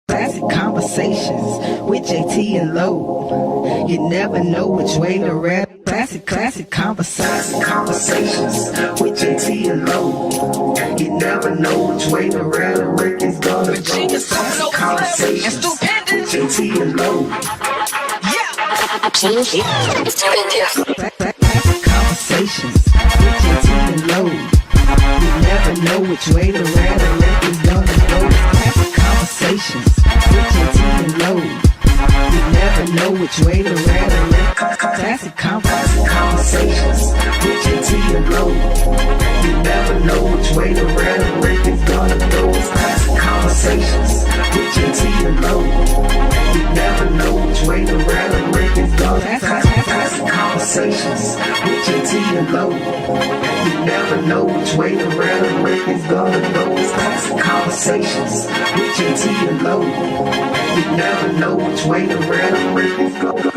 Classic Konversations with JT and Low. You never know which way to rap. Classic Konversations with JT and Low. You never know which way to rap. The record's gonna go. Classic Konversations with JT and Low. Classic Konversations with JT and Low. You never know which way to rap. The record's gonna go. Classic Konversations with JT and Low. You never know which way to rap. Classic Konversations with JT and Low. You never know which way to rap. The record's gonna go. Classic Konversations with JT and Low. You never know which way to rap. The record's gonna go. Classic Konversations with JT and Low. You never know which way to rap. The record's gonna go. Classic Konversations with JT and Low. You never know which way to rap. The record's gonna go.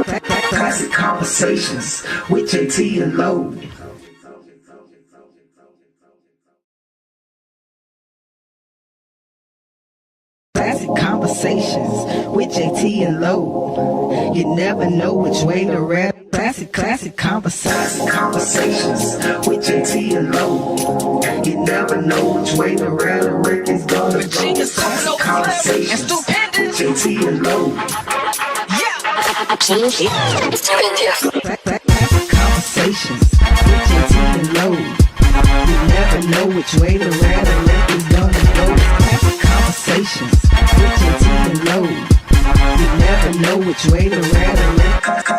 Classic Konversations with JT and Low. Classic Konversations with JT and Low. You never know which way to rap. Classic Konversations with JT and Low. You never know which way to rap. The record's gonna go. Classic Konversations with JT and Low. Classic Konversations with JT and Low. You never know which way to rap. The record's gonna go. Classic Konversations with JT and Low. You never know which way to rap.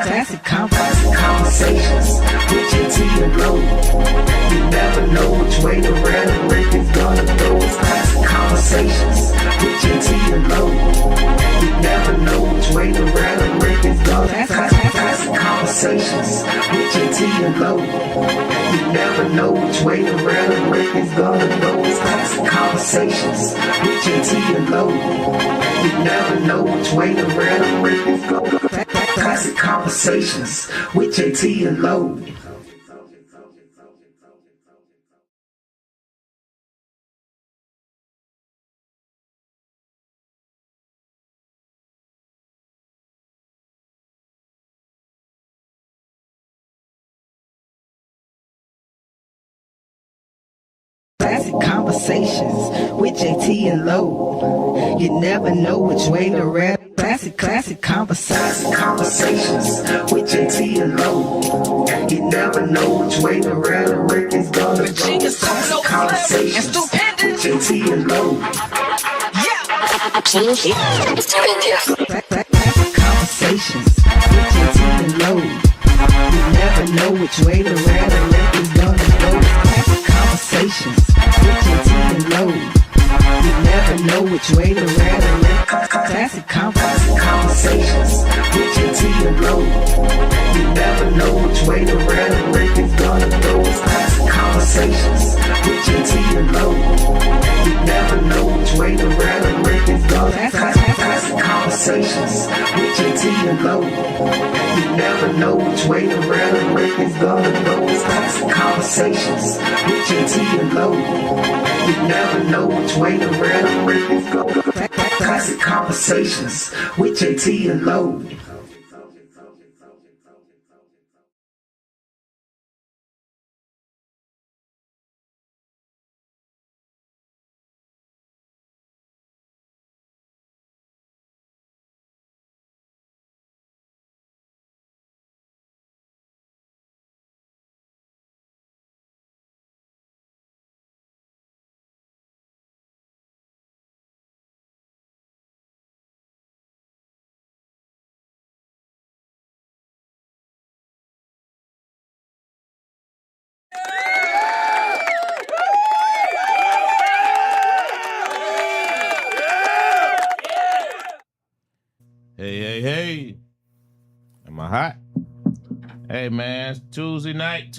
Classic Konversations with JT and Low. You never know which way to rap. The record's gonna go. Classic Konversations with JT and Low. You never know which way to rap. The record's gonna go. Classic Konversations with JT and Low. You never know which way to rap. The record's gonna go. Classic Konversations with JT and Low. You never know which way to rap. The record's gonna go. Classic Konversations with JT and Low. Classic Konversations with JT and Low. You never know which way to rap. Classic Konversations with JT and Low. You never know which way to rap. The record's gonna go. Classic Konversations with JT and Low. Classic Konversations with JT and Low. You never know which way to rap. The record's gonna go. Classic Konversations with JT and Low. You never know which way to rap. Classic Konversations with JT and Low. You never know which way to rap. The record's gonna go. Classic Konversations with JT and Low. You never know which way to rap. The record's gonna go. Classic Konversations with JT and Low. You never know which way to rap. The record's gonna go. Classic Konversations with JT and Low. You never know which way to rap. The record's gonna go. Classic Konversations with JT and Low. Hey. Am I hot? Hey, man, it's Tuesday night.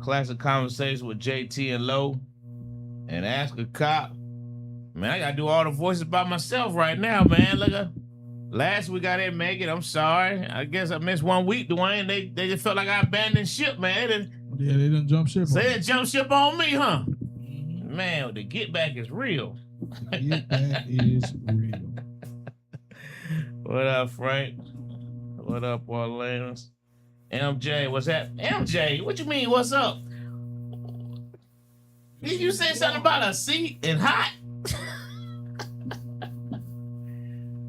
Classic Konversation with JT and Low. And Ask a Cop. Man, I got to do all the voices by myself right now, man. Look, last week I didn't make it. I'm sorry. I guess I missed 1 week, Dwayne. They just felt like I abandoned ship, man. They didn't jump ship. So they didn't jump ship on me, huh? Man, the get back is real. If that is real. What up, Frank? What up, Orlando? MJ, what's that? MJ, what you mean, what's up? Did you say something about a seat and hot?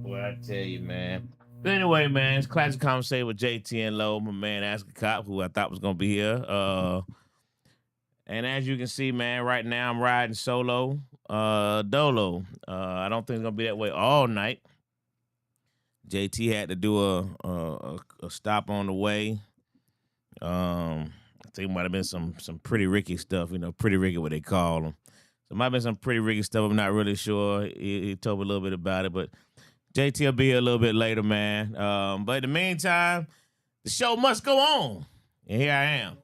Well, I tell you, man. But anyway, man, it's Classic Conversation with JT and Low, my man Ask a Cop, who I thought was gonna be here. And as you can see, man, right now I'm riding solo, dolo. I don't think it's gonna be that way all night. JT had to do a stop on the way. I think it might have been some pretty Ricky stuff, pretty Ricky what they call them. So it might have been some pretty Ricky stuff. I'm not really sure. He told me a little bit about it, but JT will be here a little bit later, man. But in the meantime, the show must go on. And here I am.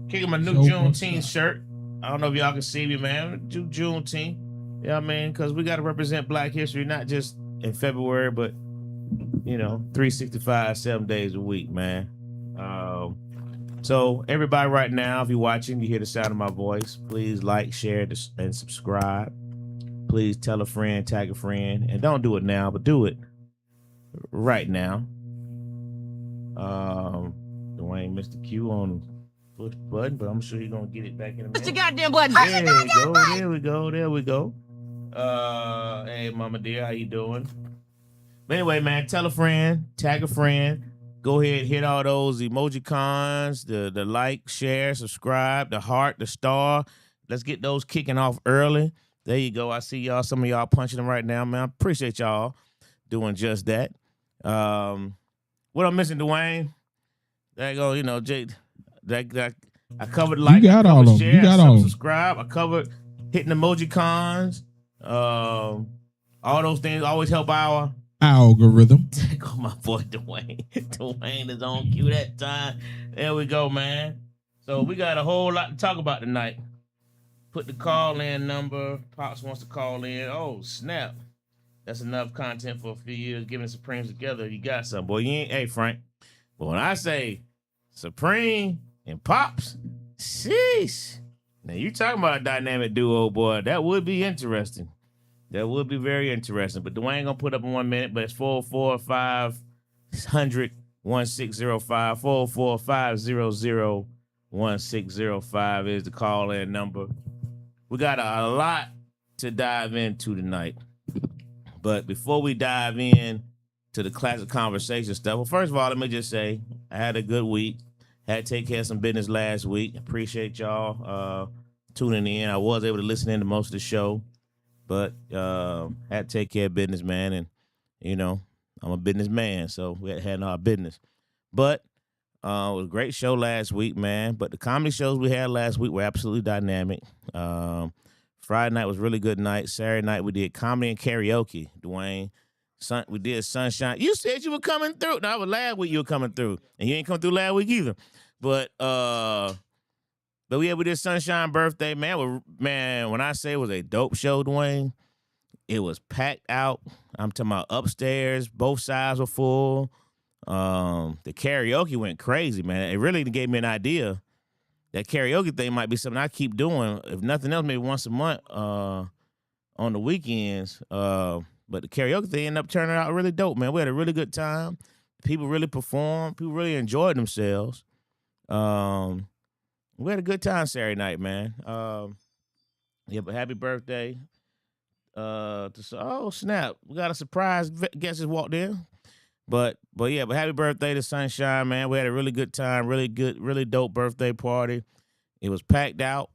Kicking my new Juneteenth shirt. I don't know if y'all can see me, man. Juneteenth. You know what I mean? Because we got to represent Black history, not just in February, but, 365, 7 days a week, man. So everybody right now, if you're watching, you hear the sound of my voice, please like, share, and subscribe. Please tell a friend, tag a friend, and don't do it now, but do it right now. Dwayne missed the cue on push button, but I'm sure he's gonna get it back in a minute. Push the goddamn button. There we go. Hey, Mama dear, how you doing? But anyway, man, tell a friend, tag a friend. Go ahead, hit all those emoji cons, the like, share, subscribe, the heart, the star. Let's get those kicking off early. There you go. I see y'all. Some of y'all punching them right now, man. I appreciate y'all doing just that. What I'm missing, Dwayne? There you go. Jay. I covered like, you got I all covered of them. share, You got all of them. subscribe. I covered hitting emoji cons. All those things always help our algorithm. Go, my boy Dwayne. Dwayne is on cue that time. There we go, man. So we got a whole lot to talk about tonight. Put the call-in number. Pops wants to call in. Oh, snap. That's enough content for a few years. Giving Supremes together, you got something. Boy, hey, Frank. But when I say Supreme and Pops, sheesh. Now, you talking about a dynamic duo, boy. That would be interesting. That would be very interesting. But Dwayne going to put up in 1 minute, but it's 445-1605, 445-00-1605 is the call-in number. We got a lot to dive into tonight. But before we dive in to the classic conversation stuff, well, first of all, let me just say I had a good week. Had to take care of some business last week. Appreciate y'all tuning in. I was able to listen in to most of the show, but had to take care of business, man. And, I'm a businessman, so we had to handle our business. But it was a great show last week, man. But the comedy shows we had last week were absolutely dynamic. Friday night was a really good night. Saturday night we did comedy and karaoke, Dwayne. We did Sunshine. You said you were coming through. No, I was last week you were coming through. And you ain't come through last week either. But we did Sunshine Birthday, man. When I say it was a dope show, Dwayne, it was packed out. I'm talking about upstairs. Both sides were full. The karaoke went crazy, man. It really gave me an idea. That karaoke thing might be something I keep doing. If nothing else, maybe once a month on the weekends. But the karaoke thing ended up turning out really dope, man. We had a really good time. People really performed. People really enjoyed themselves. We had a good time Saturday night, man. But happy birthday. Oh, snap. We got a surprise guest just walked in. But happy birthday to Sunshine, man. We had a really good time, really good, really dope birthday party. It was packed out,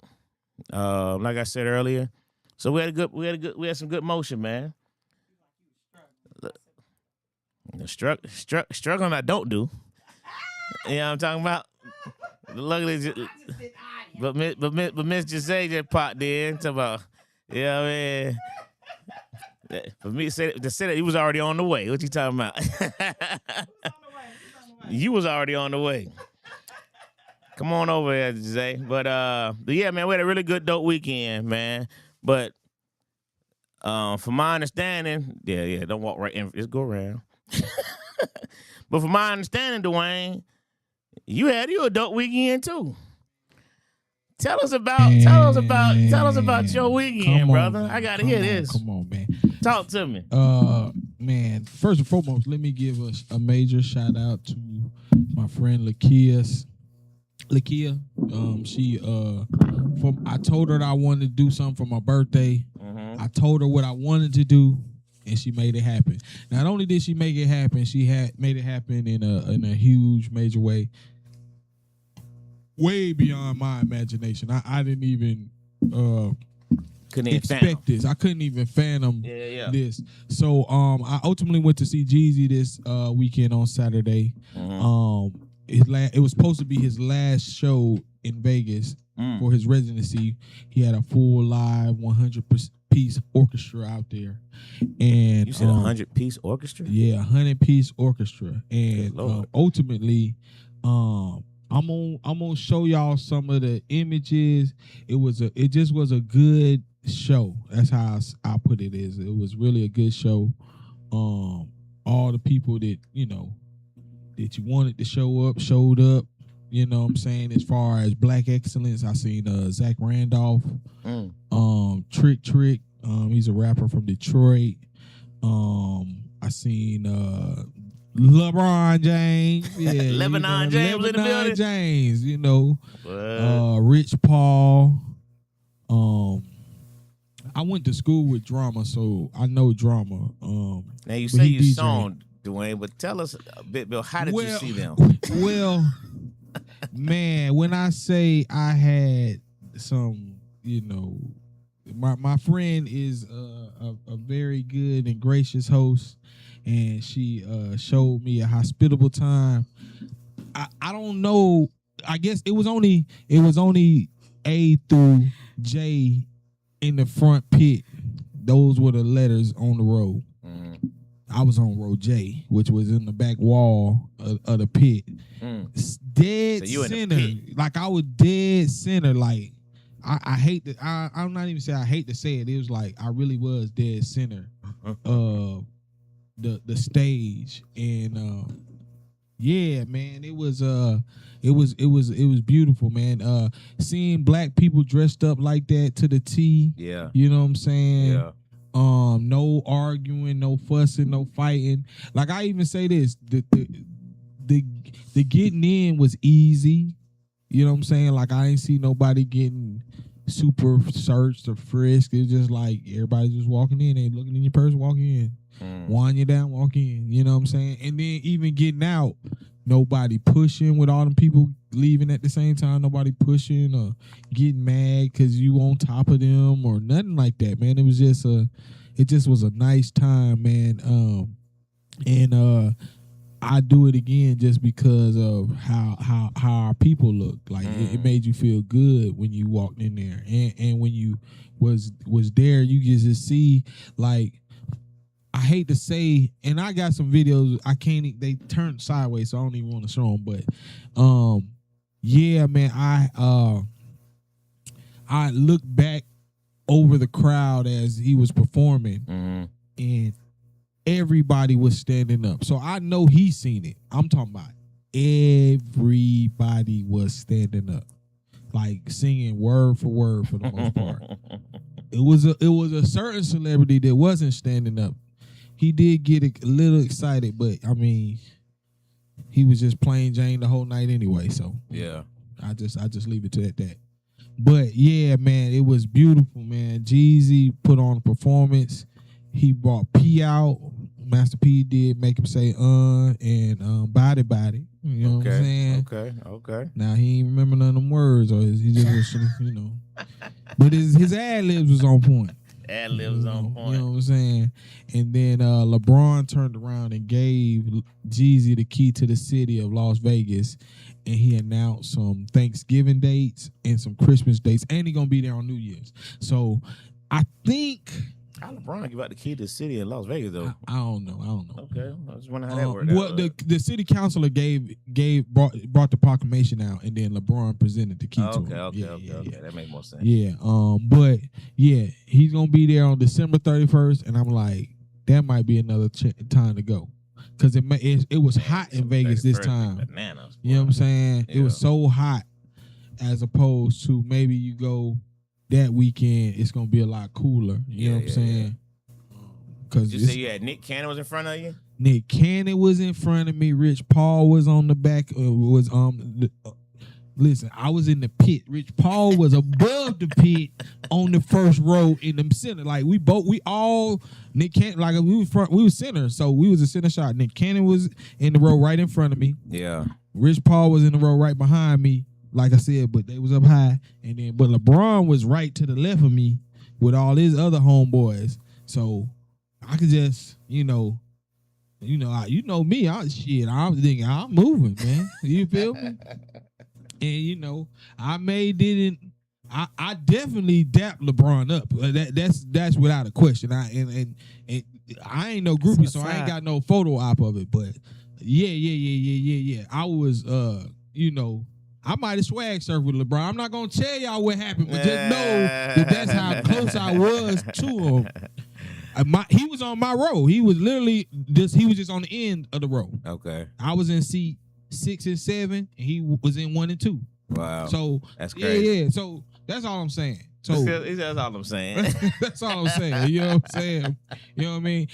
like I said earlier. So we had some good motion, man. Struggling I don't do. You know what I'm talking about? Luckily, but Miss Giselle just popped in. Talking about, man. For me to say that, you was already on the way. What you talking about? You was already on the way. Come on over there, Jose. But yeah, man, we had a really good dope weekend, man. But from my understanding, yeah, don't walk right in. Just go around. But from my understanding, Dwayne, you had a dope weekend too. Tell us about your weekend, brother. I gotta hear this. Come on, man. Talk to me. Man, first and foremost, let me give us a major shout out to my friend Lakia. I told her that I wanted to do something for my birthday. I told her what I wanted to do, and she made it happen. Not only did she make it happen, she had made it happen in a huge, major way, way beyond my imagination. I didn't even expect this. I couldn't even fathom this. So I ultimately went to see Jeezy this weekend on Saturday. It was supposed to be his last show in Vegas for his residency. He had a full live 100-piece orchestra out there. And you said 100-piece orchestra? Yeah, 100-piece orchestra. And ultimately, I'm gonna show y'all some of the images. It just was a good show. That's how I put it. It was really a good show. All the people that that you wanted to show up showed up. You know what I'm saying? As far as black excellence, I seen Zach Randolph, Trick. He's a rapper from Detroit. I seen LeBron James. Yeah, LeBron James in the building. James, Rich Paul. I went to school with Drama, so I know Drama. Now you say you saw Dwayne, but tell us a bit about how did you see them? Well, man, when I say I had some, my friend is a very good and gracious host, and she showed me a hospitable time. I don't know. I guess it was only A through J in the front pit. Those were the letters on the row. I was on row J, which was in the back wall of the pit. Dead center. Like I was dead center. Like I hate to I'm not even saying I hate to say it. It was like I really was dead center of the stage. And yeah, man, it was beautiful, man. Seeing black people dressed up like that to the T. Yeah. You know what I'm saying? Yeah. No arguing, no fussing, no fighting. Like I even say this, the getting in was easy. You know what I'm saying? Like I ain't see nobody getting super searched or frisked. It's just like everybody just walking in, they looking in your purse, walking in, winding you down, walk in. You know what I'm saying? And then even getting out, nobody pushing with all them people leaving at the same time. Nobody pushing or getting mad because you on top of them or nothing like that, man. It just was a nice time, man. And I do it again just because of how our people look. Like it made you feel good when you walked in there, and when you was there, you just see like. I hate to say, and I got some videos. They turned sideways, so I don't even want to show them. But, yeah, man, I looked back over the crowd as he was performing, and everybody was standing up. So I know he's seen it. I'm talking about everybody was standing up, like singing word for word for the most part. It was a certain celebrity that wasn't standing up. He did get a little excited, but I mean, he was just plain Jane the whole night anyway. So yeah, I just leave it to that. But yeah, man, it was beautiful, man. Jeezy put on a performance. He brought P out. Master P did make him say and body. You know what I'm saying? Okay. Now he ain't remember none of them words, or he just was, But his ad libs was on point. Ad-libs on point. You know what I'm saying? And then LeBron turned around and gave Jeezy the key to the city of Las Vegas, and he announced some Thanksgiving dates and some Christmas dates, and he gonna be there on New Year's. So I think how LeBron give out the key to the city in Las Vegas though? I don't know. Okay, I was wondering how that worked. Well, the city councilor brought the proclamation out, and then LeBron presented the key to him. Okay, that makes more sense. Yeah, but yeah, he's gonna be there on December 31st, and I'm like, that might be another time to go, because it was hot in Vegas this time. Bananas, you know what I'm saying? Yeah. It was so hot, as opposed to maybe you go that weekend, it's gonna be a lot cooler. You know what I'm saying? Because you say you had Nick Cannon was in front of you. Nick Cannon was in front of me. Rich Paul was on the back. Listen, I was in the pit. Rich Paul was above the pit on the first row in the center. Like we all Nick Cannon, like we was center, so we was a center shot. Nick Cannon was in the row right in front of me. Yeah. Rich Paul was in the row right behind me, like I said, but they was up high. But LeBron was right to the left of me with all his other homeboys. So I could just, you know me. I'm thinking I'm moving, man. You feel me? And I definitely dapped LeBron up. That's without a question. I ain't no groupie, so I ain't got no photo op of it. But yeah. I was I might have swag surfed with LeBron. I'm not gonna tell y'all what happened, but just know that's how close I was to him. He was on my row. He was literally just on the end of the row. Okay. I was in seat 6 and 7, and he was in 1 and 2. Wow. So that's crazy. Yeah. So that's all I'm saying. So that's all I'm saying. That's all I'm saying. You know what I'm saying? You know what I mean?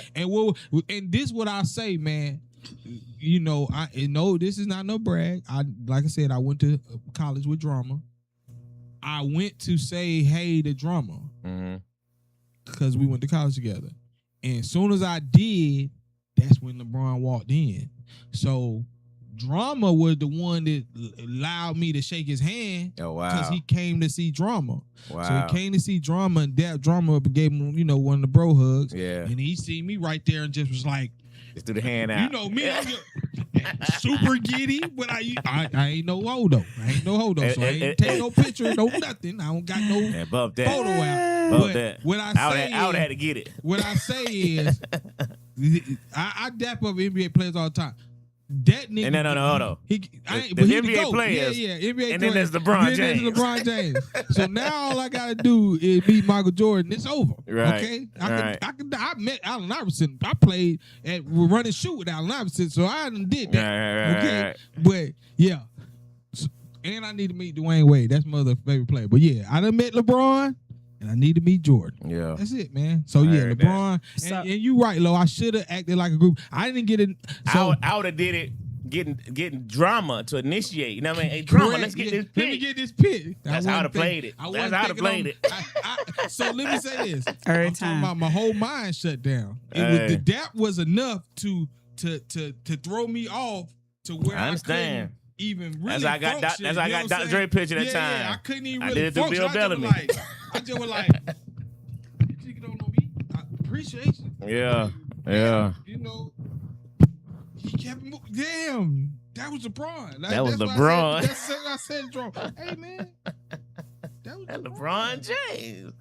And this what I say, man. This is not no brag. Like I said, I went to college with drama. I went to say hey to drama. Mm-hmm. Because we went to college together. And as soon as I did, that's when LeBron walked in. So Drama was the one that allowed me to shake his hand. Oh, wow. Because he came to see Drama. Wow. So he came to see Drama and dapped Drama up and gave him, one of the bro hugs. Yeah. And he seen me right there and just was like, just threw the hand out. You know me, I'm just super giddy, but I ain't no hodo. I ain't no hodo, so I ain't take no picture, no nothing. I don't got no photo out. Bump that. What I would have had to get it. What I say is, I dap up NBA players all the time. That nigga. And then on the auto. The NBA players. Yeah, NBA and players. then there's LeBron James. Then there's LeBron James. So now all I gotta do is beat Michael Jordan. It's over. Right. Okay. I met Allen Iverson. I played at run and shoot with Allen Iverson, so I done did that. Right. Okay. But yeah. And I need to meet Dwayne Wade. That's my other favorite player. But yeah, I done met LeBron. And I need to meet Jordan. Yeah. That's it, man. So yeah, LeBron. And you right, Lo. I should have acted like a group. I didn't get it. So I would have did it getting Drama to initiate. You know what I mean? Hey, Drama, let's get this pick. Let me get this pick. That's how I played it. That's how I played it. So let me say this. Every I'm time. talking about my whole mind shut down. The dap was enough to throw me off to where I couldn't even really function. That's how I got Dr. Dre picture that time. Yeah, I couldn't even I really did it through function. Bill Bellamy. I just was like, you don't know me. I appreciate you. Yeah. He kept moving. Damn, that was LeBron. That was LeBron. That's what I said, hey, man. That was LeBron James.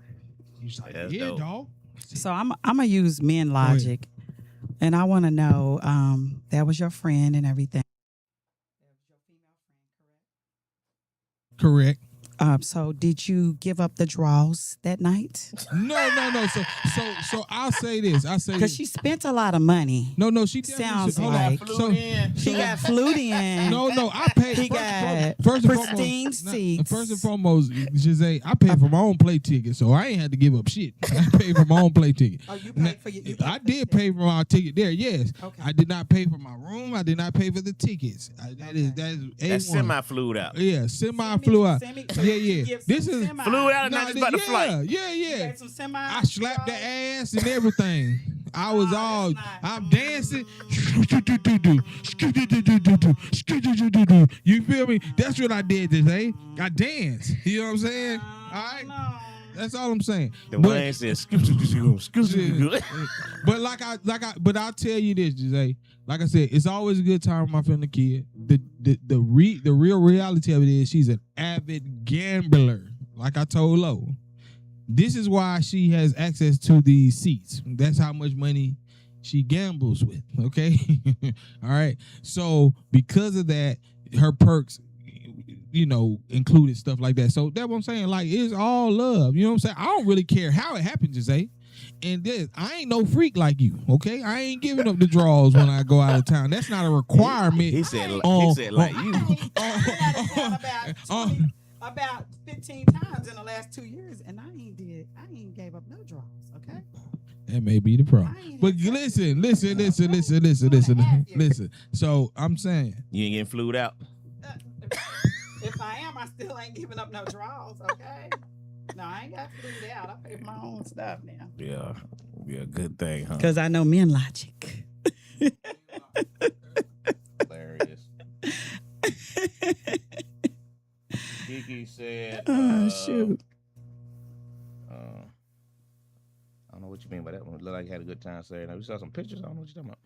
He's like, That's yeah, dope. dog. So I'm gonna use men logic, and I want to know that was your friend and everything. Correct. So did you give up the draws that night? No. So I'll say this. Because she spent a lot of money. No. She sounds hold like. on. She got flued in. No. I paid. He got first and pristine foremost, seats. First and foremost, Jose, I paid for my own play ticket, so I ain't had to give up shit. I paid for my own play ticket. Oh, you paid for your? I did pay for my ticket there. Yes. Okay. I did not pay for my room. I did not pay for the tickets. That is A1. That's semi-flued out. Yeah, semi flew out. Yeah. This is flew out and not just about the flight. Yeah. Some I slapped the ass and everything. I was I'm dancing. You feel me? That's what I did today. I danced. You know what I'm saying? All right. That's all I'm saying. Dwayne says, but I'll tell you this, Jose. Like I said, it's always a good time with my friend, the kid. The real reality of it is she's an avid gambler. Like I told Lo, this is why she has access to these seats. That's how much money she gambles with. Okay, all right. So because of that, her perks, included stuff like that. So that's what I'm saying. Like, it's all love. You know what I'm saying? I don't really care how it happens, Jose. And this, I ain't no freak like you, okay? I ain't giving up the draws when I go out of town. That's not a requirement. He said like you. about 15 times in the last 2 years, and I ain't gave up no draws. Okay. That may be the problem. I ain't But had listen. So I'm saying, You ain't getting flued out. If I am, I still ain't giving up no draws. Okay. No, I ain't got flued out. I pay for my own stuff now. Yeah, good thing, huh? Because I know men logic. Hilarious. Kiki said, Oh, shoot. I don't know what you mean by that one. It looked like you had a good time saying that. We saw some pictures. I don't know what you're talking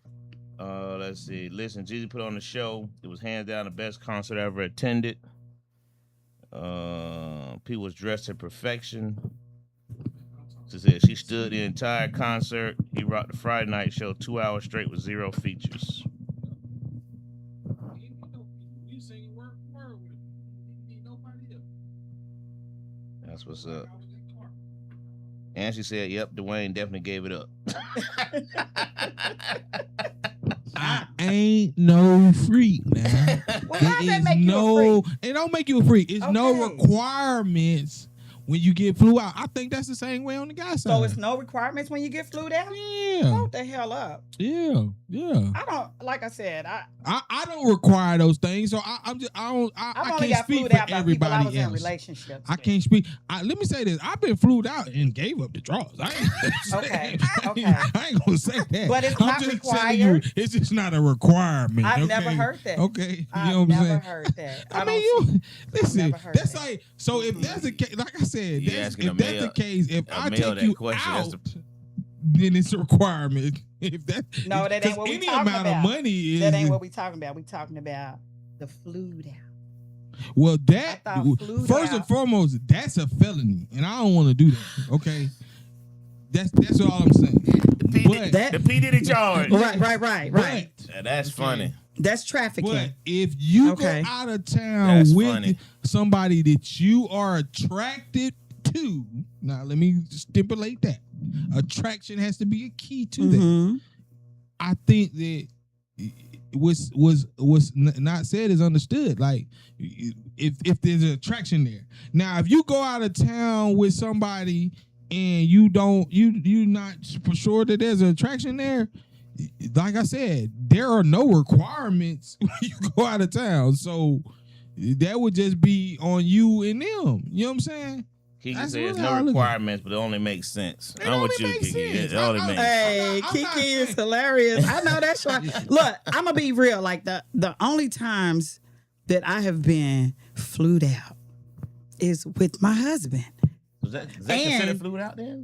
about. Let's see. Listen, Jeezy put on the show. It was hands down the best concert I ever attended. People was dressed to perfection. She said she stood the entire concert. He rocked the Friday night show 2 hours straight with 0 features. That's what's up. And she said, yep, Dwayne definitely gave it up. I ain't no freak, man. Well, how does that make you a freak? It don't make you a freak. It's no Okay. requirements when you get flew out. I think that's the same way on the guy's side. So it's no requirements when you get flued out? Yeah. Hold the hell up. Yeah. I don't, like I said, I don't require those things, so I I've can't only got speak flued for out by people I everybody was in else. relationships I with. can't speak. Let me say this: I've been flued out and gave up the draws. I ain't, Okay. I ain't gonna say that. But it's I'm not just telling you, required. it's just not a requirement. I've okay? never heard that. Okay, you I've know what I'm never saying? heard that. I mean, you listen. never heard That's that. like so. If that's the case, like I said, You that's, asking if a that's male- the case, if a I male take that you question, out, that's then it's a requirement. If that No, that ain't 'cause what we any talking amount about. of money is That ain't what we talking about. We talking about the flued out. well. That I thought flued first and out. foremost, that's a felony, and I don't want to do that. Okay, that's all I'm saying. But, The P. Diddy charge. Right. Yeah, that's funny. That's trafficking. But if you Okay. go out of town That's with funny. somebody that you are attracted to, now let me stipulate that attraction has to be a key to that. Mhm. I think that was not said is understood. Like if there's an attraction there. Now, if you go out of town with somebody and you not for sure that there's an attraction there, like I said, there are no requirements when you go out of town. So that would just be on you and them. You know what I'm saying? Kiki That's says really how I no look at it. requirements, but it only makes sense. It I'm only with you, makes Kiki. sense. It only I- makes Hey, I'm not Kiki is saying- hilarious. I know that's right. Look, I'm gonna be real. Like the only times that I have been flued out is with my husband. Is that And- considered fluid out there?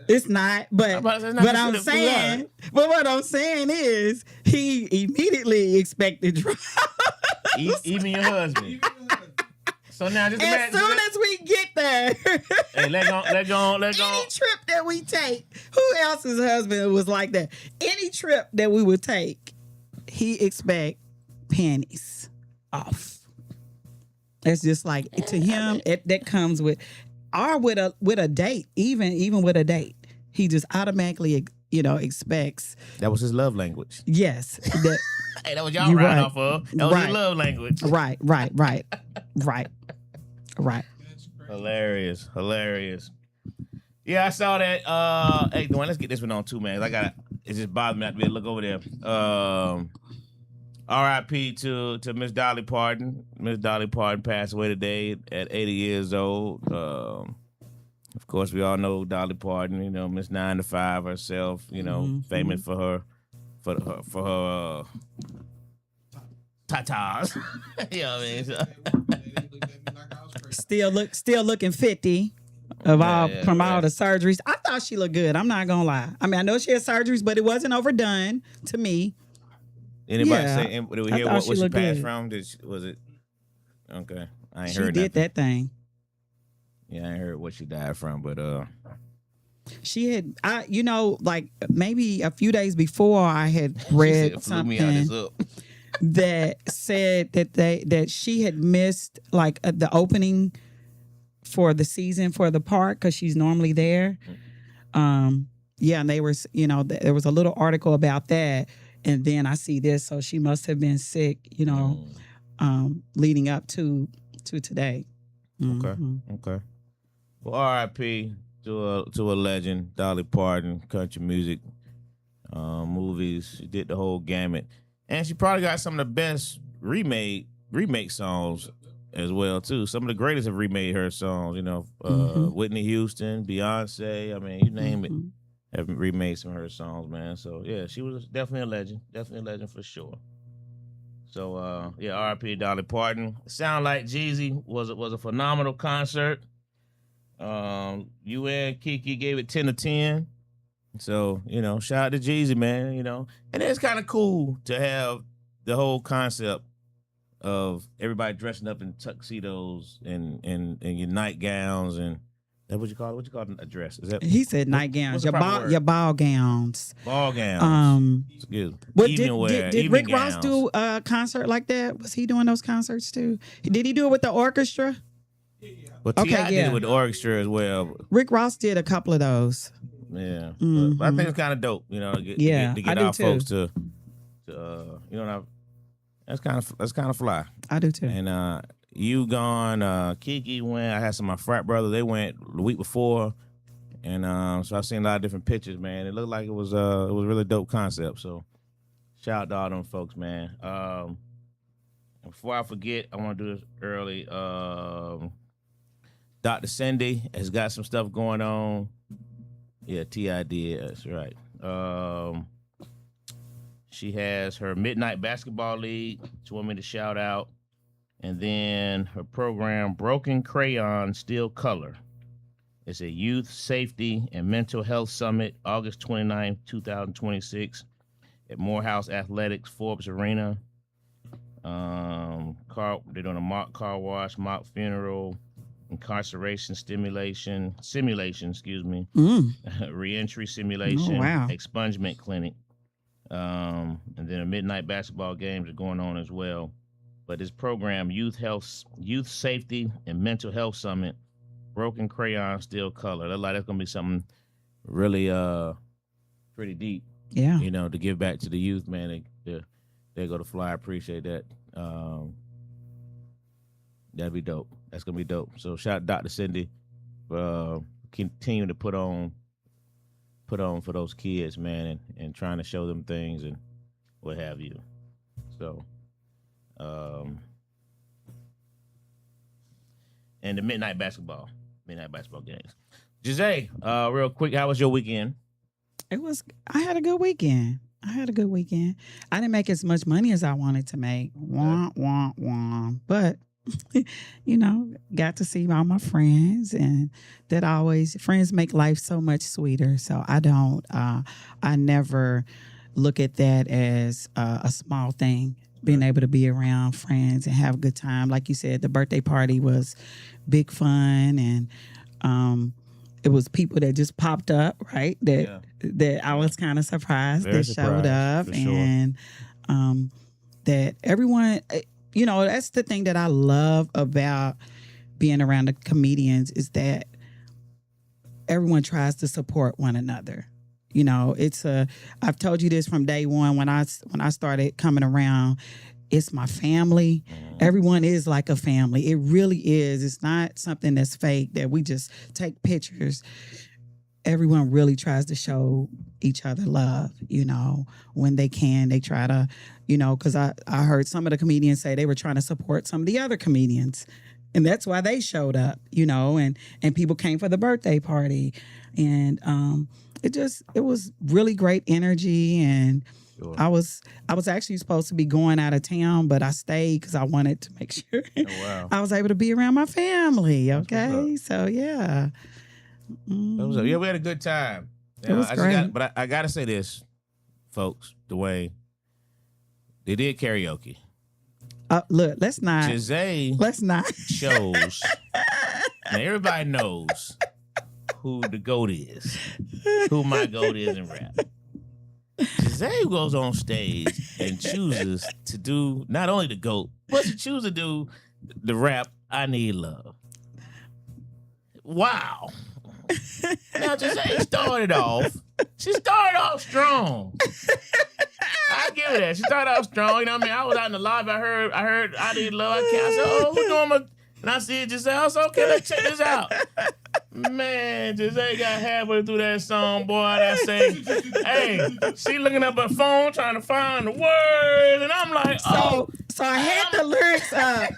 It's not, but I'm about to say it's not but I'm considered flued out. saying, but what I'm saying is he immediately expected drugs. Even your husband. So now just As imagine. soon as we get there, Hey, let go. any trip that we take, who else's husband was like that? Any trip that we would take, he expect panties off. It's just like to him, that comes with, or with a date, even with a date, he just automatically expects. That was his love language. Yes, that Hey, that was y'all You're riding right. off of. That was Right. his love language. right. Hilarious. Yeah, I saw that. Hey, Dwayne, let's get this one on too, man. It just bothers me not to be able to look over there. R.I.P. to Miss Dolly Parton. Miss Dolly Parton passed away today at 80 years old. Of course, we all know Dolly Parton. Miss 9 to 5 herself. Famous for her tatas. You know what I mean? Still looking 50 from all the surgeries. I thought she looked good. I'm not gonna lie. I mean, I know she had surgeries, but it wasn't overdone to me. Anybody Yeah, say? Did we I hear thought what she she looked passed good. from? Was it? Okay, I ain't She heard did nothing. that thing. Yeah, I ain't heard what she died from, but She had, like maybe a few days before, I had read she said, flew me out this something up. that said that she had missed like the opening for the season for the park because she's normally there. Yeah, and they were, there was a little article about that, and then I see this, so she must have been sick, leading up to today. Mhm. Okay. Well, R.I.P. to a legend, Dolly Parton, country music, movies. She did the whole gamut, and she probably got some of the best remake songs as well too. Some of the greatest have remade her songs. You know, Mhm. Whitney Houston, Beyonce. I mean, you name it, Mhm. have remade some of her songs, man. So yeah, she was definitely a legend. Definitely a legend for sure. So yeah, R.I.P. Dolly Parton. Sound Like Jeezy was a phenomenal concert. You and Kiki gave it 10 to 10. So, shout out to Jeezy, man, And it's kind of cool to have the whole concept of everybody dressing up in tuxedos and your nightgowns and that what you call it? What you call a dress? Is that He said nightgowns, what's the proper word? your ball gowns. Ball gowns. Excuse me. What Evening wear, did evening Rick Ross gowns. do a concert like that? Was he doing those concerts too? Did he do it with the orchestra? But Okay, T.I. did yeah. it with the orchestra as well. Rick Ross did a couple of those. Yeah. Mhm. But I think it's kind of dope, to get, Yeah, to I get do our too. folks to that's kind of fly. I do too. And you gone, Kiki went. I had some of my frat brothers. They went the week before, and so I've seen a lot of different pictures. Man, it looked like it was a really dope concept. So shout out to all them folks, man. Before I forget, I want to do this early. Dr. Cindy has got some stuff going on. Yeah, T.I. did. That's right. She has her Midnight Basketball League. She want me to shout out. And then her program, Broken Crayon Still Color. It's a youth safety and mental health summit, August 29th, 2026 at Morehouse Athletics, Forbes Arena. They're doing a mock car wash, mock funeral, incarceration simulation, reentry simulation, Oh, wow. expungement clinic. And then a midnight basketball games are going on as well. But this program, Youth Safety and Mental Health Summit, Broken Crayon Still Color. That's gonna be something really pretty deep. Yeah. To give back to the youth, man. They go to fly. I appreciate that. That'd be dope. That's gonna be dope. So shout out Dr. Cindy for continuing to put on for those kids, man, and trying to show them things and what have you. So, and the midnight basketball games. Giselle, real quick, how was your weekend? I had a good weekend. I didn't make as much money as I wanted to make. Wah, wah, wah. But, got to see all my friends, and friends make life so much sweeter. So I never look at that as a small thing, being able to be around friends and have a good time. Like you said, the birthday party was big fun, and it was people that just popped up, right? That I was kind of surprised Very that showed surprised, up, for sure. and that everyone, that's the thing that I love about being around the comedians is that everyone tries to support one another. I've told you this from day one when I started coming around. It's my family. Everyone is like a family. It really is. It's not something that's fake that we just take pictures. Everyone really tries to show each other love, when they can. They try to, because I heard some of the comedians say they were trying to support some of the other comedians. And that's why they showed up, and people came for the birthday party. And it was really great energy. And Sure. I was actually supposed to be going out of town, but I stayed because I wanted to make sure wow. I was able to be around my family. That's what's Okay, so yeah. That was yeah, we had a good time. It was great. But I gotta say this, folks, Dwayne. They did karaoke. Look, let's not. Let's not. Shows. Now everybody knows who the GOAT is. Who my GOAT is in rap. Giselle goes on stage and chooses to do not only the GOAT, but she chooses to do the rap I Need Love. Wow. Now Giselle started off strong. I give her that. She started off strong, I was out in the lobby, I heard I Need Love. I said, oh, we're doing And I see Giselle. I said, okay, let's check this out. Man, Giselle got halfway through that song, boy. I say, hey, she looking up her phone trying to find the words, and I'm like, oh. So I had the lyrics up.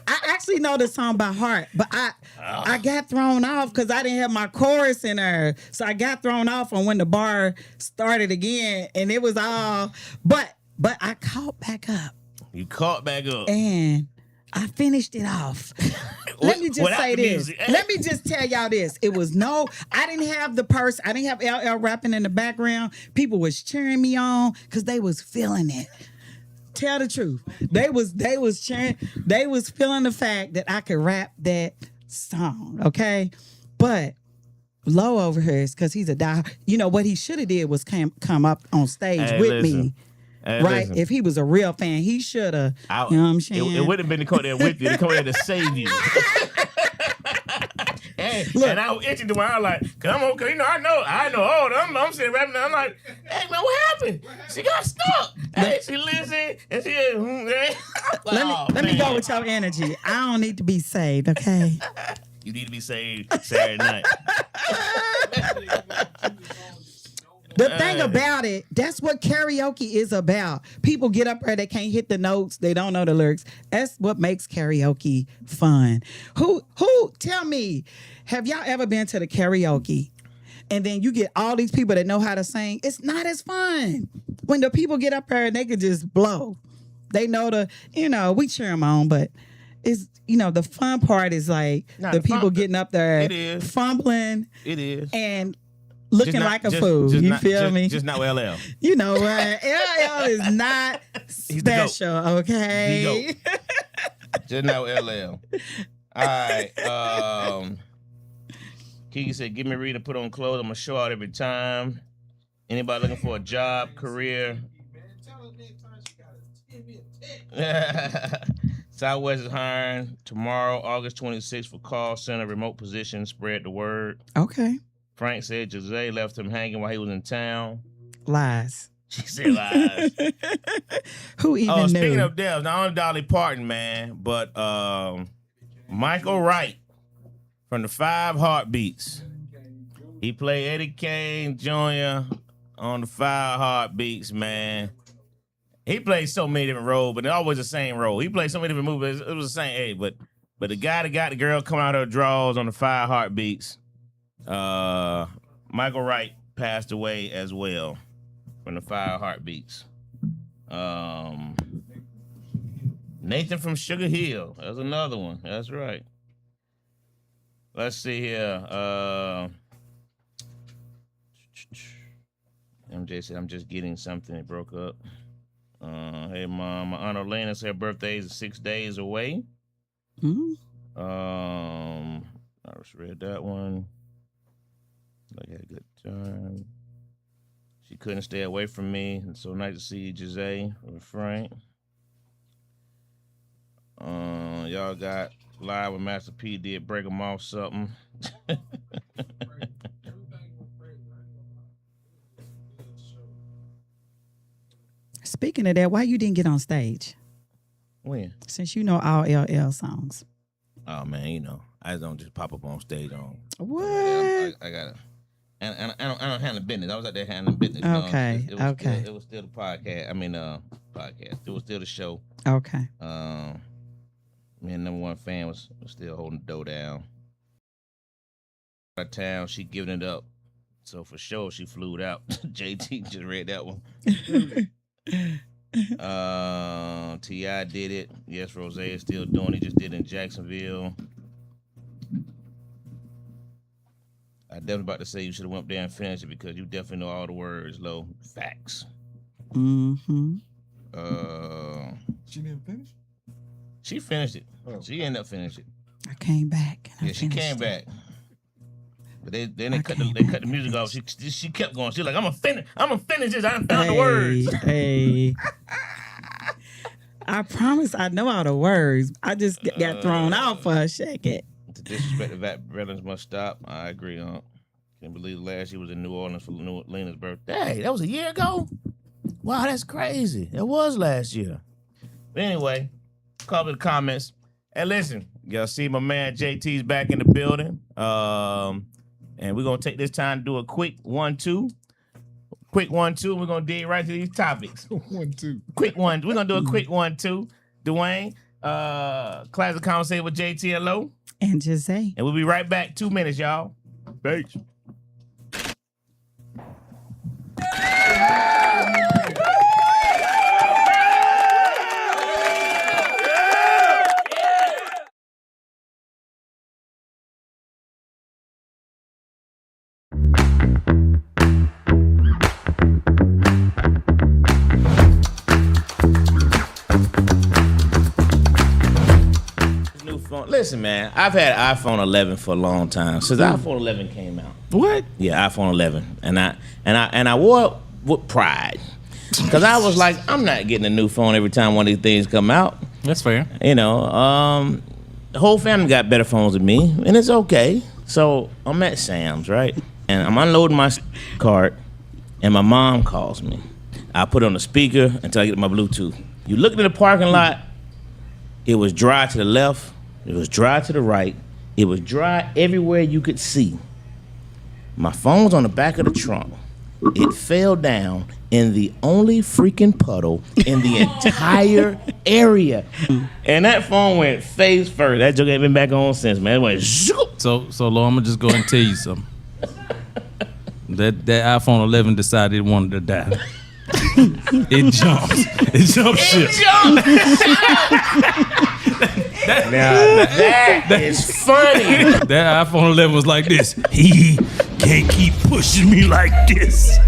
I actually know the song by heart, but I got thrown off because I didn't have my chorus in there. So I got thrown off on when the bar started again, and it was all. But I caught back up. You caught back up. And I finished it off. Let me just say this. Let me just tell y'all this. It was I didn't have the person. I didn't have LL rapping in the background. People was cheering me on because they was feeling it. Tell the truth. They was cheering. They was feeling the fact that I could rap that song. Okay, but Low over here is because he's a die. You know what he should have did was come up on stage with me. Hey, right? listen. If he was a real fan, he should have. You know what I'm saying? It wouldn't have been to come there with you. To come there to save you. Look, and I was itching to where I was like, come on, cause you know, I know. Oh, I'm sitting rapping. I'm like, hey man, what happened? She got stuck. Hey, she listened and she. Let me go with your energy. I don't need to be saved, okay? You need to be saved Saturday night. The thing about it, that's what karaoke is about. People get up there, they can't hit the notes, they don't know the lyrics. That's what makes karaoke fun. Who tell me, have y'all ever been to the karaoke and then you get all these people that know how to sing? It's not as fun when the people get up there and they can just blow. They know we cheer them on, but it's, the fun part is like the people getting up there fumbling. It is. And looking like a fool. You feel me? Just not with LL. You know what? LL is not special, okay? Just not with LL. All right. Kiki said, give me a read and put on clothes. I'm going to show out every time. Anybody looking for a job, career? Southwest is hiring tomorrow, August 26th for call center, remote position. Spread the word. Okay. Frank said Jose left him hanging while he was in town. Lies. She said lies. Who even knew? Speaking of deaths, not only Dolly Parton, man, but Michael Wright from the Five Heartbeats. He played Eddie Kane Jr. on the Five Heartbeats, man. He played so many different roles, but it's always the same role. He played so many different movies. It was the same. Hey, but the guy that got the girl coming out of her drawers on the Five Heartbeats, Michael Wright passed away as well from the Five Heartbeats. Nathan from Sugar Hill. That's another one. That's right. Let's see here. MJ said, I'm just getting something. It broke up. Hey, Mom. My Aunt Elena said her birthday is 6 days away. Mm-hmm. I just read that one. I had a good time. She couldn't stay away from me. And so nice to see you, Jose or Frank. Y'all got live with Master P did break them off something. Speaking of that, why you didn't get on stage? When? Since you know all LL songs. Oh man, I don't just pop up on stage on. What? I gotta. And I don't handle business. I was out there handling business. Okay. It was still the podcast. Podcast. It was still the show. Okay. Me and number one fan was still holding the dough down. Out of town, she giving it up. So for sure, she flew out. JT just read that one. T.I. did it. Yes, Rose is still doing it. He just did it in Jacksonville. I definitely about to say you should have went up there and finished it because you definitely know all the words, Lo. Facts. Mm-hmm. She didn't finish? She finished it. Oh. She ended up finishing it. I came back. She came back. But they cut the music off. She kept going. She's like, I'm gonna finish this. I done found the words. Hey. I promise I know all the words. I just got thrown out for a second. The disrespect of that villains must stop. I agree on. Can't believe last year was in New Orleans for Lena's birthday. Hey, that was a year ago? Wow, that's crazy. It was last year. But anyway, call to the comments. And listen, Y'all see my man JT's back in the building. And we're gonna take this time to do a quick 1-2. Quick 1-2. We're gonna dig right to these topics. 1-2. Quick one. We're gonna do a quick 1-2. Dwayne, Classic Konversation with JT and Low. And just say. And we'll be right back. 2 minutes, y'all. Thanks. New phone. Listen, man, I've had iPhone 11 for a long time since iPhone 11 came out. What? Yeah, iPhone 11, and I wore it with pride because I was like, I'm not getting a new phone every time one of these things come out. That's fair. You know, the whole family got better phones than me, and it's okay. So I'm at Sam's, right, and I'm unloading my cart, and my mom calls me. I put it on the speaker until I get my Bluetooth. You looked in the parking lot. It was dry to the left. It was dry to the right. It was dry everywhere you could see. My phone's on the back of the trunk. It fell down in the only freaking puddle in the entire area. And that phone went face first. That joke ain't been back on since, man. It went zoop. So Lo, I'm gonna just go and tell you something. That iPhone 11 decided it wanted to die. It jumped. It jumped ship. That is funny. That iPhone 11 was like this. He can't keep pushing me like this.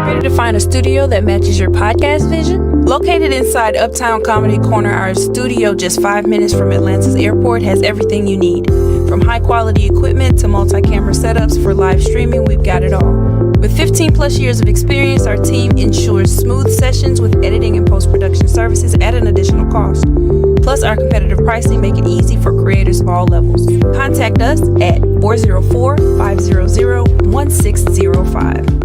Ready to find a studio that matches your podcast vision? Located inside Uptown Comedy Corner, our studio just 5 minutes from Atlanta's airport has everything you need. From high-quality equipment to multi-camera setups for live streaming, we've got it all. With 15 plus years of experience, our team ensures smooth sessions with editing and post-production services at an additional cost. Plus, our competitive pricing make it easy for creators of all levels. Contact us at 404-500-1605.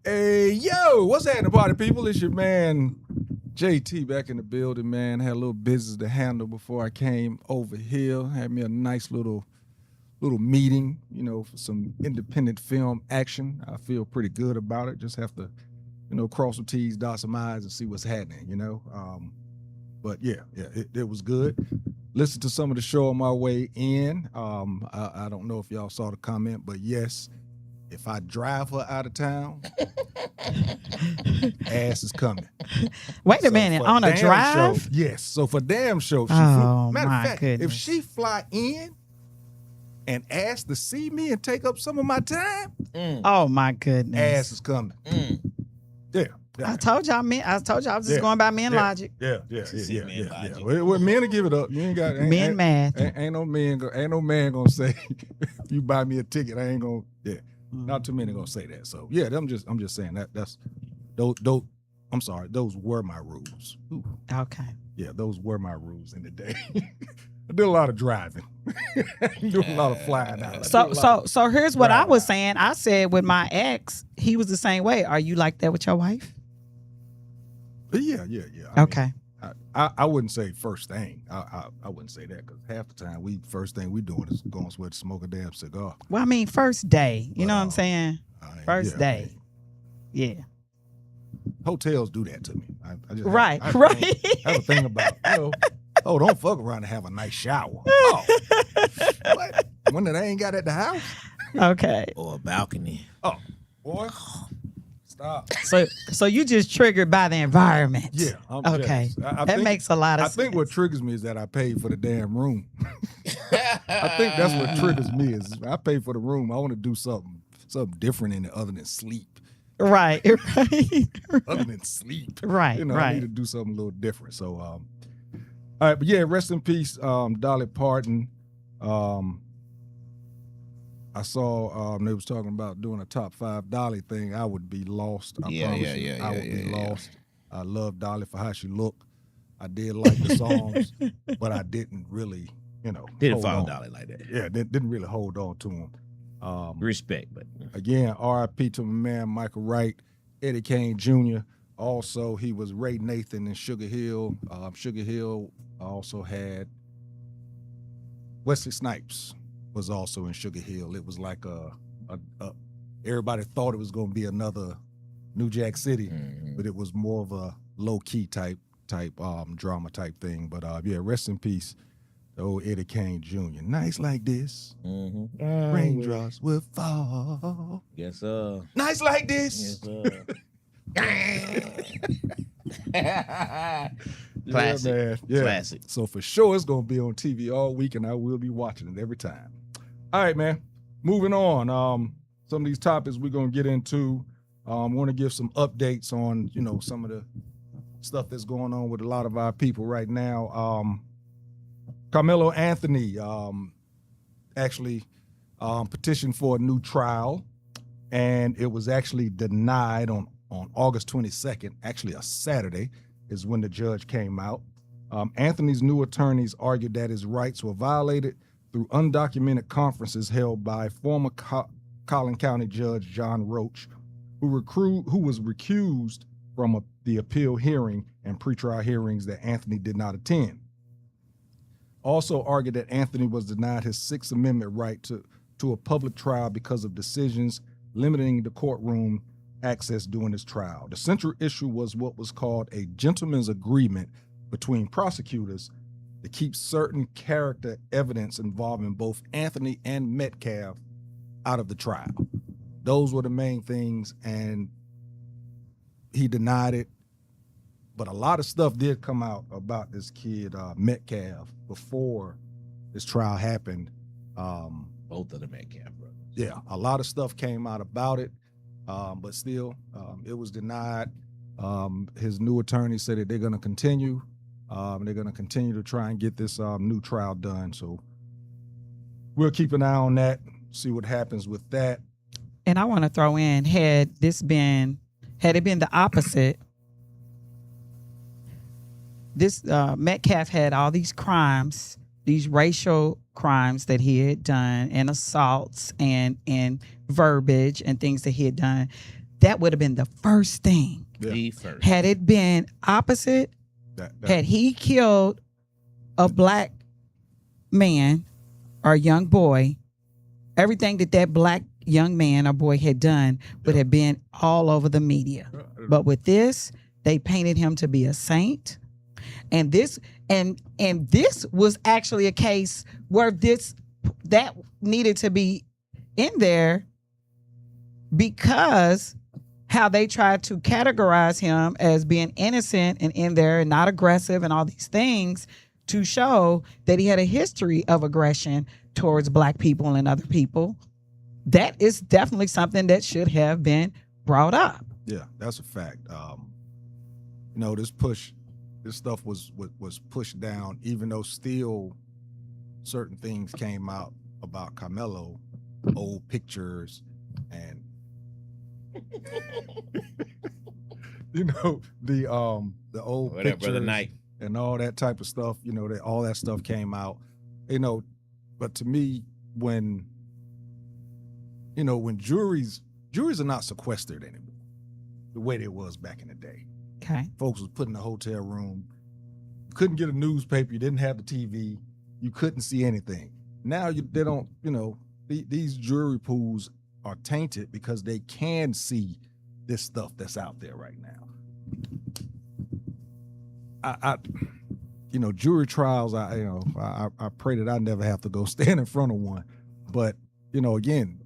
Hey, yo, what's happening, party people? It's your man, JT, back in the building, man. Had a little business to handle before I came over here. Had me a nice little meeting, you know, for some independent film action. I feel pretty good about it. Just have to, you know, cross some T's, dot some I's, and see what's happening, you know. But yeah, it was good. Listen to some of the show on my way in. I don't know if y'all saw the comment, but yes, if I drive her out of town, ass is coming. Wait a minute, on a drive? Show, yes. So for damn show, if she Oh, matter of my fact, goodness. if she fly in and ask to see me and take up some of my time, Oh my goodness. ass is coming. Yeah, I told y'all I was just Yeah. going by men logic. Yeah. men logic. Well, men will give it up. You ain't got Men math. Ain't no man gonna say you buy me a ticket. I ain't gonna. Yeah, not too many gonna say that. So yeah, I'm just saying that's those. I'm sorry, those were my rules. Ooh. Okay. Yeah, those were my rules in the day. I did a lot of driving. Do a lot of flying out. So here's what I driving was out. saying. I said with my ex, he was the same way. Are you like that with your wife? Yeah. Okay. I wouldn't say first thing. I wouldn't say that because half the time first thing we doing is going somewhere to smoke a damn cigar. Well, I mean, first day. You know what I'm saying? First day. Yeah. Hotels do that to me. I just Right. I have a thing about, don't fuck around and have a nice shower. Oh, what? One that I ain't got at the house? Okay. Or a balcony. Oh, boy. Stop. So you just triggered by the environment. Yeah. Okay. I That think- makes a lot of I sense. think what triggers me is that I paid for the damn room. I think that's what triggers me is I paid for the room. I want to do something different in it other than sleep. Right. Other than sleep. Right. I Right. need to do something a little different. So, all right, but yeah, rest in peace, Dolly Parton. I saw they was talking about doing a top 5 Dolly thing. I would be lost. I promise you. I would be lost. I love Dolly for how she looked. I did like the songs, but I didn't really, Didn't hold follow on. Dolly like that. Yeah, didn't really hold on to him. Respect, but Again, R.I.P. to my man Michael Wright, Eddie Kane Jr. Also, he was Ray Nathan in Sugar Hill. Sugar Hill also had Wesley Snipes was also in Sugar Hill. It was like everybody thought it was going to be another New Jack City, but it was more of a low key type drama type thing. But yeah, rest in peace. Oh, Eddie Kane Jr. Nights like this, raindrops will fall. yes, sir. Nights like this. Classic. Yeah, man. Yeah. Classic. So for sure, it's gonna be on TV all week, and I will be watching it every time. All right, man. Moving on. Some of these topics we're gonna get into. Want to give some updates on some of the stuff that's going on with a lot of our people right now. Carmelo Anthony actually petitioned for a new trial, and it was actually denied on August 22nd, actually a Saturday, is when the judge came out. Anthony's new attorneys argued that his rights were violated through undocumented conferences held by former Collin County Judge John Roach, who was recused from the appeal hearing and pretrial hearings that Anthony did not attend. Also argued that Anthony was denied his Sixth Amendment right to a public trial because of decisions limiting the courtroom access during his trial. The central issue was what was called a gentleman's agreement between prosecutors to keep certain character evidence involving both Anthony and Metcalf out of the trial. Those were the main things, and he denied it. But a lot of stuff did come out about this kid, Metcalf, before this trial happened. Both of the Metcalf brothers. Yeah, a lot of stuff came out about it, but still, it was denied. His new attorney said that they're going to continue. They're going to continue to try and get this new trial done. So we'll keep an eye on that, see what happens with that. And I want to throw in, had it been the opposite, this Metcalf had all these crimes, these racial crimes that he had done, and assaults and verbiage and things that he had done. That would have been the first thing. Yeah. The first. Had it been opposite, had he killed a black man or young boy, everything that black young man or boy had done would have been all over the media. But with this, they painted him to be a saint. And this was actually a case where that needed to be in there because how they tried to categorize him as being innocent and in there and not aggressive and all these things to show that he had a history of aggression towards black people and other people. That is definitely something that should have been brought up. Yeah, that's a fact. This stuff was pushed down, even though still certain things came out about Carmelo, old pictures, and the old What up, pictures Brother Knight? and all that type of stuff. That all that stuff came out. But to me, when juries are not sequestered anymore, the way they was back in the day. Okay. Folks was put in a hotel room. You couldn't get a newspaper. You didn't have the TV. You couldn't see anything. Now they don't. These jury pools are tainted because they can see this stuff that's out there right now. Jury trials. I pray that I never have to go stand in front of one. But again,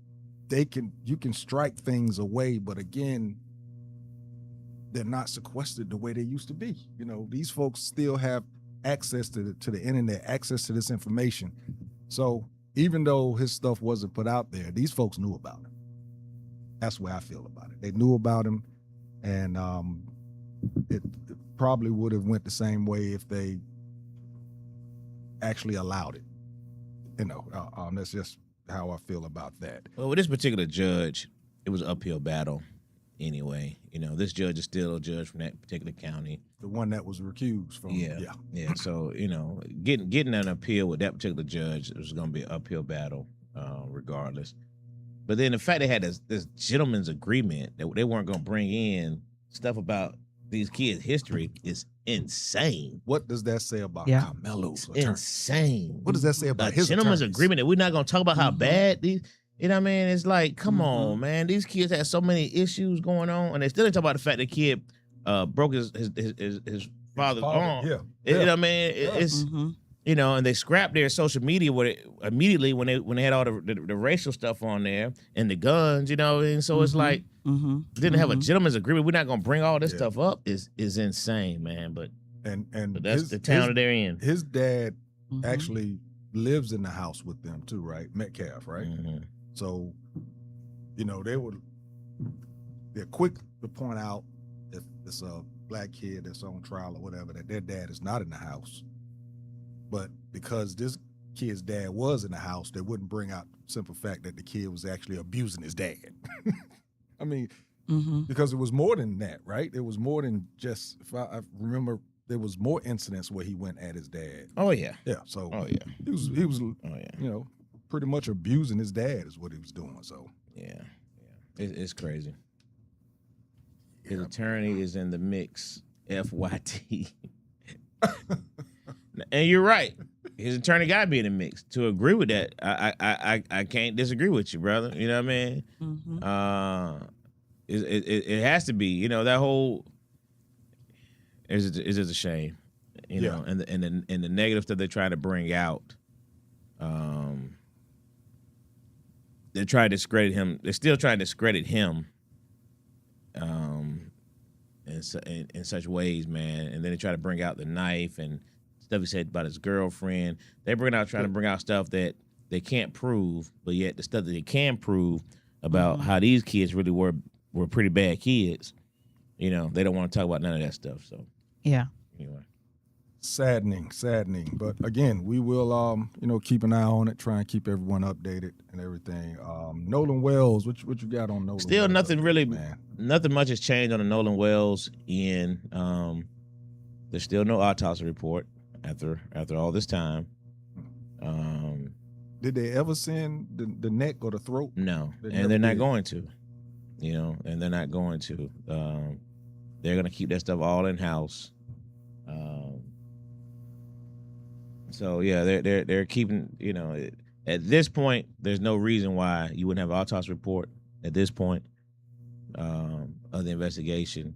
you can strike things away, but again, they're not sequestered the way they used to be. These folks still have access to the internet, access to this information. So even though his stuff wasn't put out there, these folks knew about him. That's the way I feel about it. They knew about him, and it probably would have went the same way if they actually allowed it. That's just how I feel about that. Well, with this particular judge, it was an uphill battle anyway. This judge is still a judge from that particular county. The one that was recused from. Yeah. So, getting an appeal with that particular judge, it was going to be an uphill battle regardless. But then the fact they had this gentleman's agreement that they weren't going to bring in stuff about these kids' history is insane. What does that say about Yeah. Carmelo's It's attorney? insane. What does that say about A his gentleman's attorneys? agreement that we're not going to talk about how Mhm. bad these. You know what I mean? It's like, come Mhm. on, man. These kids had so many issues going on, and they still didn't talk about the fact the kid broke his father's arm. Yeah. You know what I mean? It's Mhm. and they scrapped their social media with it immediately when they had all the racial stuff on there and the guns, and so it's Mhm. like Mhm. didn't have a Mhm. gentleman's agreement. We're not gonna bring all this Yeah. stuff up. Is insane, man. But And that's the town that they're in. His dad Mhm. actually lives in the house with them too, right? Metcalf, right? Mhm. So, they're quick to point out if it's a black kid that's on trial or whatever, that their dad is not in the house. But because this kid's dad was in the house, they wouldn't bring out the simple fact that the kid was actually abusing his dad. I mean, Mhm. because it was more than that, right? It was more than just, if I remember, there was more incidents where he went at his dad. Oh yeah. Yeah, so Oh yeah. he was Oh yeah. pretty much abusing his dad is what he was doing. So Yeah. It's crazy. His attorney is in the mix. FYT. And you're right. His attorney got to be in the mix to agree with that. I can't disagree with you, brother. You know what I mean? Mhm. It has to be. That whole is just a shame. Yeah. And the negative stuff they're trying to bring out. They're trying to discredit him. They're still trying to discredit him. In such ways, man. And then they try to bring out the knife and stuff he said about his girlfriend. They're trying to bring out stuff that they can't prove, but yet the stuff that they can prove about how these kids really were pretty bad kids. They don't want to talk about none of that stuff. So Yeah. anyway. saddening. But again, we will keep an eye on it, try and keep everyone updated and everything. Nolan Wells, what you got on Nolan? Still Wells nothing update, really, man? nothing much has changed on the Nolan Wells end. There's still no autopsy report after all this time. Did they ever send the neck or the throat? No, They and never they're not did. going to. And they're not going to. They're gonna keep that stuff all in house. So yeah, they're keeping. At this point, there's no reason why you wouldn't have an autopsy report at this point of the investigation.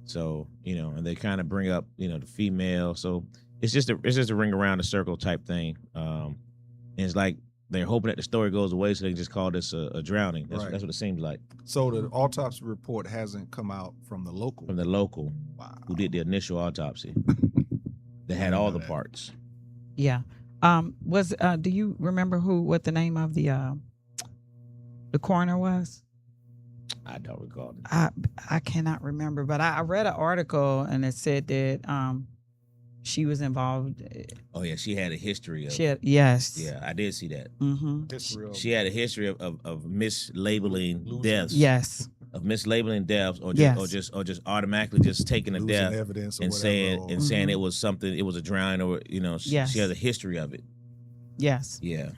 So and they kind of bring up the female. So it's just a ring around the circle type thing. And it's like they're hoping that the story goes away, so they can just call this a drowning. That's Right. what it seems like So the autopsy report hasn't come out from the local. from the local Wow. who did the initial autopsy. They had all the parts. Yeah. Do you remember what the name of the coroner was? I don't recall it. I cannot remember, but I read an article and it said that she was involved. Oh yeah, she had a history of. Yes. Yeah, I did see that. Mm-hmm. History of She had a history of mislabeling deaths. Yes. Of mislabeling deaths, or Yes. just automatically just taking a losing death evidence or and whatever, saying or- saying it was something. It was a drowning, or Yes. she has a history of it. Yes. Yeah,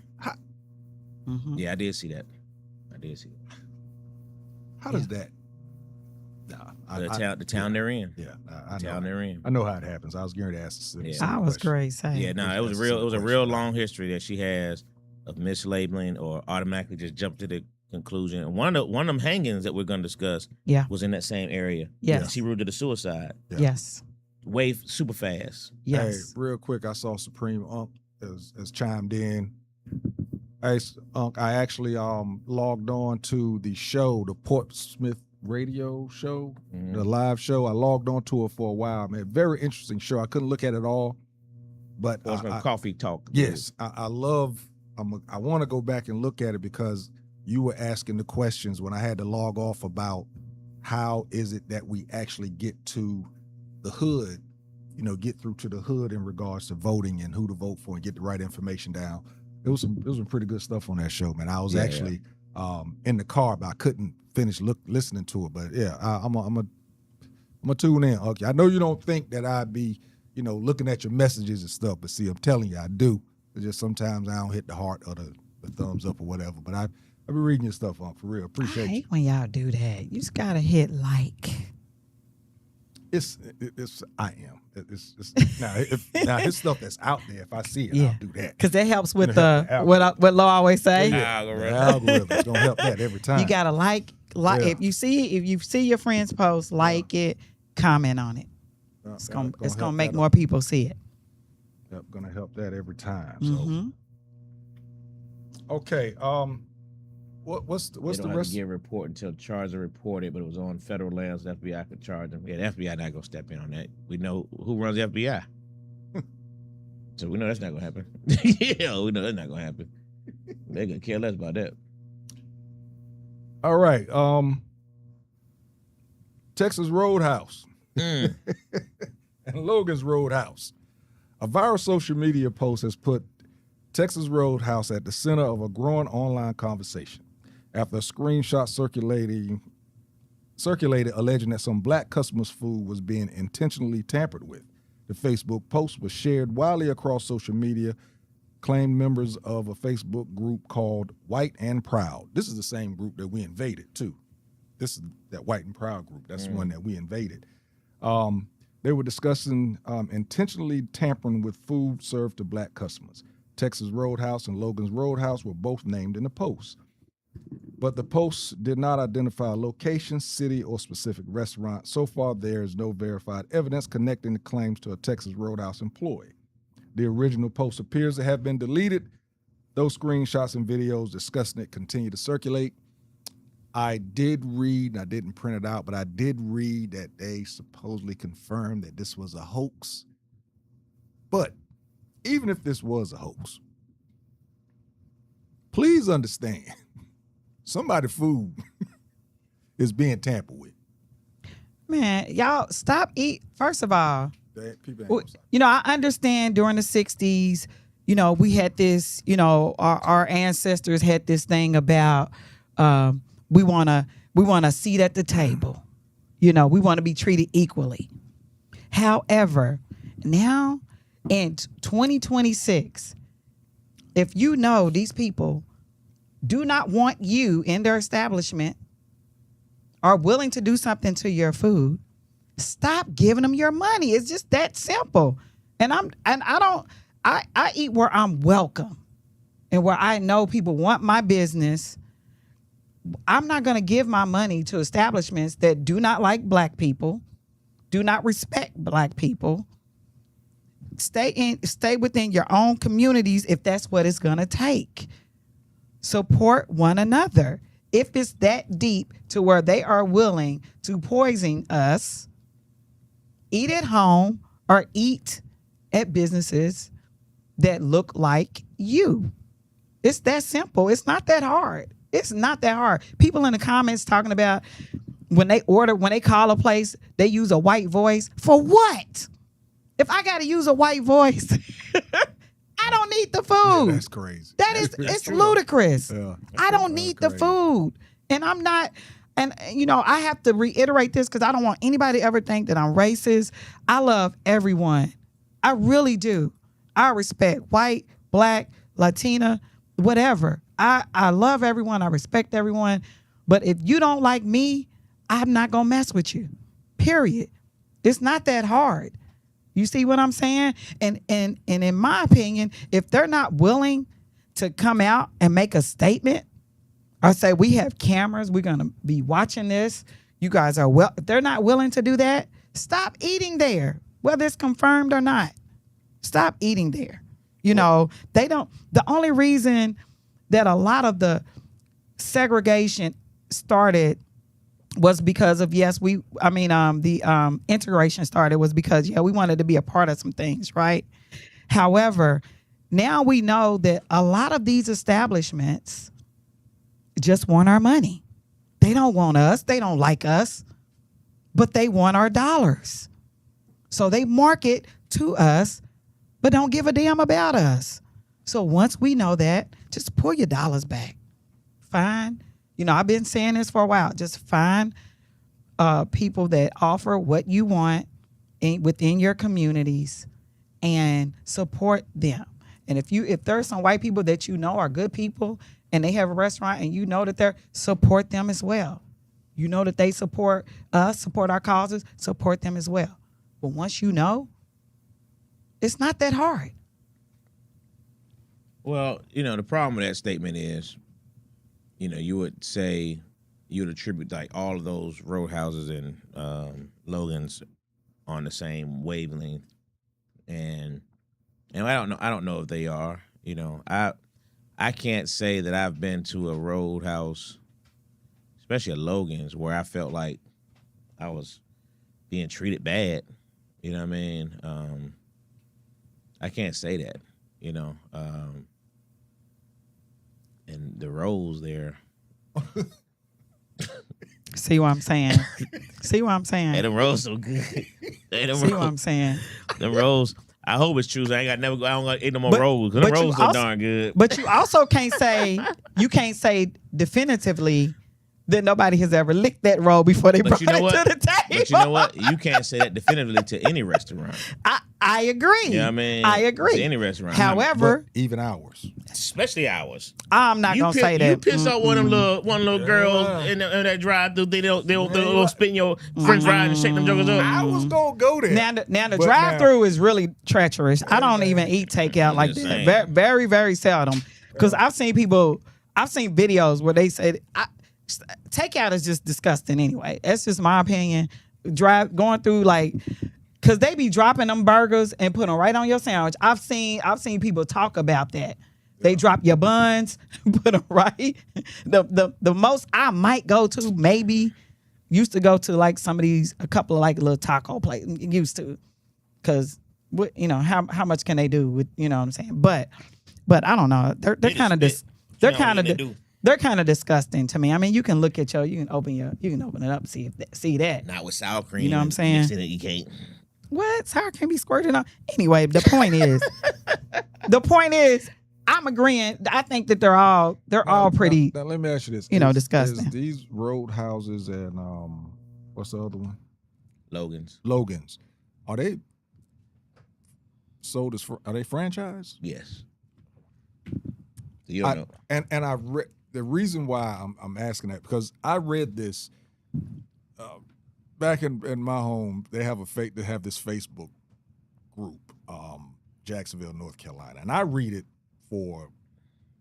Mm-hmm. yeah, I did see that. I did see that. How does that? Nah, The town they're in. Yeah, I The town know. they're in. I know how it happens. I was going to ask the Yeah. same I was question. great saying. Yeah, no, it was That's real. a It was a question. real long history that she has of mislabeling or automatically just jump to the conclusion. And one of them hangings that we're going to discuss, Yeah. was in that same area. Yes. She ruled to the suicide. Yeah. Yes. Way super fast. Yes. Hey, real quick, I saw Supreme Unk has chimed in. Hey, Unk, I actually logged on to the show, the Portsmouth radio show, Mhm. the live show. I logged on to it for a while, man. Very interesting show. I couldn't look at it all, but Portsmouth Coffee Talk. yes, I love. I want to go back and look at it because you were asking the questions when I had to log off about how is it that we actually get to the hood, get through to the hood in regards to voting and who to vote for and get the right information down. It was some pretty good stuff on that show, man. I was actually in the car, but I couldn't finish listening to it. But yeah, I'm a tune in. Okay, I know you don't think that I'd be, looking at your messages and stuff, but see, I'm telling you, I do. It's just sometimes I don't hit the heart or the thumbs up or whatever. But I be reading your stuff on for real. I Appreciate you. hate when y'all do that. You just gotta hit like. It's I am. It's now his stuff that's out there. If I see it, Yeah. I'll do that. Cause that helps with Help the what Lo always say. The Algorithm. algorithm's gonna help that every time. You gotta like Yeah. if you see your friend's post, like it, comment on it. It's gonna help make that more people see it. Gonna help that every time. So Mm-hmm. okay. What's They the don't have rest? to give a report until charges are reported, but it was on federal land, so the FBI could charge them. Yeah, the FBI not gonna step in on that. We know who runs the FBI, so we know that's not gonna happen. Yeah, we know that's not gonna happen. They gonna care less about that. All right. Texas Roadhouse Mm. and Logan's Roadhouse. A viral social media post has put Texas Roadhouse at the center of a growing online conversation after a screenshot circulated alleging that some black customers' food was being intentionally tampered with. The Facebook post was shared widely across social media, claimed members of a Facebook group called White and Proud. This is the same group that we invaded, too. This is that White and Proud group. That's the one that we invaded. They were discussing intentionally tampering with food served to black customers. Texas Roadhouse and Logan's Roadhouse were both named in the post. But the post did not identify a location, city, or specific restaurant. So far, there is no verified evidence connecting the claims to a Texas Roadhouse employee. The original post appears to have been deleted. Those screenshots and videos discussing it continue to circulate. I did read, and I didn't print it out, but I did read that they supposedly confirmed that this was a hoax. But even if this was a hoax, please understand, somebody's food is being tampered with. Man, y'all stop eat. First of all, People ain't gonna stop. I understand during the 60s, we had this, our ancestors had this thing about we want a seat at the table. We want to be treated equally. However, now in 2026, if these people do not want you in their establishment, are willing to do something to your food, stop giving them your money. It's just that simple. And I eat where I'm welcome and where I know people want my business. I'm not going to give my money to establishments that do not like black people, do not respect black people. Stay within your own communities if that's what it's going to take. Support one another. If it's that deep to where they are willing to poison us, eat at home or eat at businesses that look like you. It's that simple. It's not that hard. It's not that hard. People in the comments talking about when they call a place, they use a white voice. For what? If I got to use a white voice, I don't need the food. That's crazy. It's ludicrous. Yeah. I don't need the food. And I'm not, and I have to reiterate this because I don't want anybody to ever think that I'm racist. I love everyone. I really do. I respect white, black, Latina, whatever. I love everyone. I respect everyone. But if you don't like me, I'm not going to mess with you. Period. It's not that hard. You see what I'm saying? And in my opinion, if they're not willing to come out and make a statement or say, we have cameras, we're going to be watching this, you guys are if they're not willing to do that, stop eating there, whether it's confirmed or not. Stop eating there. They don't, the only reason that a lot of the segregation started was because of, the integration started was because, we wanted to be a part of some things, right? However, now we know that a lot of these establishments just want our money. They don't want us. They don't like us, but they want our dollars. So they market to us, but don't give a damn about us. So once we know that, just pull your dollars back. Fine. I've been saying this for a while. Just find people that offer what you want within your communities and support them. And if there's some white people that are good people and they have a restaurant and that support them as well. That they support us, support our causes, support them as well. But once it's not that hard. Well, the problem with that statement is, you would attribute like all of those roadhouses and Logan's on the same wavelength, and I don't know if they are. I can't say that I've been to a roadhouse, especially a Logan's, where I felt like I was being treated bad. You know what I mean? I can't say that. And the rolls there. See what I'm saying? Hey, them rolls so good. Hey, See what I'm saying? Them rolls. I hope it's true. I don't got to eat no more rolls. Them rolls are darn good. But you also can't say definitively that nobody has ever licked that roll before they brought it to the table. But you know what? You can't say that definitively to any restaurant. I agree. You know what I mean? I agree. To any restaurant. However, even ours. Especially ours. I'm not going to say that. You piss off one of them little girls in that drive-thru, they'll spin your french fries and shake them jokers up. I was going to go there. Now the drive-thru is really treacherous. I don't even eat takeout like that. Very, very, very seldom. Because I've seen videos where they say, takeout is just disgusting anyway. That's just my opinion. Going through because they be dropping them burgers and put them right on your sandwich. I've seen people talk about that. They drop your buns, put them right. The most I might go to maybe used to go to a couple of little taco places. Used to, because how much can they do with what I'm saying? But I don't know. They're kind of they're kind of disgusting to me. I mean, you can look at you can open it up and see that. Not with sour cream. You know what I'm saying? You can't. What? Sour cream be squirted on? Anyway, the point is, I'm agreeing. I think that they're all pretty. Now let me ask you this: disgusting. Is these roadhouses and what's the other one? Logan's. Are they sold as? Are they franchised? Yes. You don't know. And I read. The reason why I'm asking that, because I read this back in my home. They have this Facebook group, Jacksonville, North Carolina, and I read it for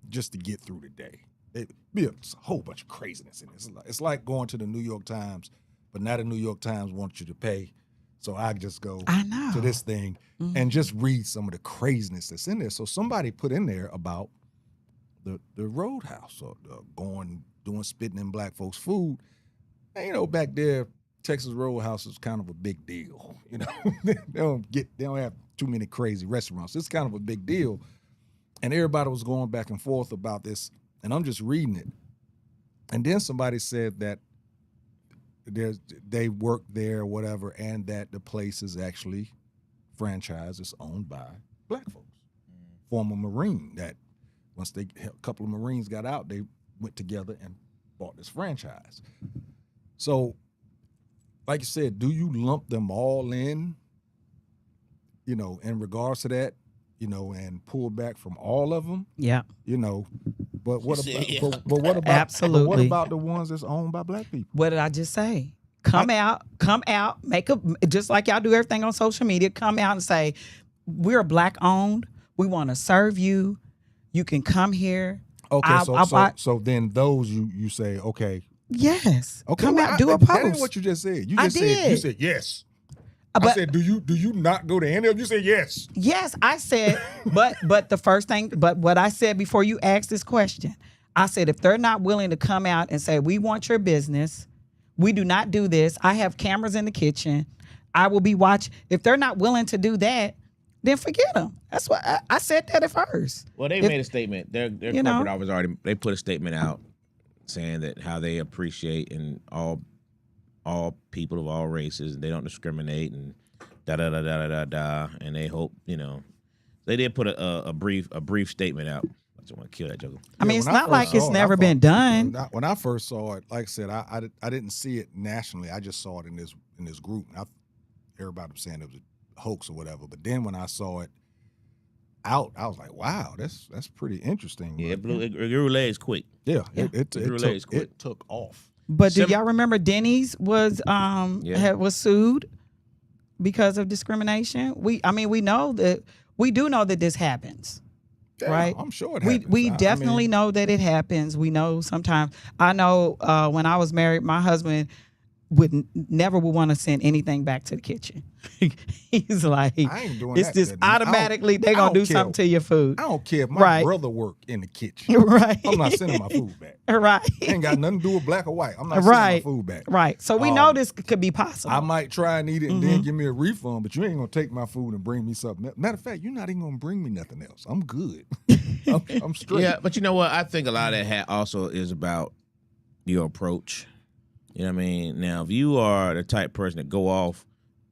just to get through the day. It be a whole bunch of craziness in it. It's like going to the New York Times, but now the New York Times wants you to pay, so I just go to this thing and just read some of the craziness that's in there. So somebody put in there about the roadhouse, or doing spitting in black folks' food. And, back there, Texas Roadhouse is kind of a big deal. They don't have too many crazy restaurants. It's kind of a big deal. And everybody was going back and forth about this, and I'm just reading it. And then somebody said that they work there or whatever, and that the place is actually franchise is owned by black folks. Former Marine that once a couple of Marines got out, they went together and bought this franchise. So, like you said, do you lump them all in, in regards to that, and pull back from all of them? Yeah. But what about, Yeah. but what about, Absolutely. But what about the ones that's owned by black people? What did I just say? Come out, just like y'all do everything on social media, come out and say, we're black owned. We want to serve you. You can come here. Okay, so then those you say, okay. Yes. Okay, Come well, out, do a That ain't post. what you just said. You I just said you did. said yes. I But- said, do you not go to any of them? You said yes. Yes, I said, but the first thing, but what I said before you asked this question, I said, if they're not willing to come out and say, we want your business, we do not do this. I have cameras in the kitchen. I will be watching. If they're not willing to do that, then forget them. That's what I said that at first. Well, they made a statement. Their corporate office they put a statement out saying that how they appreciate and all people of all races. They don't discriminate and da da da da da da. And they hope they did put a brief statement out. I just want to kill that joke. I mean, Yeah, it's when I not first like saw it's it, never been done. When I first saw it, like I said, I didn't see it nationally. I just saw it in this group. And everybody was saying it was a hoax or whatever. But then when I saw it out, I was like, wow, that's pretty interesting. Yeah, But, it grew legs quick. yeah, Grew legs quick. it took off. But do y'all remember Denny's was Yeah. was sued because of discrimination? We know that this happens. Yeah, Right. I'm sure it We happens. definitely know that it happens. We know sometimes. I know when I was married, my husband never would want to send anything back to the kitchen. He's like, I ain't doing it's that. just automatically they're I gonna don't do care. something to your food. I don't care if my Right. brother worked in the kitchen. Right. I'm not sending my food back. Right. Ain't got nothing to do with black or white. I'm not Right. sending my food back. Right. So we know this could be possible. I might try and eat it and then give me a refund, but you ain't gonna take my food and bring me something else. Matter of fact, you're not even gonna bring me nothing else. I'm good. I'm straight. Yeah, but you know what? I think a lot of that also is about your approach. You know what I mean? Now, if you are the type person that go off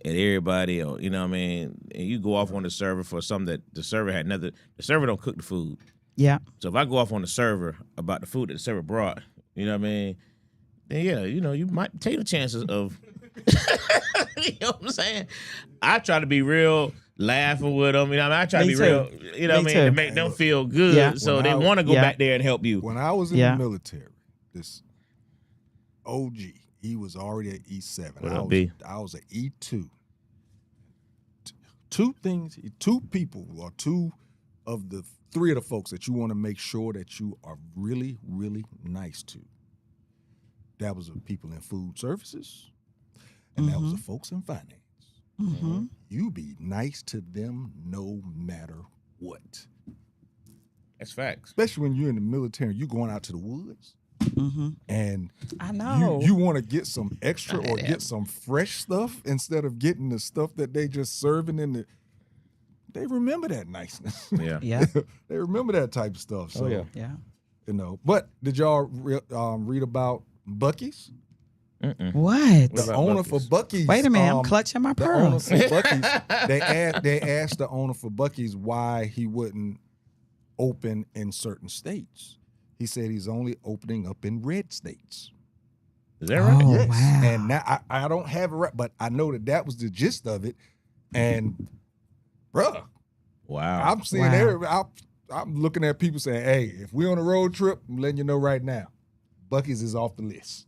at everybody, or and you go off on the server for something that the server had nothing. The server don't cook the food. yeah. So if I go off on the server about the food that the server brought, you know what I mean? Then yeah, you might take the chances of. You know what I'm saying? I try to be real, laughing with them. You know what I mean? I try to Me be too. real. You know what I Me mean? To too. make them feel good, Yeah. so When they I- want to go Yeah. back there and help you. When I was in Yeah. the military, this OG, he was already at E7. What up, B? I was at E2. Two people, or two of the three of the folks that you want to make sure that you are really, really nice to. That was the people in food services, and that was the folks in finance. Mm-hmm. You be nice to them no matter what. That's facts. Especially when you're in the military, you going out to the woods, Mm-hmm. and I know. you want to get some extra or get some fresh stuff instead of getting the stuff that they just serving in the. They remember that niceness. Yeah. Yeah. They remember that type of stuff. So, Yeah. But did y'all read about Buc-ee's? What? The about owner Buc-ee's? for Buc-ee's. Wait a minute, I'm clutching my The owner pearls. for Buc-ee's. They asked the owner for Buc-ee's why he wouldn't open in certain states. He said he's only opening up in red states. Is that right? Oh, Yes. wow. And now I don't have it right, but I know that was the gist of it. And, bruh, Wow. I'm seeing Wow. I'm looking at people saying, hey, if we're on a road trip, I'm letting you know right now, Buc-ee's is off the list.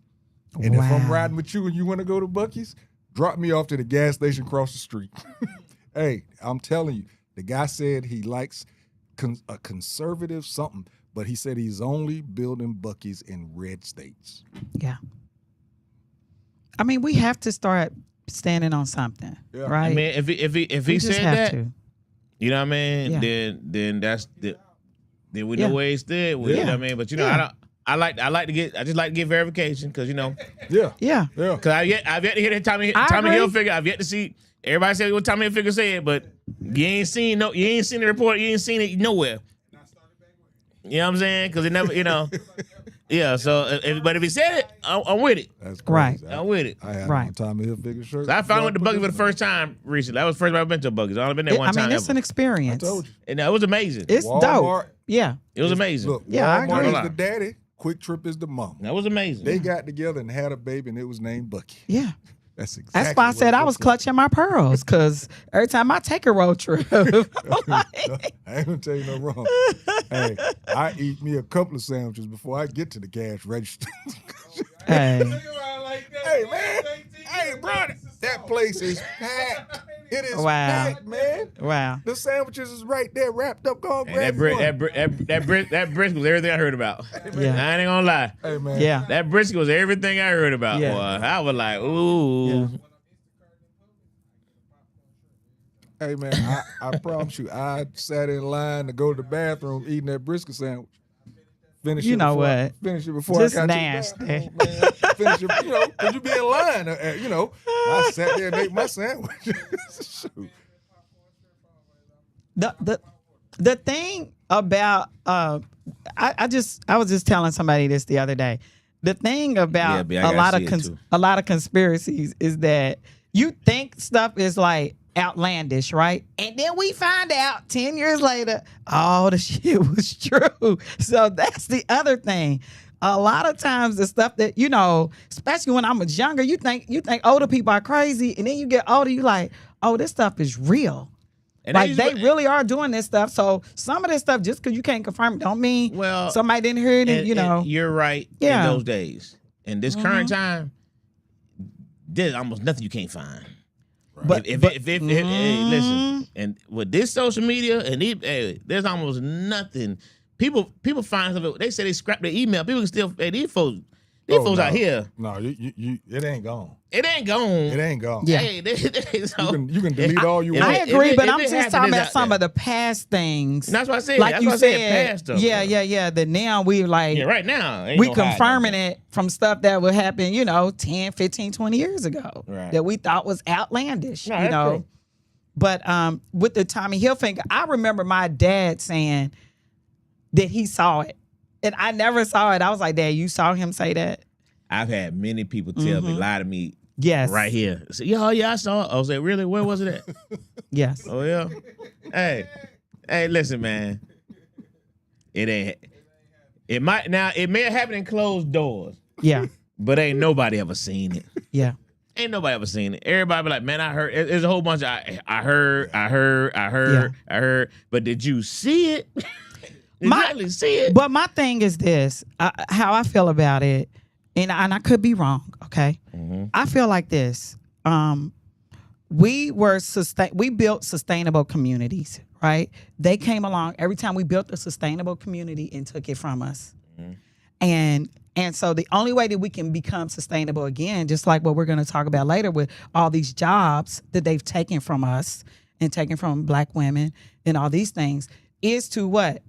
And if I'm Wow. riding with you and you want to go to Buc-ee's, drop me off to the gas station across the street. Hey, I'm telling you, the guy said he likes a conservative something, but he said he's only building Buc-ee's in red states. Yeah. I mean, we have to start standing on something, Yeah. right? I mean, if he we just said have that, to. you know what I mean? Yeah. Then that's the then we Yeah. know where he stood. You know Yeah. what I mean? But Yeah. I just like to get verification because Yeah. Yeah. Yeah. I've yet to hear that Tommy I agree. Hill figure. I've yet to see everybody say what Tommy Hill figure said, but you ain't seen the report. You ain't seen it nowhere. You know what I'm saying? Because it never, Yeah, so but if he said it, I'm with it. That's Right. crazy. I'm with it. I had Right. on Tommy Hilfiger shirt. So I finally went to Buc-ee's for the first time recently. That was the first time I've been to a Buc-ee's. I've only been there one I mean, time it's ever. an I experience. told you. And it was amazing. It's Walmart. dope. Yeah. It was amazing. Look, Yeah, I Walmart agree. is the daddy. Quick Trip is the mom. That was amazing. They got together and had a baby, and it was named Bucky. Yeah. That's exactly. That's why I said I was clutching my pearls, because every time I take a road trip, I'm like, I ain't gonna tell you no wrong. Hey, I eat me a couple of sandwiches before I get to the cash register. hey, Hey man, hey bro, that place is packed. It is Wow. packed, man. wow. The sandwiches is right there, wrapped up. Go on, And grab that brisket was everything I heard about. Yeah. I ain't gonna lie. Hey man. Yeah. That brisket was everything I heard about. Yeah. Boy. I was like, ooh. Yeah. Hey man, I promise you, I sat in line to go to the bathroom eating that brisket sandwich. Finish You it know before what? Finish it before Just I got nasty. to the bathroom, man. Finish it, because you be in line. I sat there and ate my sandwich. Shoot. The thing about I was just telling somebody this the other day. The thing about Yeah, B, I gotta see it too. a lot of conspiracies is that you think stuff is like outlandish, right? And then we find out 10 years later, all the shit was true. So that's the other thing. A lot of times the stuff that, especially when I was younger, you think older people are crazy, and then you get older, you like, oh, this stuff is real. And Like that they is really are doing this stuff. So some of this stuff, just because you can't confirm it, don't mean Well, somebody didn't hear it. And, and you're right Yeah. in those days. In this current time, there's almost nothing you can't find. But- if but- hey, listen, and with this social media and there's almost nothing. People find something. They say they scrap their email. People can still. Hey, these folks out here. No, you it ain't gone. It ain't gone. It ain't gone. Yeah. Hey, so, You can delete all you If want. I it- agree, if it- but if I'm it just happened, talking it's about out some there. of the past things. That's what I said. Like That's you what I said, said, past stuff, yeah, bro. yeah. That now we like, Yeah, right now. ain't we no hiding confirming nothing. it from stuff that would happen, 10, 15, 20 years ago Right. that we thought was outlandish, No, that's true. But with the Tommy Hilfiger, I remember my dad saying that he saw it. And I never saw it. I was like, Dad, you saw him say that? I've had many people tell me, lie to me Yes. right here. Say, yeah, I saw it. I was like, really? Where was it at? Yes. Oh yeah. Hey, listen, man. It ain't. It may have happened in closed doors, Yeah. but ain't nobody ever seen it. Yeah. Ain't nobody ever seen it. Everybody be like, man, I heard. There's a whole bunch of I heard. But did you see it? Did you actually see it? But my thing is this: how I feel about it, and I could be wrong. Okay, I feel like this. We built sustainable communities, right? They came along every time we built a sustainable community and took it from us, and so the only way that we can become sustainable again, just like what we're going to talk about later with all these jobs that they've taken from us and taken from Black women and all these things, is to what?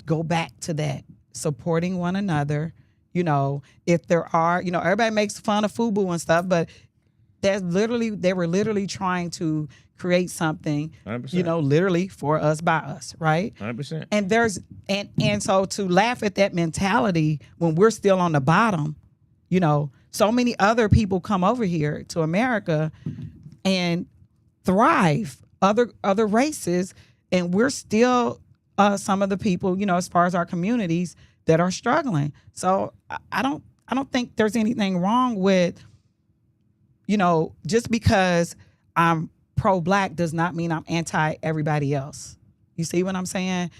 Go back to that, supporting one another. If there are, everybody makes fun of FUBU and stuff, but they were literally trying to create something, 100%. literally for us, by us, right? 100%. And there's and so to laugh at that mentality when we're still on the bottom, so many other people come over here to America and thrive, other races, and we're still some of the people, as far as our communities that are struggling. So I don't think there's anything wrong with, just because I'm pro-Black does not mean I'm anti everybody else. You see what I'm saying?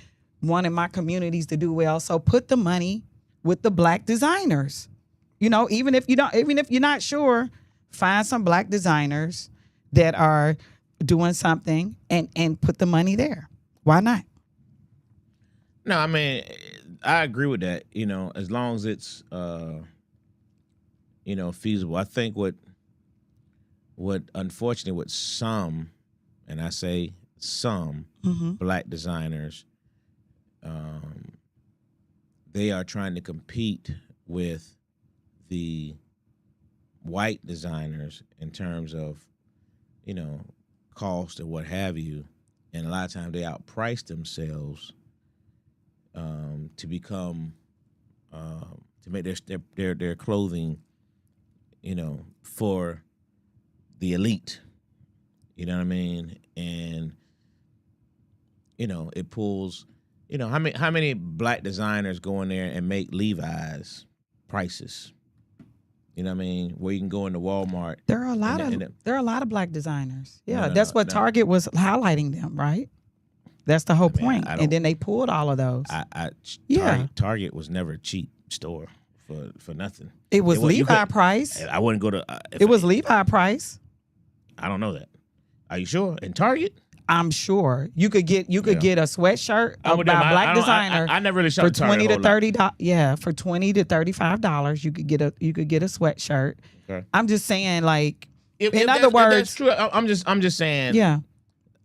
Wanting my communities to do well. So put the money with the Black designers. Even if you're not sure, find some Black designers that are doing something and put the money there. Why not? No, I mean, I agree with that. As long as it's feasible. I think what unfortunately with some, and I say some Black designers, they are trying to compete with the white designers in terms of, cost or what have you, and a lot of times they outprice themselves to become to make their clothing, for the elite. You know what I mean? And it pulls. How many black designers go in there and make Levi's prices? You know what I mean? Where you can go into Walmart. There are a lot of black designers. Yeah, that's what Target was highlighting them, right? That's the whole point. And then they pulled all of those. Target was never a cheap store for nothing. It was Levi price. I wouldn't go to. It was Levi price. I don't know that. Are you sure? In Target? I'm sure you could get a sweatshirt by a black designer. I never really for shopped $20 to Target $30. Yeah, for $20 to $35, you could get a sweatshirt. Okay. I'm just saying, like, in other words, that's true. I'm just saying. Yeah.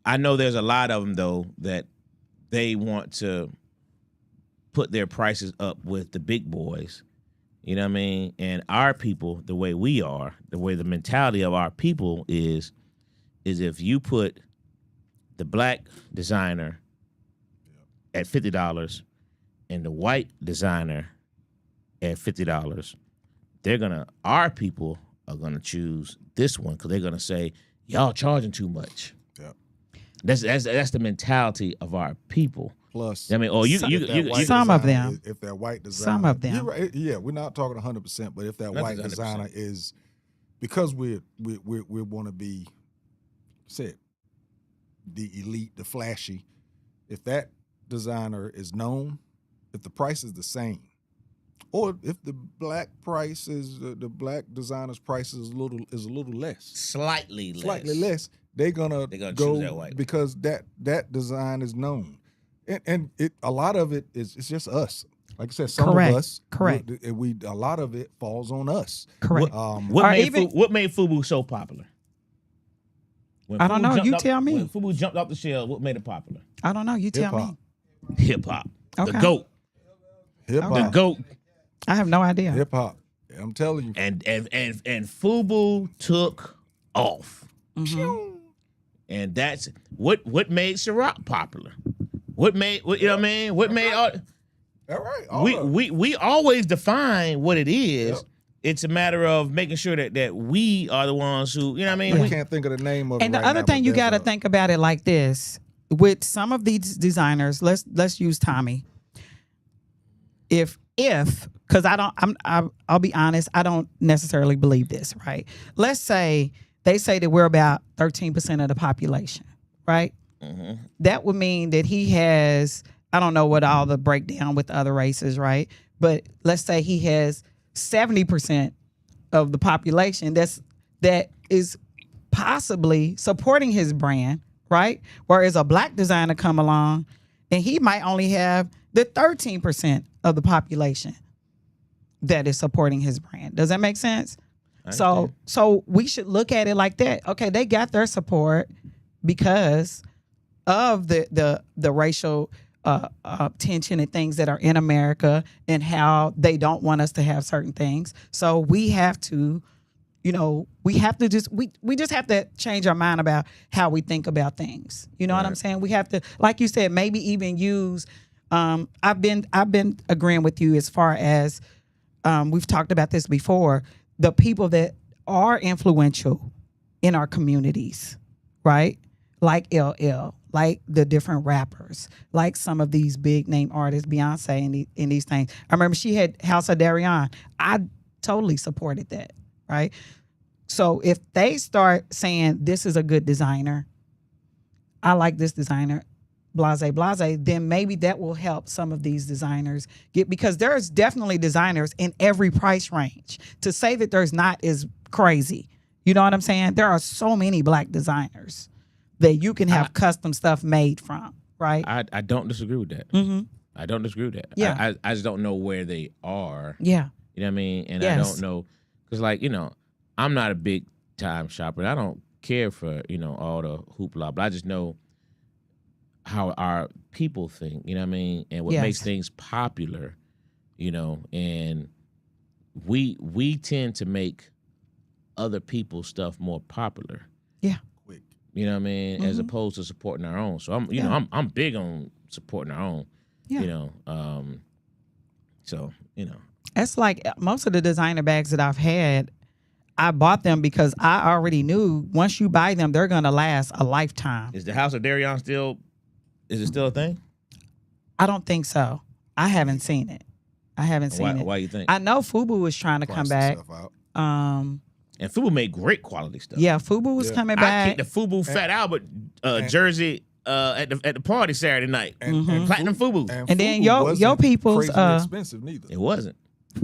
I know there's a lot of them though that they want to put their prices up with the big boys. You know what I mean? And our people, the way we are, the way the mentality of our people is if you put the black designer at $50 and the white designer at $50, our people are gonna choose this one because they're gonna say, y'all charging too much. Yeah. That's the mentality of our people. Plus, I mean, some of them. If that white designer, some of them, you're right, yeah, we're not talking 100%, but if that white designer is, because we want to be said the elite, the flashy, if that designer is known, if the price is the same, or if the black price is the black designer's price is a little less, slightly less, they're gonna go choose that white because that design is known, and a lot of it is it's just us. Like I said, some of us, correct, we a lot of it falls on us. Correct. What made FUBU so popular? I don't know. You tell me. When FUBU jumped off the shelf, what made it popular? I don't know. You tell me. Hip hop. Okay. The GOAT. Hip hop. The GOAT. I have no idea. Hip hop. I'm telling you. And FUBU took off. Mm-hmm. And that's what made Ciroc popular. What made you know what I mean? What made all right. We always define what it is. Yep. It's a matter of making sure that we are the ones who, you know what I mean? I can't think of the name of it. And the right other now, thing but you got to there's think about it like this: with some of these designers, let's use Tommy. If because I'll be honest, I don't necessarily believe this, right? Let's say they say that we're about 13% of the population, right? Mm-hmm. That would mean that he has, I don't know what all the breakdown with other races, right? But let's say he has 70% of the population that is possibly supporting his brand, right? Whereas a black designer come along and he might only have the 13% of the that is supporting his brand. Does that make sense? So we should look at it like that. Okay, they got their support because of the racial tension and things that are in America and how they don't want us to have certain things. So we have to, we just have to change our mind about how we think about things. You know what I'm saying? We have to, like you said, maybe even use. I've been agreeing with you as far as we've talked about this before. The people that are influential in our communities, right? Like LL, like the different rappers, like some of these big name artists, Beyonce, and these things. I remember she had House of Darion. I totally supported that, right? So if they start saying this is a good designer, I like this designer, blase, then maybe that will help some of these designers because there's definitely designers in every price range. To say that there's not is crazy. You know what I'm saying? There are so many black designers that you can have custom stuff made from, right? I don't disagree with that. Mm-hmm. I don't disagree with that. Yeah. I just don't know where they are. Yeah. You know what I mean? And Yes. I don't know, because I'm not a big time shopper. I don't care for, all the hoopla, but I just know how our people think, you know what I mean? And what Yes. makes things popular, and we tend to make other people's stuff more popular. Yeah. quick. You know what I mean? As Mhm. opposed to supporting our own. So I'm Yeah. I'm big on supporting our own. Yeah. So, you know. That's like most of the designer bags that I've had. I bought them because I already knew once you buy them, they're gonna last a lifetime. Is the House of Darion still a thing? I don't think so. I haven't seen it. I haven't seen it. Why you think? I know Fubu was trying to come back. And Fubu made great quality stuff. Yeah, Fubu was coming I back. kicked the Fubu Fat Albert jersey at the party Saturday night. And Platinum Fubu. And then your people's expensive neither. It wasn't.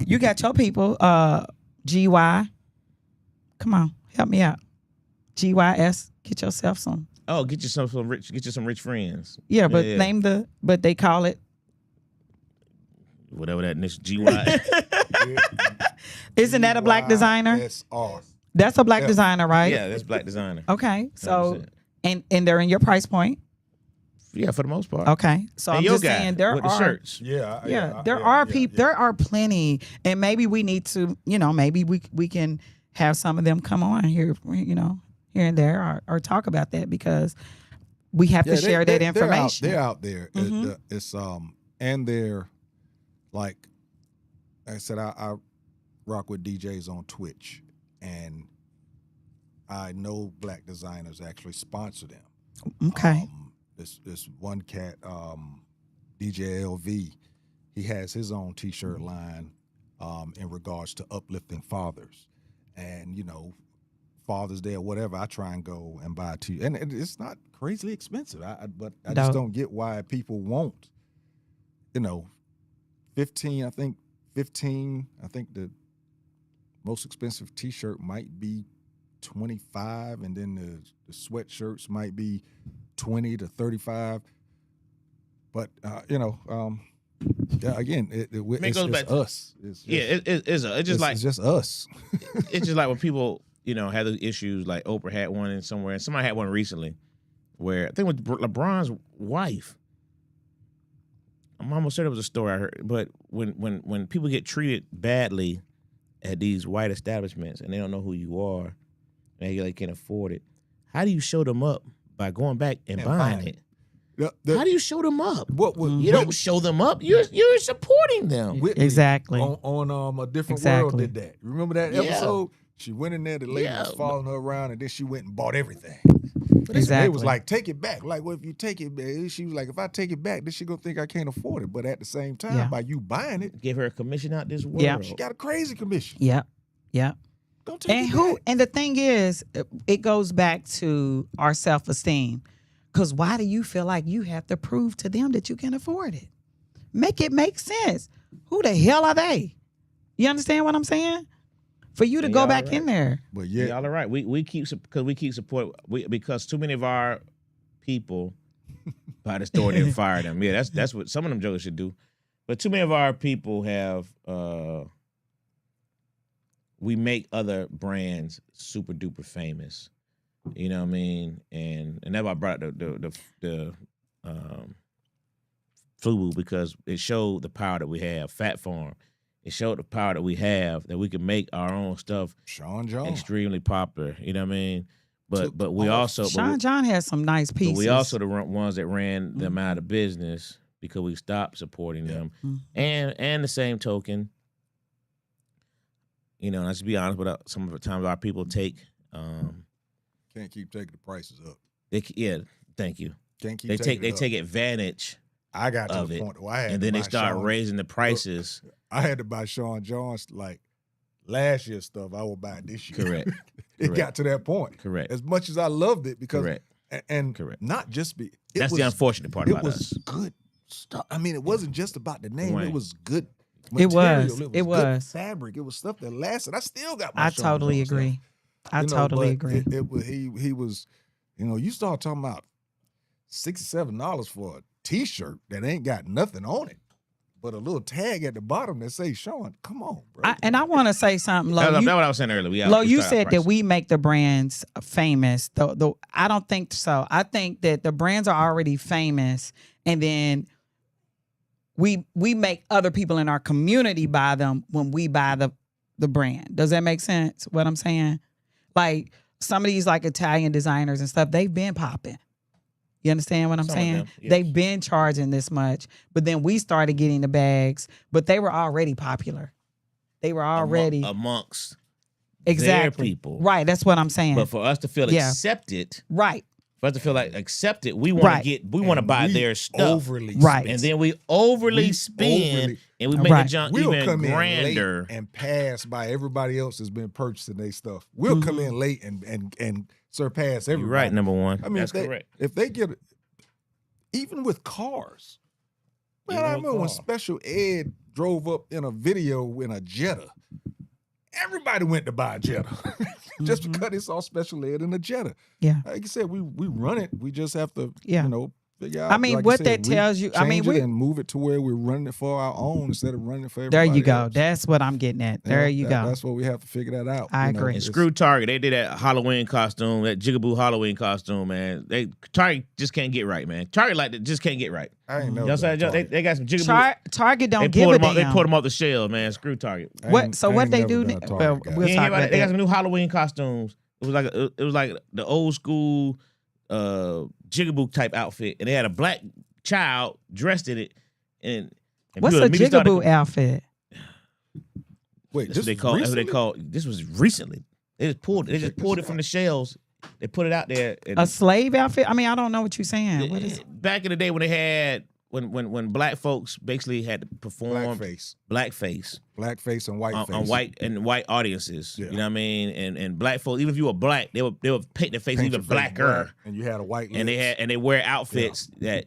You got your people, GY. Come on, help me out. GYS, get yourself some. Oh, get you some rich friends. Yeah, but but they call it whatever that initial GY. Isn't that a black designer? SR. That's a black designer, right? Yeah, that's black designer. Okay, so 100%. and they're in your price point. Yeah, for the most part. Okay, so And I'm your just guy saying there with the are shirts. there are people, there are plenty, and maybe we need to, maybe we can have some of them come on here, here and there, or talk about that because we have to share that information. They're out there. Mm-hmm. It's and they're like I said, I rock with DJs on Twitch, and I know black designers actually sponsor them. Okay. This one cat, DJ LV, he has his own T-shirt line in regards to uplifting fathers, and Father's Day or whatever. I try and go and buy a T, and it's not crazily expensive. But I just don't get why people won't. 15. I think the most expensive T-shirt might be $25, and then the sweatshirts might be $20 to $35. But again, it's us. It's just us. It's just like when people have the issues like Oprah had one in somewhere, and somebody had one recently where I think it was LeBron's wife. I'm almost certain it was a story I heard, but when people get treated badly at these white establishments and they don't know who you are and they can't afford it, how do you show them up? By going back and buying it. How do you show them up? You don't show them up. You're supporting them. Whitney exactly. On a different world did that. Remember that episode? She went in there, the lady was following her around, and then she went and bought everything. Exactly. It was like, take it back. Like, well, if you take it back, she was like, if I take it back, then she gonna think I can't afford it. But at the same time, by you buying it, give her a commission out this world. Yeah. She got a crazy commission. Yeah. Don't take it back. And the thing is, it goes back to our self-esteem. Because why do you feel like you have to prove to them that you can afford it? Make it make sense. Who the hell are they? You understand what I'm saying? For you to go back in there. But y'all are right. We keep support because too many of our people by the store didn't fire them. Yeah, that's what some of them jokers should do. But too many of our people have we make other brands super duper famous. You know what I mean? And that's why I brought the Fubu, because it showed the power that we have. Fat Farm. It showed the power that we have, that we can make our own stuff Sean John. extremely popular. You know what I mean? But we also Sean John has some nice pieces. But we also the ones that ran them out of business because we stopped supporting them. And the same token, let's be honest, but some of the times our people take can't keep taking the prices up. Thank you. Can't keep they take advantage. I got to of the it, point where I had and to then they buy start raising the prices. I had to buy Sean John's like last year's stuff. I will buy it this year. Correct. It got to that point. Correct. As much as I loved it, because Correct. And Correct. not just be. That's the unfortunate part about us. It was good stuff. I mean, it wasn't just about the name. Right. It was good. It Material. was. It was good fabric. It was stuff that lasted. I still got my. I totally agree. I totally agree. It was he was, you start talking about $67 for a T-shirt that ain't got nothing on it, but a little tag at the bottom that says Sean. Come on, bro. I want to say something, Lo. That's what I was saying earlier. Lo, you said that we make the brands famous. Though I don't think so. I think that the brands are already famous, and then we make other people in our community buy them when we buy the brand. Does that make sense? What I'm saying? Like some of these like Italian designers and stuff, they've been popping. You understand what I'm Some of saying? them, yes. They've been charging this much, but then we started getting the bags, but they were already popular. They were already amongst exactly their people. Right, that's what I'm saying. But for us to feel Yeah. accepted, right. for us to feel like accepted, we want to Right. we want to And buy we their stuff. overly Right. spend. And then we overly We spend, overly- and we make Right. the junk We'll even come grander. in late and pass by everybody else that's been purchasing their stuff. We'll come in late and surpass everybody. You're right, number one. I mean, That's if they, correct. If they get, even with cars, man, Even I with remember when cars. Special Ed drove up in a video in a Jetta. Everybody went to buy a Jetta just because they saw Special Ed in a Jetta. Yeah. Like you said, we run it. We just have to, Yeah. figure out. I mean, like you what said, that tells you- I mean, change we- it and move it to where we're running it for our own instead of running it for There everybody you go. else. That's what I'm getting at. There you go. That's what we have to figure that out. I agree. And screw Target. They did that Halloween costume, that Jigaboo Halloween costume, man. Target just can't get right, man. Target just can't get right. I ain't You never know what I'm been saying? a Target. They got some Jigaboo. Target don't They give pulled a them off. They damn. pulled them off the shelf, man. Screw Target. I What? ain't- So I what ain't they never do? been a Well, Target guy. we'll You talk ain't hear about they got that. some new Halloween costumes. It was like the old school Jigaboo type outfit, and they had a black child dressed in it. And What's people a immediately started- Jigaboo outfit? Wait, That's what this they call. That's what they recently? call. This was recently. They just pulled it from the shelves. They put it out there. And A slave outfit? I mean, I don't know what you're saying. What is? back in the day when they had when black folks basically had to perform blackface Blackface and whiteface. on white audiences. Yeah. You know what I mean? And black folks, even if you were black, they would paint their face Paint even your face blacker. black, and you had a white lips. And they wear outfits that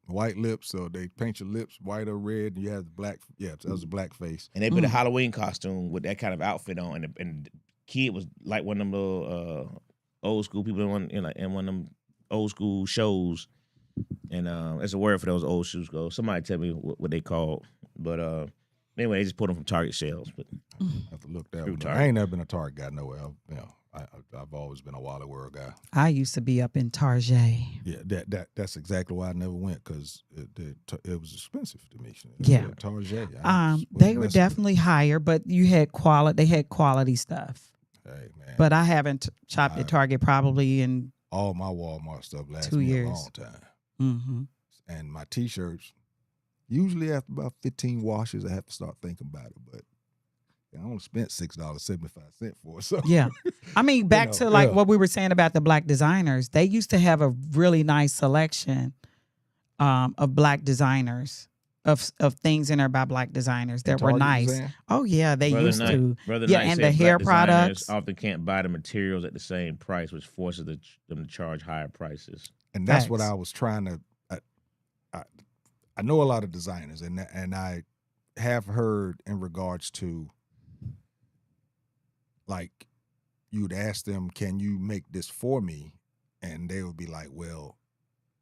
white lips, so they paint your lips white or red, and you have the black. Yeah, that was a black face. and they put a Halloween costume with that kind of outfit on, and the kid was like one of them little old school people in one of them old school shows. And it's a word for those old shoes. Go. Somebody tell me what they called. But anyway, they just put them from Target shelves. But I have to look that Screw one up. Target. I ain't never been a Target guy nowhere. I've always been a Wally World guy. I used to be up in Target. Yeah, that's exactly why I never went, because it was expensive to me. Yeah. Target. They were definitely higher, but you had quality. They had quality stuff. Hey man, But I haven't shopped at Target probably in. all my Walmart stuff lasts 2 me years. a long time. Mm-hmm. And my T-shirts, usually after about 15 washes, I have to start thinking about it. But I only spent $6.75 for it. So Yeah. I mean, back know, to like yeah. what we were saying about the black designers. They used to have a really nice selection of black designers, of things in there by black designers that were Target, you nice. saying? Oh, yeah, they Brother used Knight- to. Brother Yeah, Knight and said the hair black designers products. often can't buy the materials at the same price, which forces them to charge higher prices. And that's what Facts. I was trying to. I know a lot of designers, and I have heard in regards to, like, you'd ask them, "Can you make this for me?" And they would be like, "Well,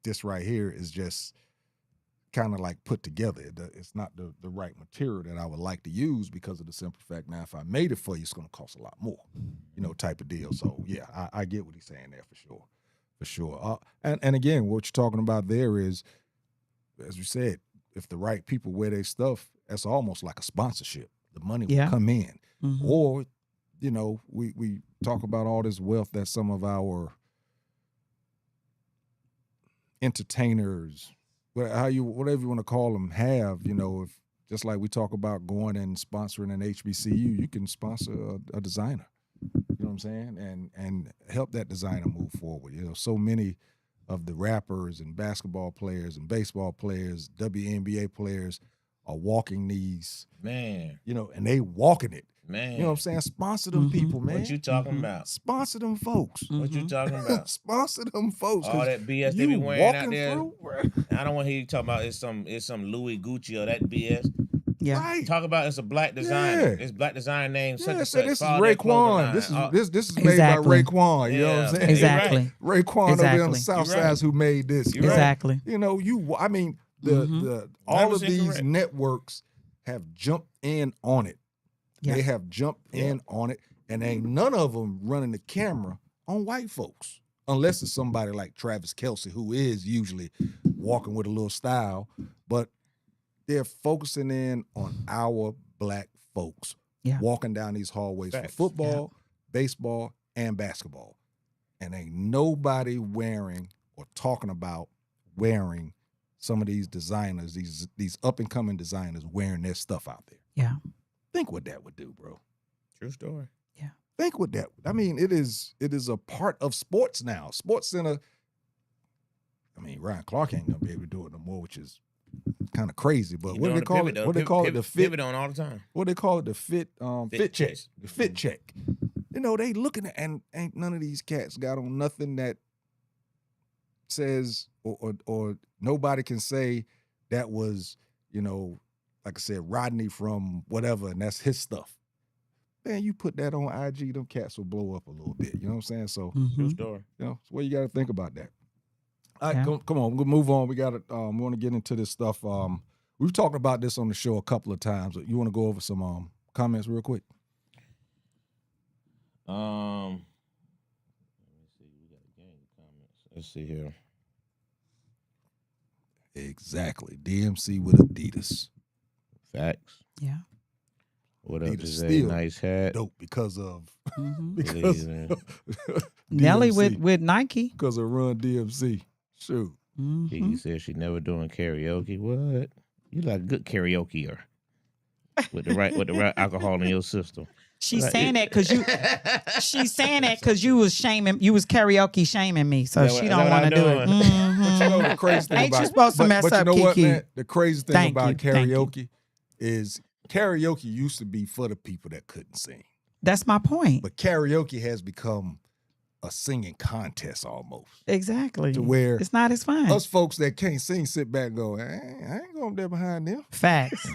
this right here is just kind of like put together. It's not the right material that I would like to use, because of the simple fact, now if I made it for you, it's going to cost a lot more, type of deal." So yeah, I get what he's saying there for sure. And again, what you're talking about there is, as you said, if the right people wear their stuff, that's almost like a sponsorship. The money will Yeah. come in. Mhm. Or, we talk about all this wealth that some of our entertainers, whatever you want to call them, have. If just like we talk about going and sponsoring an HBCU, you can sponsor a designer. You know what I'm saying? And help that designer move forward. So many of the rappers and basketball players and baseball players, WNBA players are walking these, Man, and they walking it. man. You know what I'm saying? Sponsor them people, man. What you talking about? Sponsor them folks. What you talking about? Sponsor them folks. All 'cause that BS they be you wearing out walking there. through, bruh. I don't want to hear you talking about it's some Louis Gucci or that BS. Yeah. Right. Talk about it's a black designer. Yeah. It's black designer name such Yeah, and so such. this is Follow their clothing Raekwon. line. This is made Exactly. by Raekwon. You know what I'm Yeah. saying? Exactly. Raekwon over there on the Exactly. south You're side right. is who made this. You're right. Exactly. I mean, the all of 100% these correct. networks have jumped in on it. Yeah. They have jumped in on it, and ain't none of them running the camera on white folks, unless it's somebody like Travis Kelce, who is usually walking with a little style. But they're focusing in on our black folks, Yeah. walking down these hallways Facts. for football, baseball, and basketball, and ain't nobody wearing or talking about wearing some of these designers, these up and coming designers wearing their stuff out there. Yeah. Think what that would do, bro. True story. Think what that. I mean, it is a part of sports now. Sports Center. I mean, Ryan Clark ain't gonna be able to do it no more, which is kind of crazy. But what do they call it? What they call it? The fit. Pivot on all the time. What they call it? The fit. Fit check. checks. The fit check. You know, they looking at, and ain't none of these cats got on nothing that says or nobody can say that was, you know, like I said, Rodney from whatever, and that's his stuff. Man, you put that on IG, them cats will blow up a little bit. You know what I'm saying? So, True story. you know, so what you got to think about that. All right, Yeah. come on, we'll move on. We got to, we want to get into this stuff. We've talked about this on the show a couple of times. You want to go over some comments real quick? Let me see. We got a gang of comments. Let's see here. Exactly. DMC with Adidas. Facts. Yeah. What up, Adidas Jose? still Nice hat. Dope because of Mhm. because man. Nelly DMC, with Nike. because of Run DMC. Shoot. Kiki Mhm. said she never doing karaoke. What? You like a good karaokeer with the right alcohol in your system. She's Like, saying that because you. She's saying that because you was karaoke shaming me, so Is that she what- don't is that want to what do I'm it. doing? Mhm. You know the crazy thing Ain't you about supposed to mess but up, you know what, Kiki? man? The crazy thing Thank about you, thank you. karaoke is karaoke used to be for the people that couldn't sing. That's my point. But karaoke has become a singing contest almost. Exactly. To where it's not as fun. Us folks that can't sing sit back and go, I ain't going there behind them. Facts.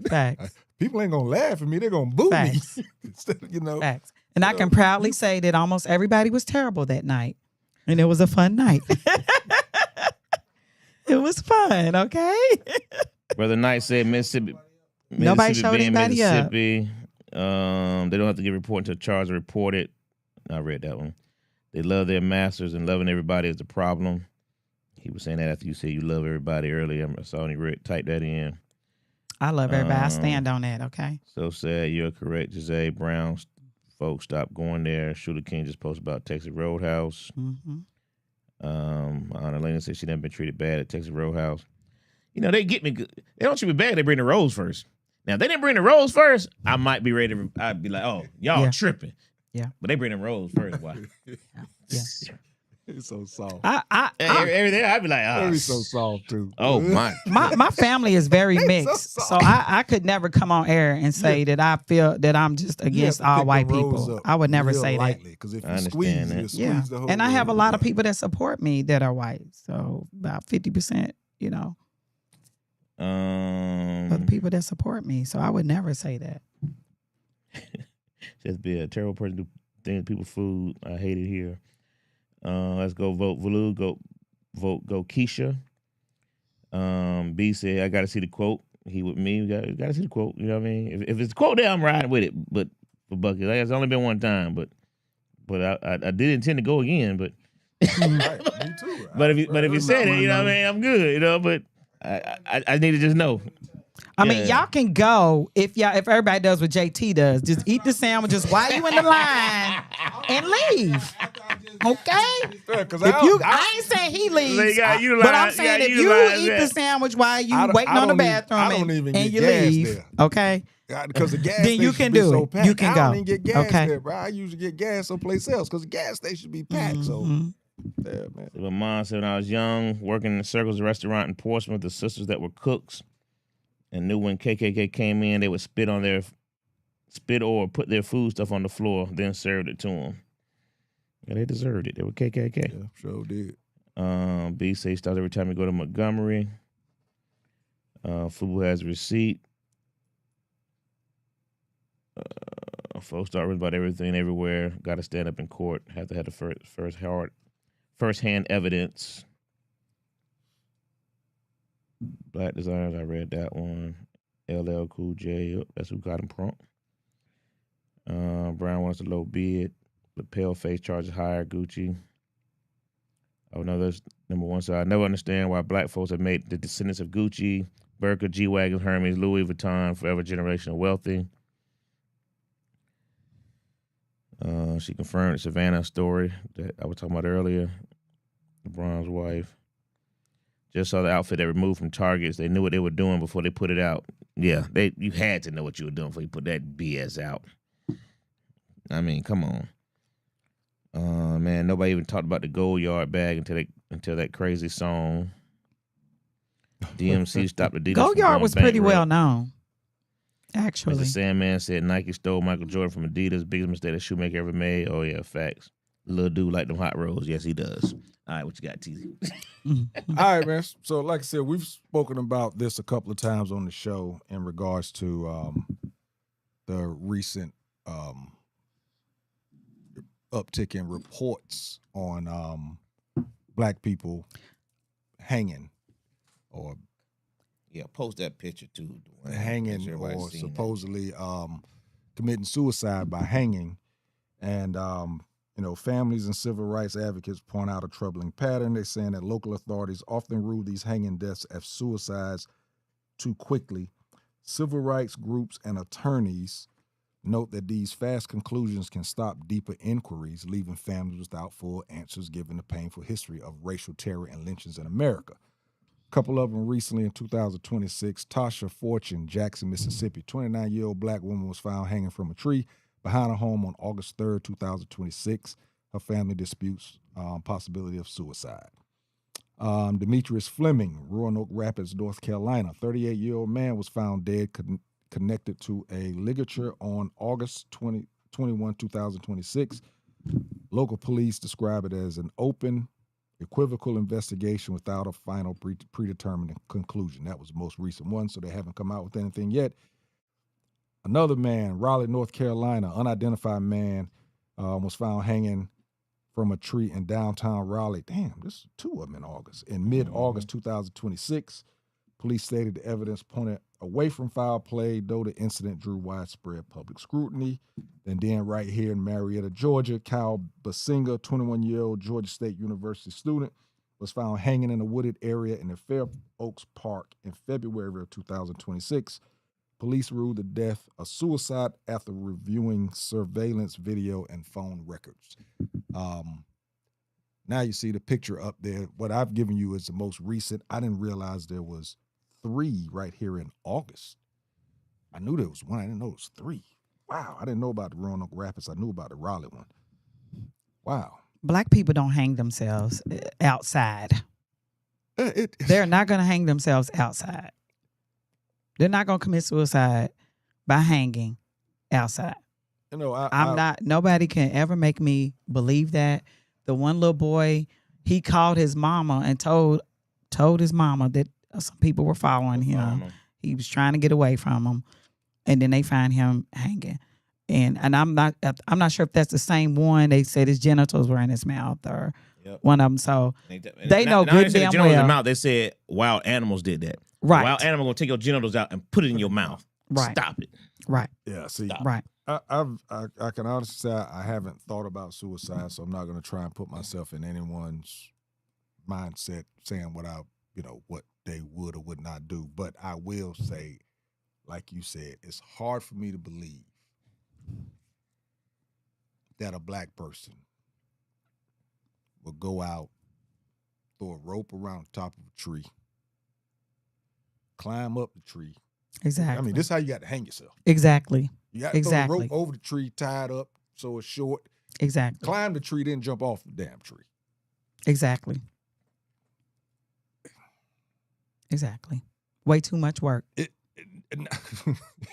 Facts. People ain't gonna laugh at me, they're gonna boo Facts. me. Instead of, you know. Facts. And I can proudly say that almost everybody was terrible that night. And it was a fun night. It was fun, okay? Brother Knight said Mississippi. Nobody Mississippi showed being anybody up. Mississippi. They don't have to get reported until charged or reported. I read that one. They love their masters and loving everybody is the problem. He was saying that after you said you love everybody earlier. I saw him type that in. I love everybody. I stand on that, okay? So sad. You're correct, Jose Brown. Folks, stop going there. Shooter King just posted about Texas Roadhouse. Mm-hmm. Anna Lena said she never been treated bad at Texas Roadhouse. You know, they get me good. They don't treat me bad. They bring the rolls first. Now, if they didn't bring the rolls first, I might be ready to, I'd be like, oh, y'all Yeah. tripping. Yeah. But they bring the rolls first. Why? Yeah. It's so soft. Everything, I'd be like, oh, It's so soft too. oh my. My family is very so mixed. So soft. I could never come on air and say that I feel that I'm just You have against to all pick white the rolls people. up I would never real say that. lightly, because if I you understand squeeze, that. you squeeze Yeah. the whole And I have a roll. lot of people that support me that are white. So about 50%, you know, of the people that support me. So I would never say that. Just be a terrible person to do things to people's food. I hate it here. Let's go vote Valu. Go Keisha. B said, I got to see the quote. He with me. We got to see the quote. You know what I mean? If it's a quote there, I'm riding with it. But for Bucket, it's only been one time. But I did intend to go again. But Right, me too. but if you said it, you know what I mean? I'm good. You know. But I need to just know. I mean, Yeah. y'all can go if everybody does what JT does. Just eat the sandwiches while you in the line and leave. Okay? Because I ain't saying he leaves, They got you but lying. I'm saying Yeah, if you you lying eat the that. sandwich while you I don't- waiting I on the don't even- bathroom I don't even and get you gas leave, there. okay? because the gas Then you station can be do so it. packed. You can I go. don't even get gas Okay. there, bro. I usually get gas someplace else because the gas station be packed. So, Mhm. yeah, man. My mom said when I was young, working in the Circles restaurant in Portsmouth, the sisters that were cooks and knew when KKK came in, they would spit or put their food stuff on the floor, then served it to them. Yeah, they deserved it. They were KKK. Yeah, sure did. B say starts every time you go to Montgomery. Fubu has a receipt. Folks start reading about everything everywhere. Got to stand up in court. Have to have the first-hand evidence. Black designers, I read that one. LL Cool J, yep, that's who got him prompt. Brown wants a low bid. The pale face charges higher. Gucci. Oh no, that's number one. So I never understand why black folks have made the descendants of Gucci, Birkin, G-Wagon, Hermes, Louis Vuitton, forever generational wealthy. She confirmed Savannah's story that I was talking about earlier. LeBron's wife. Just saw the outfit they removed from Targets. They knew what they were doing before they put it out. Yeah, you had to know what you were doing before you put that BS out. I mean, come on. Man, nobody even talked about the gold yard bag until that crazy song. DMC stopped Adidas. Gold Yard was pretty well known, actually. Mr. Sandman said Nike stole Michael Jordan from Adidas. Biggest mistake a shoemaker ever made. Oh, yeah, facts. Little dude like them hot rolls. Yes, he does. All right, what you got, TZ? All right, man. So, like I said, we've spoken about this a couple of times on the show in regards to the recent uptick in reports on black people hanging or Yeah, post that picture, too. Dwayne. hanging or supposedly committing suicide by hanging. And, families and civil rights advocates point out a troubling pattern. They're saying that local authorities often rule these hanging deaths as suicides too quickly. Civil rights groups and attorneys note that these fast conclusions can stop deeper inquiries, leaving families without full answers given the painful history of racial terror and lynchings in America. A couple of them recently in 2026, Tasha Fortune, Jackson, Mississippi. 29-year-old black woman was found hanging from a tree behind her home on August 3rd, 2026. Her family disputes possibility of suicide. Demetrius Fleming, Roanoke Rapids, North Carolina. 38-year-old man was found dead connected to a ligature on August 21, 2026. Local police describe it as an open, equivocal investigation without a final predetermined conclusion. That was the most recent one, so they haven't come out with anything yet. Another man, Raleigh, North Carolina, unidentified man, was found hanging from a tree in downtown Raleigh. Damn, there's two of them in August. In mid-August 2026, police stated the evidence pointed away from foul play, though the incident drew widespread public scrutiny. And then right here in Marietta, Georgia, Kyle Basinga, 21-year-old Georgia State University student, was found hanging in a wooded area in the Fair Oaks Park in February of 2026. Police ruled the death a suicide after reviewing surveillance video and phone records. Now you see the picture up there. What I've given you is the most recent. I didn't realize there was 3 right here in August. I knew there was one. I didn't know it was 3. Wow. I didn't know about the Roanoke Rapids. I knew about the Raleigh one. Wow. Black people don't hang themselves outside. They're not going to hang themselves outside. They're not going to commit suicide by hanging outside. I'm not, nobody can ever make me believe that. The one little boy, he called his mama and told his mama that some people were following him. He was trying to get away from them. And then they find him hanging. And I'm not sure if that's the same one. They said his genitals were in his mouth or one of them. So they know good damn well. They said wild animals did that. Right. Wild animal gonna take your genitals out and put it in your mouth. Right. Stop it. Right. Yeah. See. Stop. Right. I can honestly say I haven't thought about suicide, so I'm not going to try and put myself in anyone's mindset saying what they would or would not do. But I will say, like you said, it's hard for me to believe that a black person will go out, throw a rope around the top of a tree, climb up the tree. Exactly. I mean, this is how you got to hang yourself. Exactly. You got to throw the rope over the tree, tied up so it's short. Exactly. Climb the tree, then jump off the damn tree. Exactly. Exactly. Way too much work.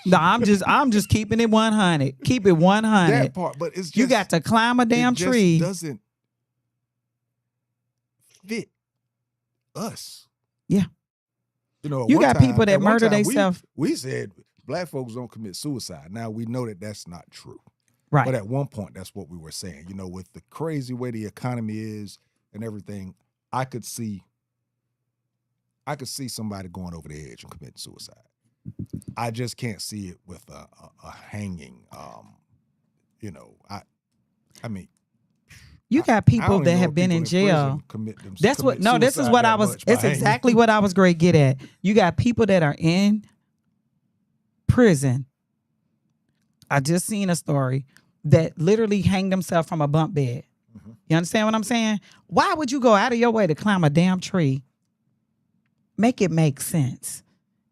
No, I'm just keeping it 100. Keep it 100. That part, but it's just, you got to climb a damn tree. It doesn't fit us. Yeah. You got people that murder themselves. We said black folks don't commit suicide. Now we know that that's not true. Right. But at one point, that's what we were saying. With the crazy way the economy is and everything, I could see somebody going over the edge and committing suicide. I just can't see it with a hanging. You got people that have been in jail. This is what I was. It's exactly what I was going to get at. You got people that are in prison. I just seen a story that literally hanged themselves from a bunk bed. You understand what I'm saying? Why would you go out of your way to climb a damn tree? Make it make sense.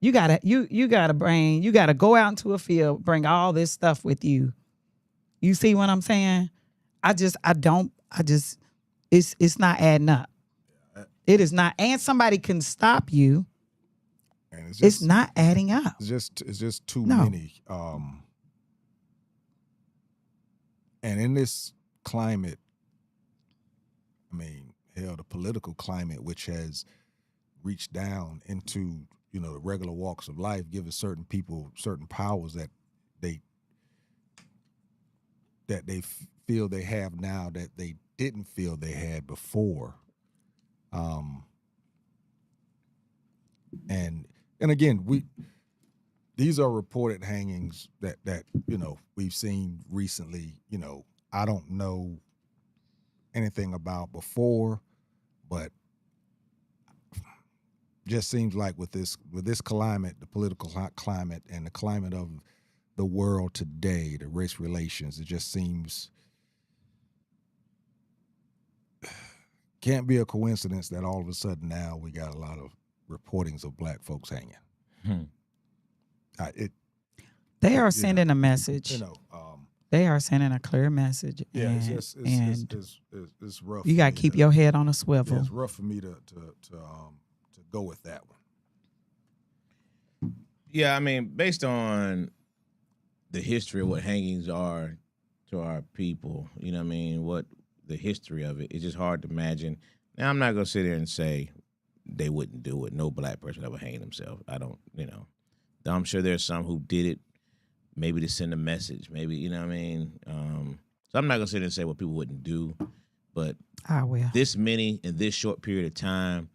You gotta go out into a field, bring all this stuff with you. You see what I'm saying? It's not adding up. It is not. And somebody can stop you. And It's not adding up. It's just too No. many. And in this climate, I mean, hell, the political climate, which has reached down into, you know, the regular walks of life, giving certain people certain powers that they feel they have now that they didn't feel they had before. And again, these are reported hangings that you know we've seen recently. You know, I don't know anything about before, but just seems like with this climate, the political climate, and the climate of the world today, the race relations, it just seems can't be a coincidence that all of a sudden now we got a lot of reportings of black folks hanging. They are sending a message. You know, They are sending a clear message. yeah, and, it's rough. you for got me to keep to- your head on a Yeah, swivel. it's rough for me to go with that one. Yeah, I mean, based on the history of what hangings are to our people, you know what I mean, what the history of it, it's just hard to imagine. Now, I'm not going to sit there and say they wouldn't do it. No black person ever hang themselves. I don't, you know. I'm sure there's some who did it maybe to send a message, maybe, you know what I mean? So I'm not going to sit there and say what people wouldn't do, but I will. this many in this short period of time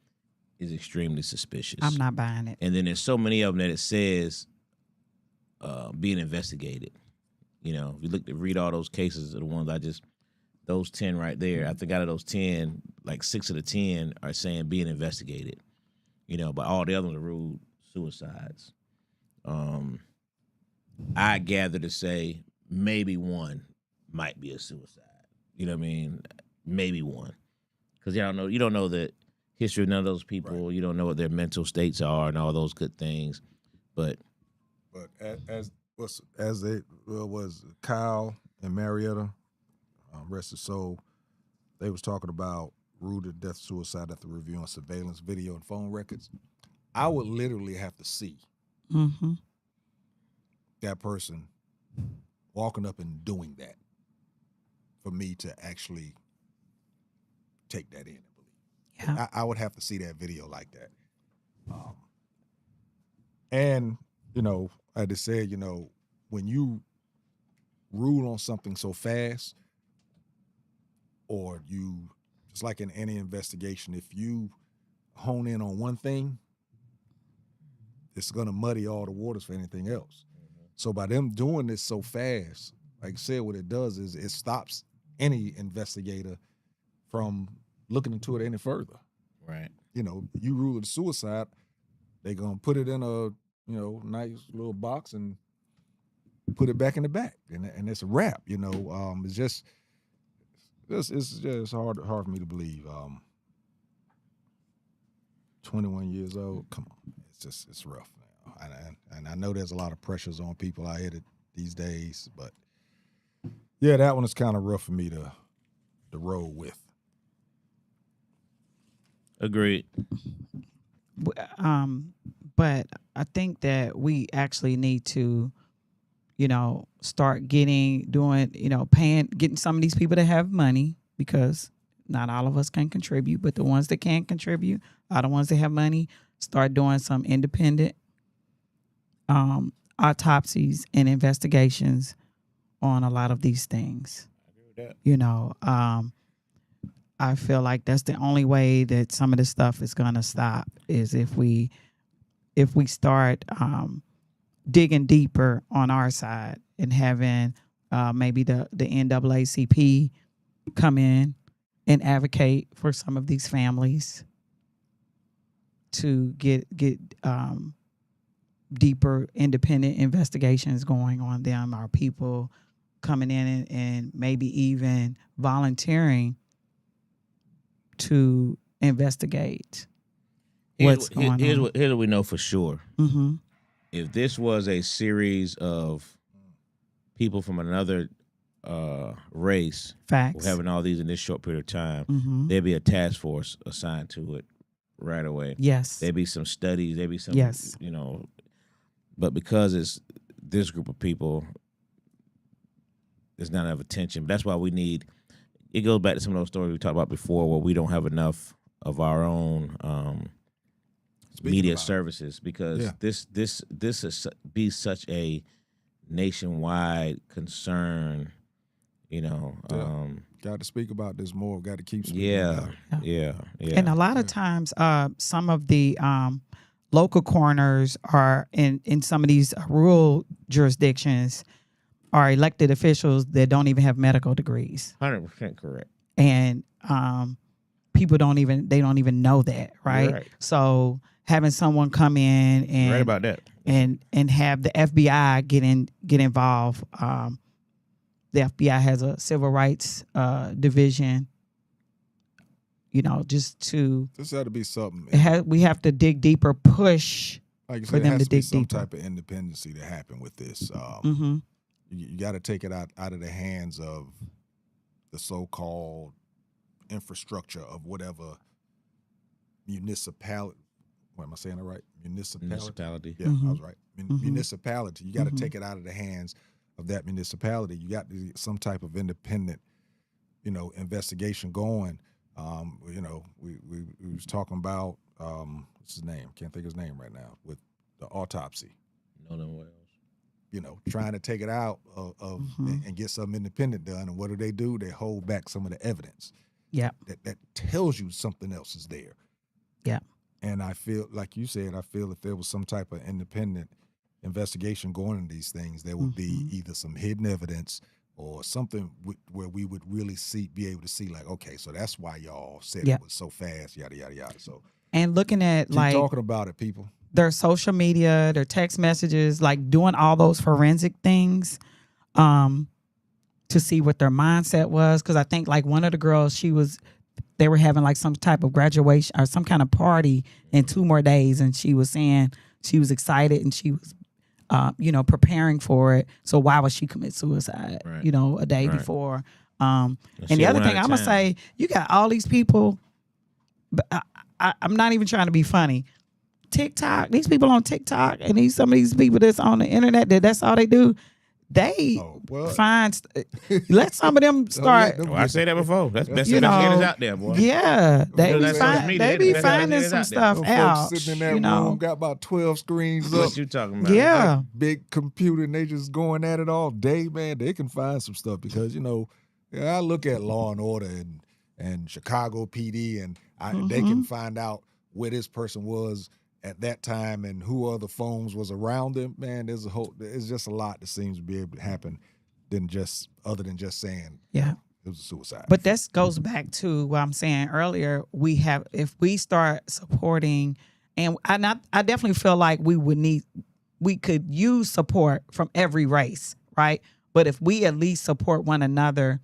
is extremely suspicious. I'm not buying it. And then there's so many of them that it says being investigated. You know, if you read all those cases, are the ones those 10 right there, I think out of those 10, like 6 of the 10 are saying being investigated. You know, but all the other ones are ruled suicides. I gather to say maybe one might be a suicide. You know what I mean? Maybe one. Because you don't know the history of none of those people. Right. You don't know what their mental states are and all those good things. But as they was Kyle and Marietta, rest his soul, they was talking about rooted death suicide after reviewing surveillance video and phone records. I would literally have to see that person walking up and doing that for me to actually take that in and believe. Yeah. I would have to see that video like that. And, you know, I just said, you know, when you rule on something so fast, or you, just like in any investigation, if you hone in on one thing, it's going to muddy all the waters for anything else. So by them doing this so fast, like I said, what it does is it stops any investigator from looking into it any further. right. You know, you rule it suicide, they're going to put it in a, you know, nice little box and put it back in the back. And it's a wrap, you know. It's just hard for me to believe. 21 years old, come on. It's rough now. And I know there's a lot of pressures on people out here these days, but yeah, that one is kind of rough for me to roll with. Agreed. But I think that we actually need to, you know, start getting some of these people that have money, because not all of us can contribute, but the ones that can contribute are the ones that have money. Start doing some independent autopsies and investigations on a lot of these things. I agree with that. You know, I feel like that's the only way that some of this stuff is going to stop, is if we start digging deeper on our side and having maybe the NAACP come in and advocate for some of these families to get deeper independent investigations going on them, our people, coming in and maybe even volunteering to investigate what's going on. Here's what we know for sure. Mm-hmm. If this was a series of people from another race Facts. having all these in this short period of time, Mm-hmm. there'd be a task force assigned to it right away. Yes. There'd be some studies. There'd be some, Yes. But because it's this group of people, there's not enough attention. That's why we need. It goes back to some of those stories we talked about before, where we don't have enough of our own media services, because this is be such a nationwide concern. Got to speak about this more. Got to keep speaking Yeah, about it. yeah. And a lot of times, some of the local coroners are in some of these rural jurisdictions are elected officials that don't even have medical degrees, 100% correct. and people don't even know that, right? Right. So having someone come in and Right about that. and have the FBI get involved. The FBI has a civil rights division. Just to This had to be something. we have to dig deeper, push Like you for said, them it to has to be dig some deeper. type of independency to happen with this. Mm-hmm. You got to take it out of the hands of the so-called infrastructure of whatever municipality. What am I saying it right? Municipality. Yeah, I was right. Municipality. You got to take it out of the hands of that municipality. You got to get some type of independent, investigation going. We was talking about what's his name? Can't think of his name right now. With the autopsy. No Wells. Trying to take it out of and get something independent done. And what do? They hold back some of the evidence. Yeah. That tells you something else is there. Yeah. And I feel, like you said, if there was some type of independent investigation going into these things, there would be either some hidden evidence or something where we would really be able to see, like, okay, so that's why y'all said it was so fast, yada, yada, yada. So And looking at keep like talking about it, people. their social media, their text messages, like doing all those forensic things, to see what their mindset was. Because I think like one of the girls, they were having like some type of graduation or some kind of party in 2 more days, and she was saying she was excited and she was, preparing for it. So why would she commit suicide? Right. A day before. And she the had other one thing at a I'm gonna time. say, you got all these people. But I'm not even trying to be funny. TikTok, these people on TikTok, and some of these people that's on the internet, that's all they do. They find let some of them start. them- I said that before. That's best You investigators know, out there, boy. Yeah, they Well, be, that's social media. they be That's finding investigators some out stuff Them out. folks sitting in that room got about 12 screens up. What you talking about? Yeah. Like big computer, and they just going at it all day, man. They can find some stuff because I look at Law and Order and Chicago PD, and they can find out where this person was at that time and who other phones was around them. Man, there's just a lot that seems to be able to happen other than just saying Yeah. it was a suicide. But this goes back to what I'm saying earlier. If we start supporting, and I definitely feel like we could use support from every race, right? But if we at least support one another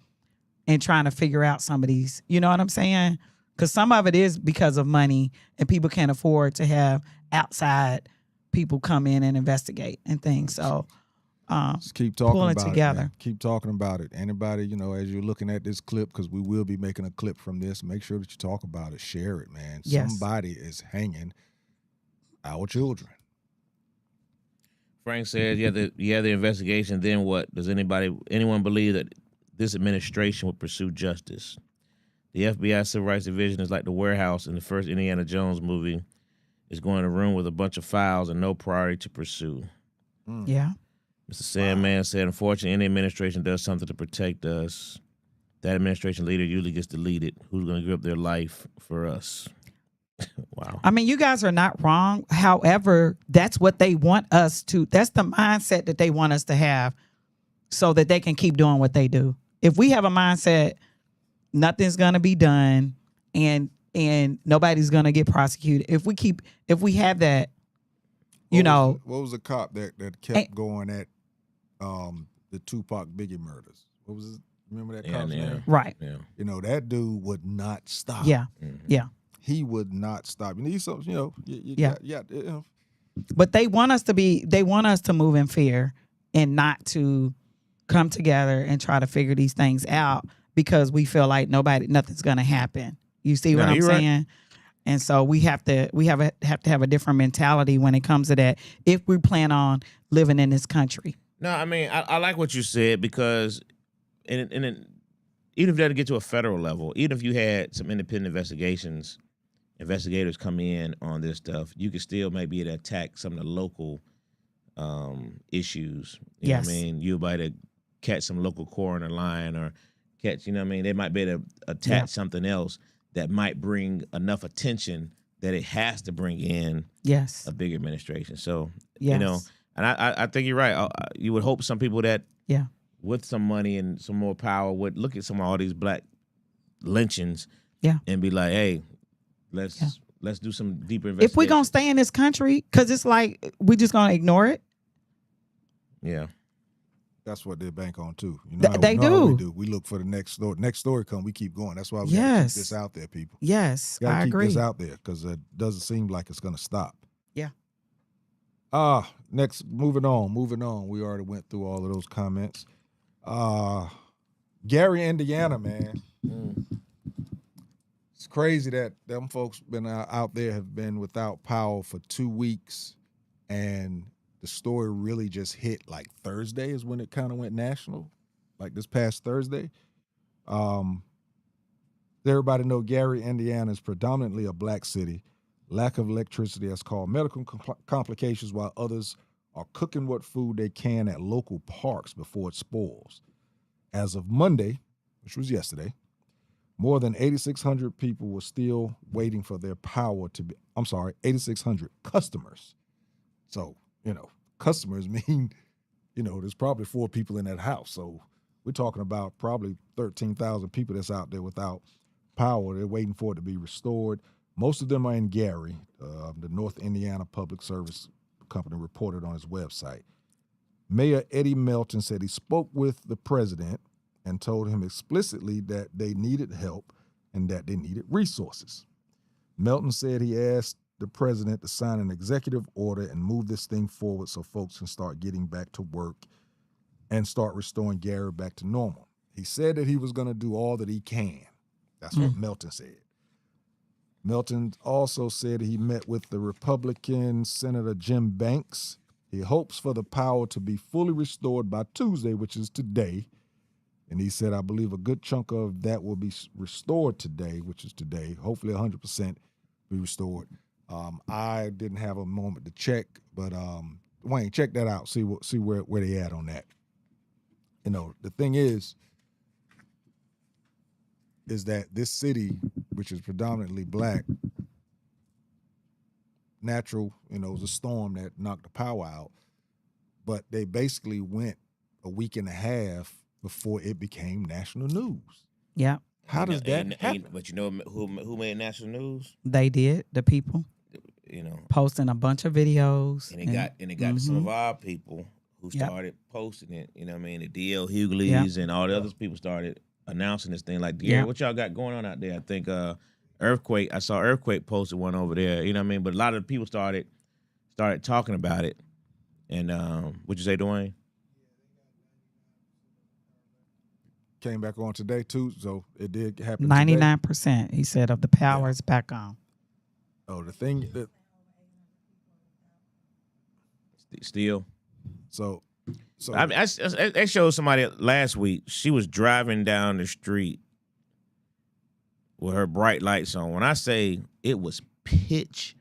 in trying to figure out some of these, you know what I'm saying? Because some of it is because of money, and people can't afford to have outside people come in and investigate and things. So just keep talking pulling about together. it, man. Keep talking about it. Anybody, as you're looking at this clip, because we will be making a clip from this, make sure that you talk about it. Share it, man. Yes. Somebody is hanging our children. Frank said, the investigation. Then what? Does anyone believe that this administration would pursue justice? The FBI Civil Rights Division is like the warehouse in the first Indiana Jones movie. It's going to a room with a bunch of files and no priority to pursue. Yeah. Mr. Sandman said, unfortunately, any administration does something to protect us. That administration leader usually gets deleted. Who's going to give up their life for us? Wow. I mean, you guys are not wrong. However, that's what they want us to. That's the mindset that they want us to have so that they can keep doing what they do. If we have a mindset, nothing's going to be done and nobody's going to get prosecuted. If we have that, What was the cop that kept going at the Tupac Biggie murders. What was it? Remember that Yeah, cop's yeah. name? Right. Yeah. You know, that dude would not stop. Yeah. Mhm. Yeah. He would not stop. You need something, you know, Yeah. you know. But they want us to move in fear and not to come together and try to figure these things out because we feel like nothing's gonna happen. You see what No, I'm you're right. saying? And so we have to have a different mentality when it comes to that if we plan on living in this country. No, I mean, I like what you said because, even if they had to get to a federal level, even if you had some independent investigators come in on this stuff, you could still maybe attack some of the local issues. You know what I Yes. mean? You might catch some local coroner line or catch, you know what I mean? They might be able to attach Yeah. something else that might bring enough attention that it has to bring in Yes. a bigger administration. So, Yes. you know, and I think you're right. You would hope some people that Yeah. with some money and some more power would look at some of all these black lynchings Yeah. and be like, hey, let's do some deeper investigation. If we're gonna stay in this country, because it's like we just gonna ignore it. Yeah. That's what they bank on too. You know, They how we do. do. We look for the next story. Next story come, we keep going. That's why we gotta Yes. keep this out there, people. Yes, Gotta I keep agree. this out there because it doesn't seem like it's gonna stop. Yeah. Next, moving on. We already went through all of those comments. Gary, Indiana, man. It's crazy that them folks been out there have been without power for 2 weeks, and the story really just hit like Thursday is when it kind of went national, like this past Thursday. Everybody know Gary, Indiana is predominantly a black city. Lack of electricity has caused medical complications while others are cooking what food they can at local parks before it spoils. As of Monday, which was yesterday, more than 8,600 people were still waiting for their power to be, 8,600 customers. So, you know, customers mean, you know, there's probably 4 people in that house. So we're talking about probably 13,000 people that's out there without power. They're waiting for it to be restored. Most of them are in Gary. The North Indiana Public Service Company reported on his website. Mayor Eddie Melton said he spoke with the president and told him explicitly that they needed help and that they needed resources. Melton said he asked the president to sign an executive order and move this thing forward so folks can start getting back to work and start restoring Gary back to normal. He said that he was going to do all that he can. That's what Melton said. Melton also said he met with the Republican Senator Jim Banks. He hopes for the power to be fully restored by Tuesday, which is today. And he said, I believe a good chunk of that will be restored today, which is today. Hopefully 100% be restored. I didn't have a moment to check, but Wayne, check that out. See where they at on that. You know, the thing is that this city, which is predominantly black, natural, you know, it was a storm that knocked the power out, but they basically went a week and a half before it became national news. Yeah, How does that happen? But you know who made national news? they did. The people You know, posting a bunch of videos, and it got to some of our people who Yep. started posting it. You know what I mean? The DL Hughley's and all the other people started announcing this thing. Like, yeah, what y'all got going on out there? I think Earthquake. I saw Earthquake posted one over there. You know what I mean? But a lot of people started talking about it. And what'd you say, Dwayne? Came back on today too, so it did happen. 99%. He said of the power is back on. Oh, the thing that Still. so I mean, I showed somebody last week. She was driving down the street with her bright lights on. When I say it was pitch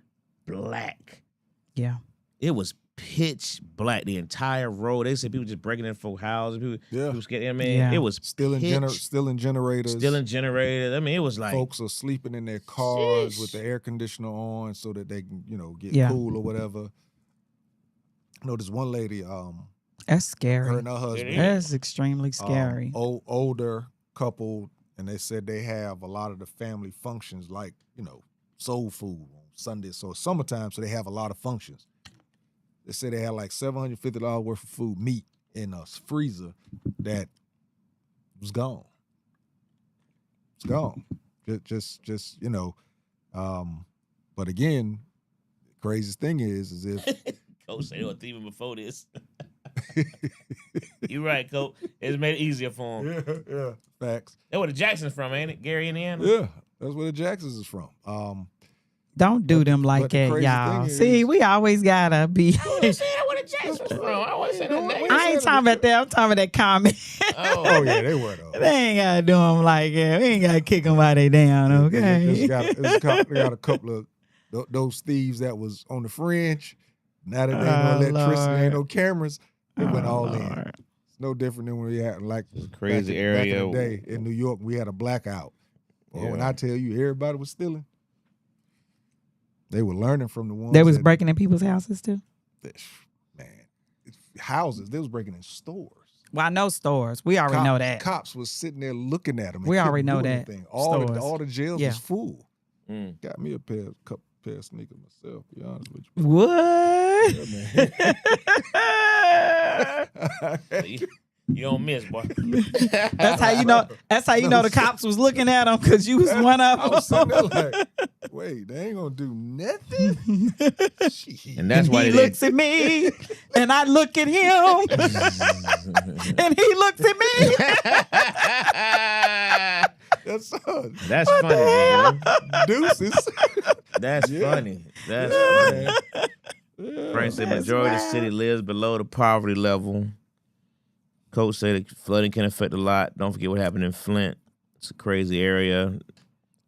black, Yeah. it was pitch black. The entire road. They said people just breaking in folk houses. People scared. I mean, Yeah. it was still in generators. Still in generators. I mean, it was like Folks are sleeping in their cars with the air conditioner on so that they can, you know, get Yeah. cool or whatever. I know this one lady, That's scary. her and her husband, That's extremely scary. older couple, and they said they have a lot of the family functions like, you know, soul food on Sunday. So summertime, so they have a lot of functions. They said they had like $750 worth of food, meat in a freezer that was gone. It's gone. Just you know. But again, the craziest thing is if Coach said it was even before this. You're right, Coach. It's made it easier for him. yeah, facts. That's where the Jacksons from, ain't it? Gary, Indiana? Yeah, that's where the Jacksons is from. Don't do them like but the that, crazy y'all. thing See, is- we always gotta be. I wasn't saying where the Jacksons from. I wasn't saying that name. I ain't talking about that. I'm talking about that comment. Oh yeah, they were though. They ain't gotta do them like that. We ain't gotta kick them while they down, okay? They got a couple of those thieves that was on the fringe. Now that there ain't no electricity, Lord. ain't no cameras, they went all in. Lord. It's no different than when we had like Crazy back area. in the day in New York. We had a blackout. Well, when Yeah. I tell you everybody was stealing, they were learning from the ones They was that- breaking in people's houses too. Man, houses. They was breaking in stores. Well, I know stores. We already know that. Cops was sitting there looking at them. We already know that. All Stores. the jails Yeah. was full. Mm. Got me a couple pair of sneakers myself. To be honest with you. What? Yeah, man. You don't miss, boy. That's how you know. That's how you know the cops was looking at them because you was one of I was sitting them. there like, wait, they ain't gonna do nothing. Shit. And that's why He they looks at me, and I look at him, and he looks at me. That's funny, man. deuces. That's Yeah. funny. That's Yeah. funny. Frank said majority of the city lives below the poverty level. Coach said that flooding can affect a lot. Don't forget what happened in Flint. It's a crazy area.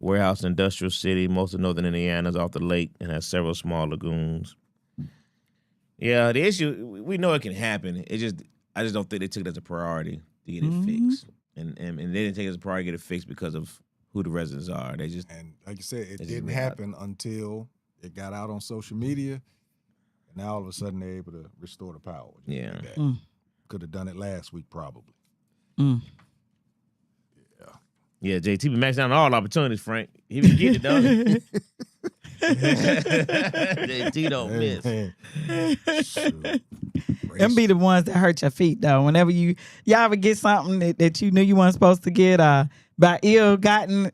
Warehouse industrial city. Most of northern Indiana is off the lake and has several small lagoons. Yeah, the issue, we know it can happen. I just don't think they took it as a priority to get it fixed. And they didn't take it as a priority to get it fixed because of who the residents are. They just And like you said, it just didn't realized. happen until it got out on social media. And now all of a sudden they're able to restore the power. Just Yeah. like that. Mm. Could have done it last week probably. Mm. Yeah, JT be maxing out on all opportunities, Frank. He be getting it, though. JT don't miss. Shoot. Them be the ones that hurt your feet though. Whenever y'all ever get something that you knew you weren't supposed to get, by ill gotten.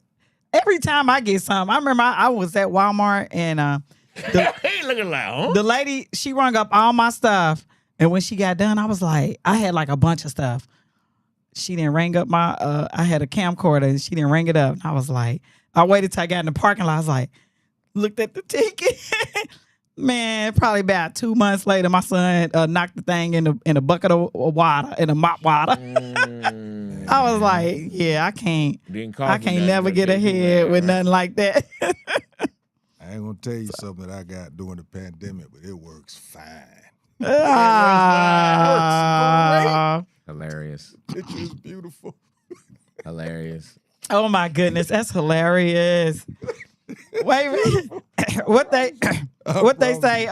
Every time I get something, I remember I was at Walmart and He looking like, huh? the lady, she rung up all my stuff, and when she got done, I was like, I had like a bunch of stuff. She didn't ring up my, I had a camcorder, and she didn't ring it up. And I was like, I waited till I got in the parking lot. I was like, looked at the ticket. Man, probably about 2 months later, my son knocked the thing in a bucket of water, in a mop water. I was like, yeah, I can't never get ahead with nothing like that. I ain't gonna tell you something that I got during the pandemic, but it works fine. Ah. Hilarious. Picture is beautiful. Hilarious. Oh my goodness, that's hilarious. Wait a minute. What they say,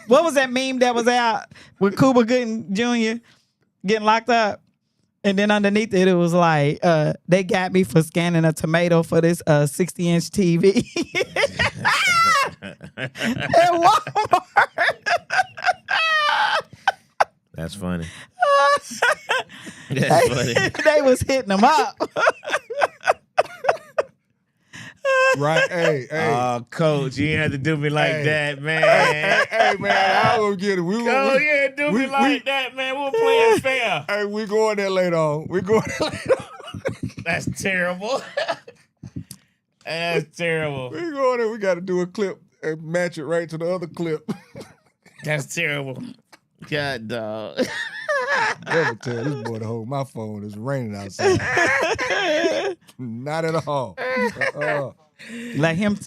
what was that meme that was out with Cuba Gooding Jr. getting locked up? And then underneath it was like, they got me for scanning a tomato for this 60-inch TV. At Walmart. That's funny. That's funny. They was hitting them up. Right? Hey. Oh, Coach, you ain't have to do me like Hey. that, man. Hey, man, I will get it. Coach, you ain't do me like that, man. We're playing fair. Hey, we going there later on. That's terrible. That's terrible. We going there. We got to do a clip and match it right to the other clip. That's terrible. God, dog. Never tell this boy to hold my phone. It's raining outside. Not at all. Let him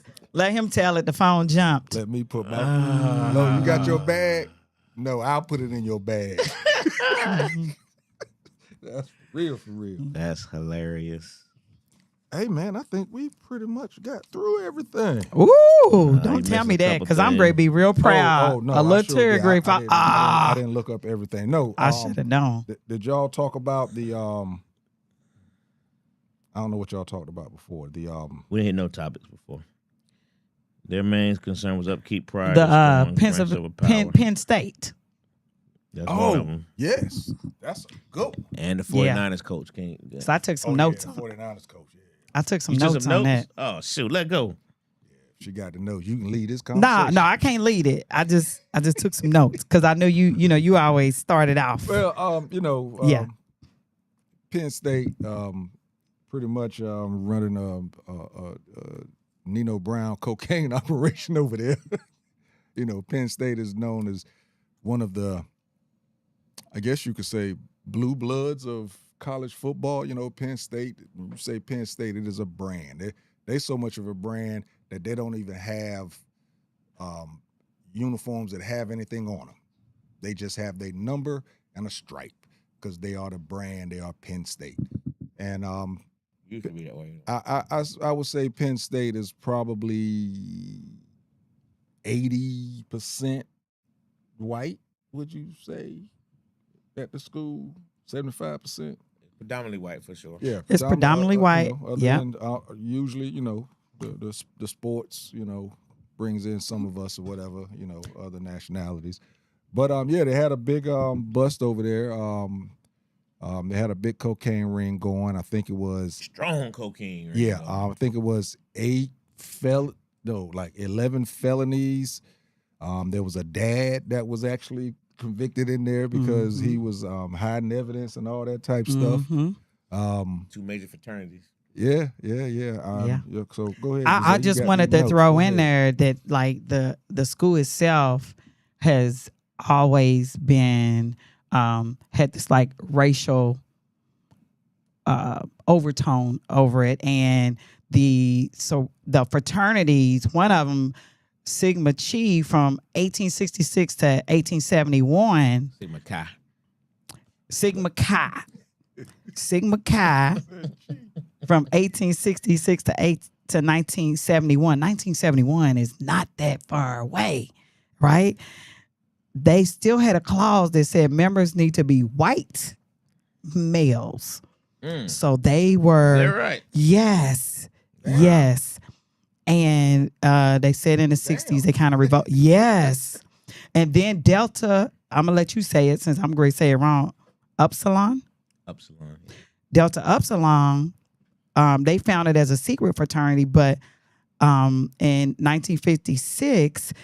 tell it. The phone jumped. Let me put my. No, you got your bag? No, I'll put it in your bag. That's for real. That's hilarious. Hey, man, I think we pretty much got through everything. Ooh, you don't tell missed me a that couple because I'm going to be real proud. no, a little I sure tear did. grief. I didn't look up everything. No, I should have known. Did y'all talk about the I don't know what y'all talked about before. The We didn't hit no topics before. Their main concern was upkeep pride. The and strong ranks over power. Penn State. That's one of them. yes, that's a good one. And the 49ers coach. Can't. So I took some notes. Yeah, 49ers coach. Yeah. I took some You took notes some on notes? that. Oh shoot, let go. She got the notes. You can lead this conversation. No, I can't lead it. I just took some notes because I know you always started off. Well, Yeah. Penn State, pretty much running Nino Brown cocaine operation over there. Penn State is known as one of the, I guess you could say, blue bloods of college football. Penn State, when you say Penn State, it is a brand. They so much of a brand that they don't even have uniforms that have anything on them. They just have their number and a stripe because they are the brand. They are Penn State. And You should be that way. I would say Penn State is probably 80% white, would you say, at the school? 75%? Predominantly white for sure. Yeah. It's predominantly white. Other Yeah. than, usually, the sports, brings in some of us or whatever, other nationalities. But, they had a big bust over there. They had a big cocaine ring going. I think it was Strong cocaine. Right? yeah, I think it was 11 felonies. There was a dad that was actually convicted in there because he was hiding evidence and all that type stuff. Two major fraternities. Yeah. So go ahead. I Giselle, just you got wanted the to notes. throw Go in ahead. there that like the school itself has always been had this like racial overtone over it, and the fraternities, one of them, Sigma Chi, from 1866 to 1871. Sigma Chi from 1866 to 1971. 1971 is not that far away, right? They still had a clause that said members need to be white males. So they were. They're right. Yes. Yes. And they said in the 60s they kind of revoked. Yes. And then Delta, I'm going to let you say it since I'm going to say it wrong. Upsilon. Delta Upsilon, they founded as a secret fraternity, but in 1956,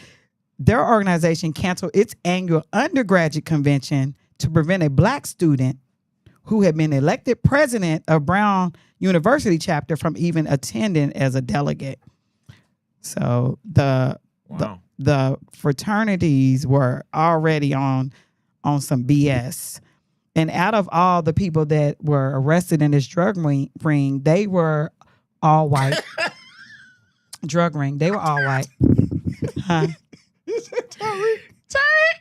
their organization canceled its annual undergraduate convention to prevent a black student who had been elected president of Brown University chapter from even attending as a delegate. So the fraternities were already on some BS. And out of all the people that were arrested in this drug ring, they were all white. Drug ring, they were all white. Huh?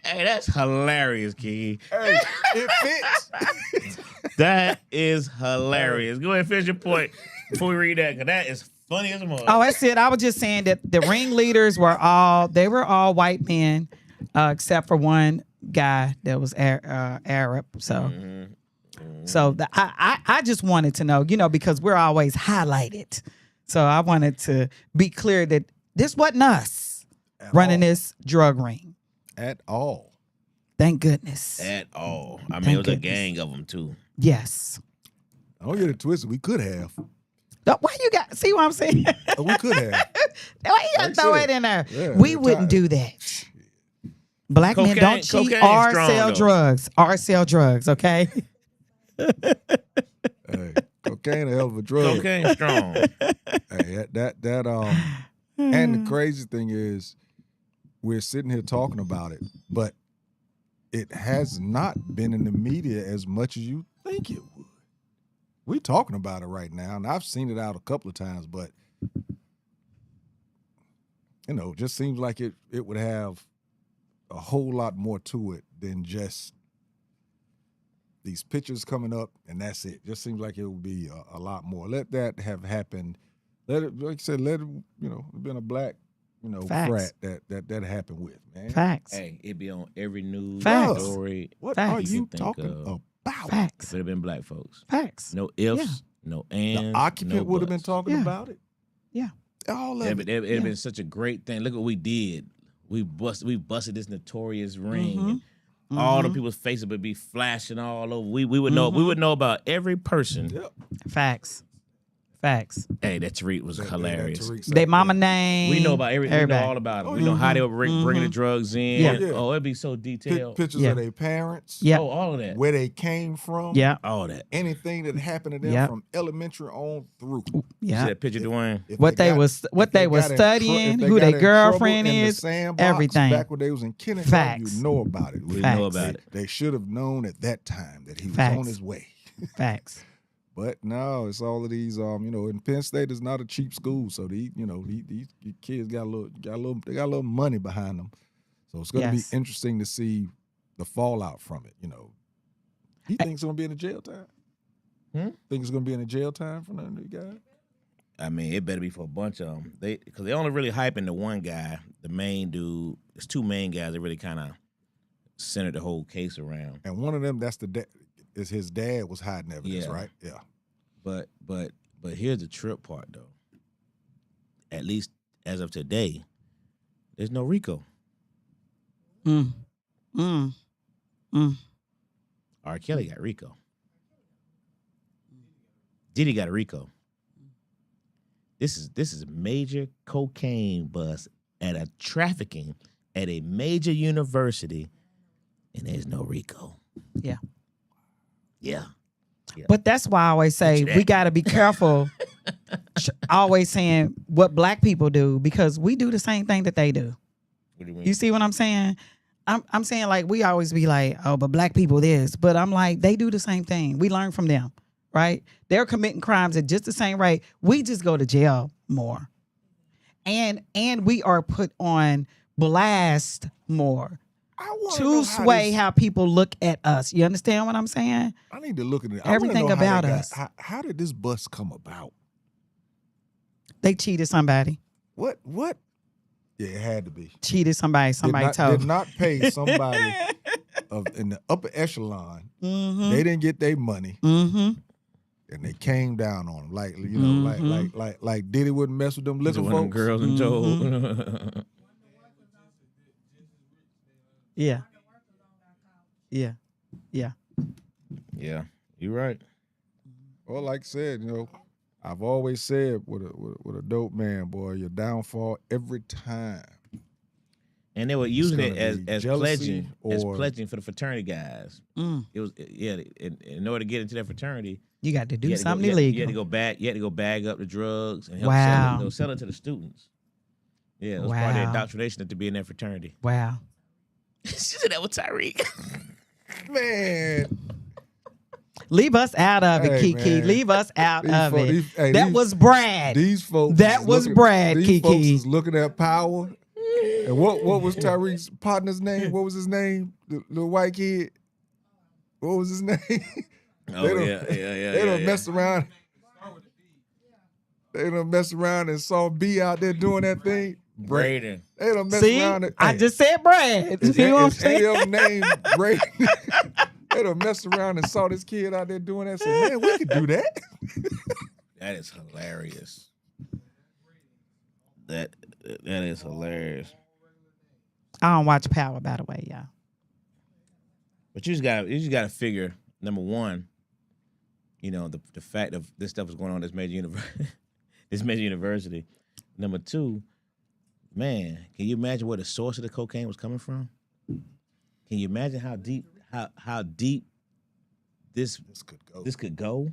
Hey, that's hilarious, Key. Hey, it fits. That is hilarious. Go ahead and finish your point before we read that, because that is funny as a mother. Oh, that's it. I was just saying that the ringleaders were all white men, except for one guy that was Arab. So, I just wanted to know, because we're always highlighted. So I wanted to be clear that this wasn't us running this drug ring. At all. Thank goodness. At all. I mean, Thank it was a goodness. gang of them, too. Yes. Don't get it twisted. We could have. Why you got? See what I'm saying? We could have. Why you gotta Like throw said, it in there? yeah, We they're wouldn't tired. do that. Black men don't cheat cocaine or strong, sell though. drugs. Or sell drugs. Okay. Hey, cocaine a hell of a drug. Cocaine strong. Hey, and the crazy thing is, we're sitting here talking about it, but it has not been in the media as much as you think it would. We're talking about it right now, and I've seen it out a couple of times, but it just seems like it would have a whole lot more to it than just these pictures coming up and that's it. Just seems like it would be a lot more. Let that have happened. Let it, like I said, let it, been a black, Facts. frat that happened with, man. Facts. Hey, it be on every news Facts. story. What Facts. are You you think talking of- about? Facts. If it had been black folks. Facts. No ifs, no ands. The occupant no would have been buts. talking Yeah. about it. Yeah. All of Yeah, it. but it had been such a great thing. Look what we did. We busted this notorious ring. Mhm. all the people's faces would be flashing all over. We would know about every person. Yep. Facts. Hey, that Tariq was hilarious. They mama name. We know about everything. We know everybody. all about it. We know how they were bringing the drugs in. Yeah. Oh, it'd be so detailed. Pictures Yeah. of their parents. Yeah. Oh, all of that. Where they came from. Yeah. All that. Anything that happened to them Yeah. from elementary on through. See Yeah. that picture, Dwayne? If What they got- was if they got studying, if they who got their in trouble girlfriend in the is, sandbox everything. Back when they was in kindergarten, Facts. you know about it. We Facts. know about it. They should have known at that time that he was Facts. on his way. Facts. But no, it's all of these. And Penn State is not a cheap school, so these kids got a little money behind them. So it's going to Yes. be interesting to see the fallout from it. He thinks it's going to be in the jail time. Think it's going to be in the jail time for none of these guys. I mean, it better be for a bunch of them. Because they only really hyping the one guy, the main dude. There's two main guys that really kind of centered the whole case around. And one of them, is his dad was hiding evidence, Yeah. right? Yeah. But here's the trip part though. At least as of today, there's no RICO. Mm. Mm. Mm. R. Kelly got RICO. Diddy got a RICO. This is a major cocaine bust at a trafficking at a major university, and there's no RICO. Yeah. Yeah. But that's why I always say Picture that. we got to be careful. Always saying what black people do because we do the same thing that they do. What do you mean? You see what I'm saying? I'm saying like we always be like, oh, but black people this, but I'm like they do the same thing. We learn from them, right? They're committing crimes at just the same rate. We just go to jail more, and we are put on blast more to sway how people look at us. You understand what I'm saying? I need to look at it. Everything about us. How did this bus come about? They cheated somebody. What? Yeah, it had to be. Cheated somebody. Somebody told. Did not pay somebody in the upper echelon. Mm-hmm. They didn't get their money, Mm-hmm. and they came down on them. Like Diddy wouldn't mess with them liquor One of them folks. girls in tow. Yeah. Yeah. Yeah. Yeah, you're right. Well, like I said, I've always said with a dope man, boy, your downfall every time. And they were using it gonna be as jealousy pledging for the fraternity guys. Mm. It was in order to get into that fraternity, You got to do you had to something go, illegal. You had to go bag up the drugs and help Wow. sell it to the students. Yeah, it was part of the Wow. indoctrination to be in that fraternity. Wow. She said that was Tyreek. Man, Leave us out of it, Hey, Kiki. man. Leave us out These of folks- it. these- hey, That these- was Brad. these folks. That is was looking- Brad, These folks Kiki. is looking at power. And what was Tyreek's partner's name? What was his name? The white kid. What was his name? Oh don't- yeah. They don't mess around. They don't mess around and saw B out there doing that thing. Braden. They don't mess See, around. I just said Brad. You see what I'm saying? His name Braden. They don't mess around and saw this kid out there doing that. Said, man, we could do that. That is hilarious. That is hilarious. I don't watch Power, by the way, y'all. But you just gotta figure, number one, the fact of this stuff is going on at this major university. Number two, man, can you imagine where the source of the cocaine was coming from? Can you imagine how deep this could go?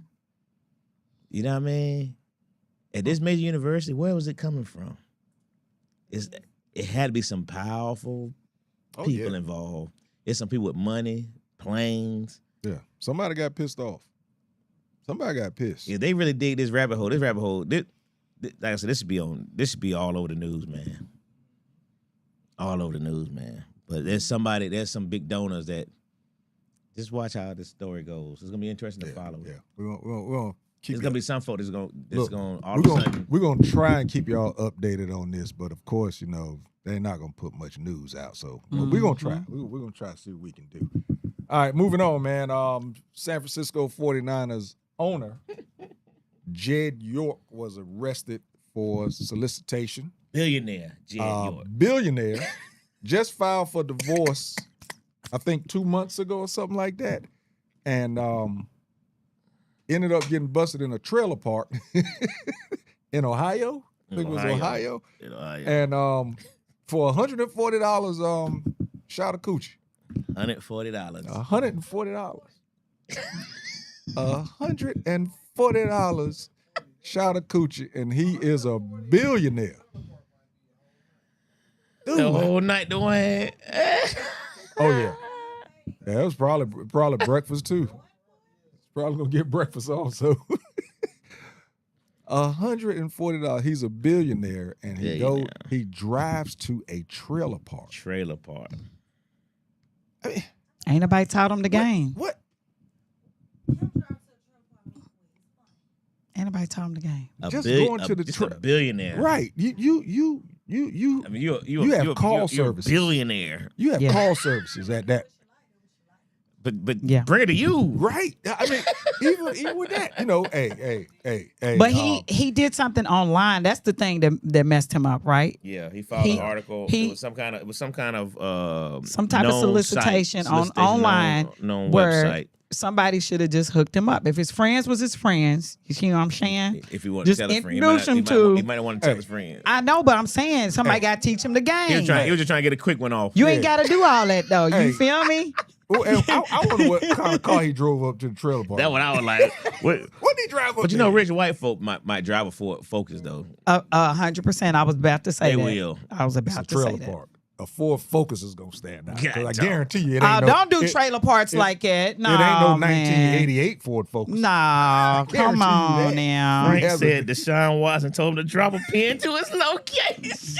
You know what I mean? At this major university, where was it coming from? It had to be some powerful people involved. It's some people with money, planes. Yeah, somebody got pissed off. Somebody got pissed. Yeah, they really dig this rabbit hole. Like I said, this should be all over the news, man. All over the news, man. But there's some big donors that just watch how this story goes. It's gonna be interesting to follow. Yeah, we're gonna keep. There's gonna be some folk that's gonna all we're of a sudden. We're gonna try and keep y'all updated on this, but of course, they're not gonna put much news out. So but we're gonna try. We're gonna try to see what we can do. All right, moving on, man. San Francisco 49ers owner Jed York was arrested for solicitation. Billionaire Jed York. Billionaire just filed for divorce I think 2 months ago or something like that, and ended up getting busted in a trailer park in Ohio. I think it was Ohio. In Ohio. And for $140, shot a coochie. $140. $140. $140 shot a coochie, and he is a billionaire. Dude. The whole night, Dwayne. Oh yeah. Yeah, it was probably breakfast too. Probably gonna get breakfast also. $140. He's a billionaire, and he drives to a trailer park. Trailer park. I mean, Ain't nobody taught him the game. What? Ain't nobody taught him the game. Just going to the it's a billionaire. Right. You I mean, you have call you're services. a billionaire. You have call services at that. But Yeah. bring it to you. Right. I mean, even with that, hey. But he did something online. That's the thing that messed him up, right? Yeah, he filed an article. It was some kind of some type of known solicitation site, online known where website. somebody should have just hooked him up. If his friends was his friends, you see what I'm saying? If he wanted just to tell a friend, introduce him to. he might have wanted to tell his friend. I know, but I'm saying somebody got to teach him the game. He was just trying to get a quick one off. You ain't got to do all that though. You Hey. feel me? Well, and I wonder what kind of car he drove up to the trailer park. That's what I was like. What did he drive up? But you know, rich white folk might drive a Ford Focus though. 100%. I was about to say They that. will. I was It's about a to say trailer that. park. A Ford Focus is gonna stand out. 'Cause I God, guarantee you, it ain't Don't do it- trailer parks like that. No, It ain't no man. 1988 Ford Focus. No, Guarantee come you on that. now. Frank has a- said Deshaun Watson told him to drop a pin to his location.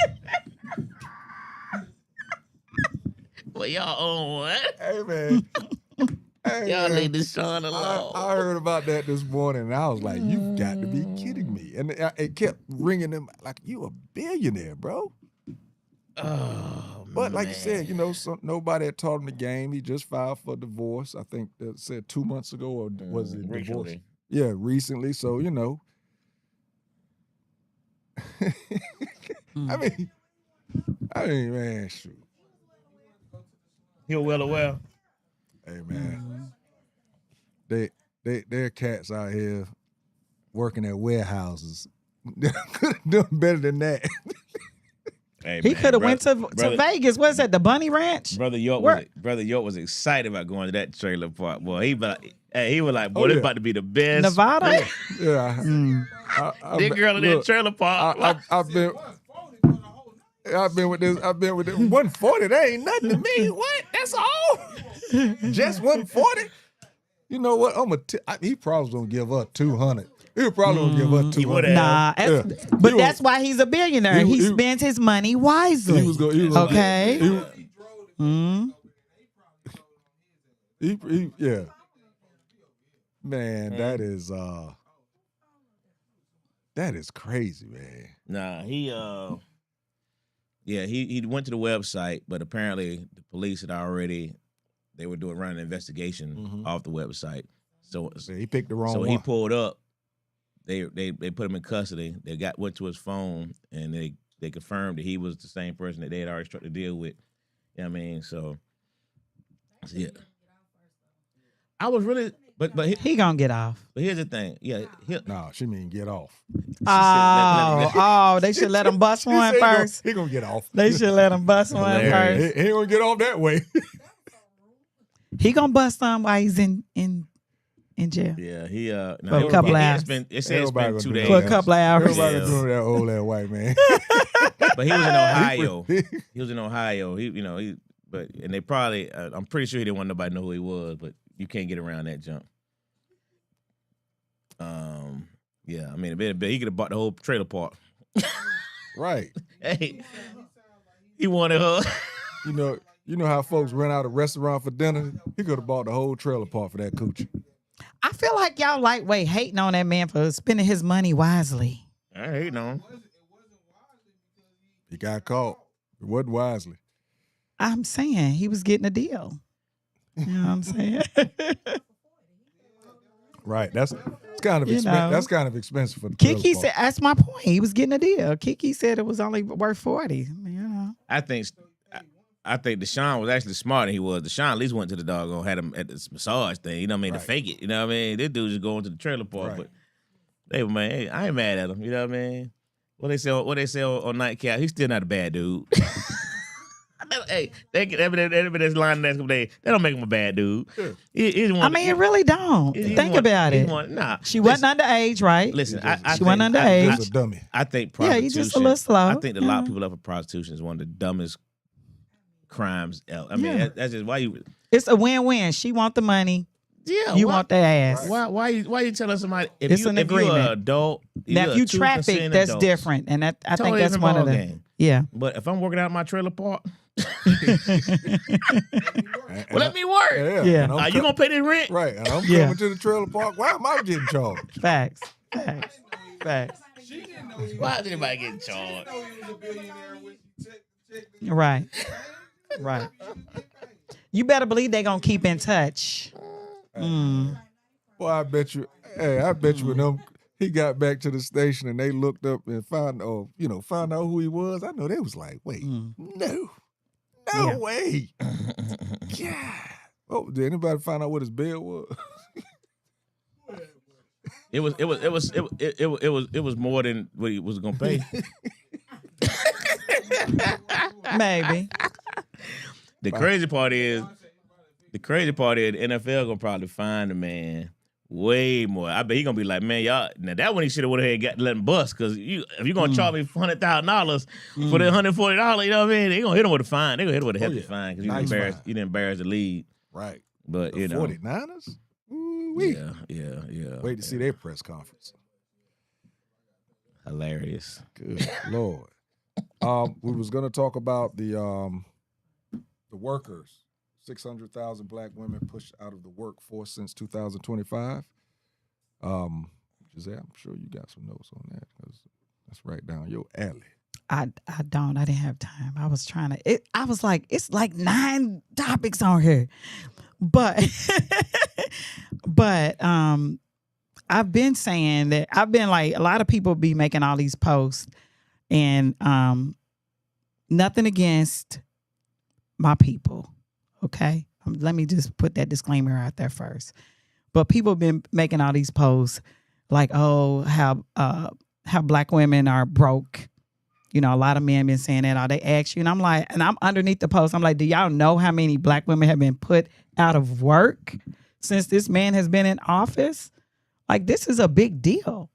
Well, y'all own what? Hey man. Hey, Y'all man. leave Deshaun alone. I heard about that this morning, and I was like, "You've got to be kidding me!" And it kept ringing them like, "You a billionaire, bro." Oh, But like you man. said, nobody had taught him the game. He just filed for divorce. I think that said 2 months ago, or was it divorce? recently. Yeah, recently. So I mean, man, shoot. He'll well. Hey man, there are cats out here working at warehouses. Could have done better than that. Hey, He man, could have went to brother- Vegas. What's that? The Bunny Ranch? Brother York was excited about going to that trailer park. Boy, he was like, boy, Oh, this yeah. about to be the best. Nevada? Yeah, This girl in that trailer park. I've been with this. 140. That ain't nothing to me. What? That's all. Just 140. You know what? He probably gonna give up 200. He probably gonna give up 200. Nah, Yeah. but that's why he's a billionaire. He spends his money wisely. He was going. Okay. Yeah. Man, that is crazy, man. Nah, he went to the website, but apparently the police had already running an investigation off the website. So He picked the wrong so one. he pulled up. They put him in custody. They went to his phone and they confirmed that he was the same person that they had already struck the deal with. You know what I mean? So yeah. I was really but He gonna get off. but here's the thing. Yeah, No, she mean get off. They should let him bust one first. He gonna get off. They should let him bust one Hilarious. first. He ain't gonna get off that way. He gonna bust some while he's in jail. Yeah, he For a couple hours. It said it's Everybody been gonna 2 do days. For a couple of hours. Everybody Yeah. doing that old ass white man. But he was in Ohio. He was in Ohio. And they probably I'm pretty sure he didn't want nobody to know who he was, but you can't get around that jump. Yeah, I mean, he could have bought the whole trailer park. Right. Hey, he wanted her. You know how folks rent out a restaurant for dinner? He could have bought the whole trailer park for that coochie. I feel like y'all lightweight hating on that man for spending his money wisely. I hate on him. He got caught. It wasn't wisely. I'm saying he was getting a deal. You know what I'm saying? Right. That's kind of that's kind of expensive for the trailer Kiki park. said that's my point. He was getting a deal. Kiki said it was only worth 40. You know. I think I think Deshaun was actually smarter than he was. Deshaun at least went to the doggone, had him at this massage thing. You know what I mean? Right. To fake it. You know what I mean? This dude just going to the trailer park. Right. But they were, man, hey, I ain't mad at him. You know what I mean? What they say on Nightcap, he's still not a bad dude. Hey, everybody's lying the next couple days. They don't make him a bad dude. He's I mean, it really don't. Think about it. She wasn't underage, right? Listen, she wasn't underage. He's a dummy. I think Yeah, prostitution. he's just a little slow. I think that a lot of people up for prostitution is one of the dumbest crimes ever. I mean, Yeah. that's just why you. It's a win-win. She want the money. Yeah, You want the ass. Why you telling somebody if It's you an if you're agreement. an adult? Now, if you traffic, that's adult, different, and that I think Totally that's different one of the. ballgame. Yeah. But if I'm working out in my trailer park, And let me work. Yeah. and I'm You gonna pay this rent? right, and I'm Yeah. coming to the trailer park. Why am I getting charged? Facts. Why is anybody getting charged? Right. Right. You better believe they gonna keep in touch. Boy, I bet you. Hey, I bet you when he got back to the station and they looked up and found out who he was. I know they was like, wait, no Yeah. way. Yeah. Oh, did anybody find out what his bill was? It was more than what he was gonna pay. Maybe. The crazy part is the NFL gonna probably find the man way more. I bet he gonna be like, man, y'all. Now that one he should have went ahead and got let him bust because if you gonna charge me $100,000 for the $140, you know what I mean? They gonna hit him with a fine. They gonna hit him with a hefty fine because Nice you didn't embarrass the league. Right. But The you know, 49ers? Ooh-wee. yeah. Wait to see their press conference. Hilarious. Good Lord. We was gonna talk about the workers. 600,000 black women pushed out of the workforce since 2025. Giselle, I'm sure you got some notes on that because that's right down your alley. I don't. I didn't have time. I was trying to. I was like, it's like 9 topics on here, but I've been saying that I've been like a lot of people be making all these posts, and nothing against my people. Okay, let me just put that disclaimer out there first. But people have been making all these posts like, oh, how black women are broke. You know, a lot of men been saying that. Or they ask you, and I'm like, and I'm underneath the post. I'm like, do y'all know how many black women have been put out of work since this man has been in office? Like, this is a big deal.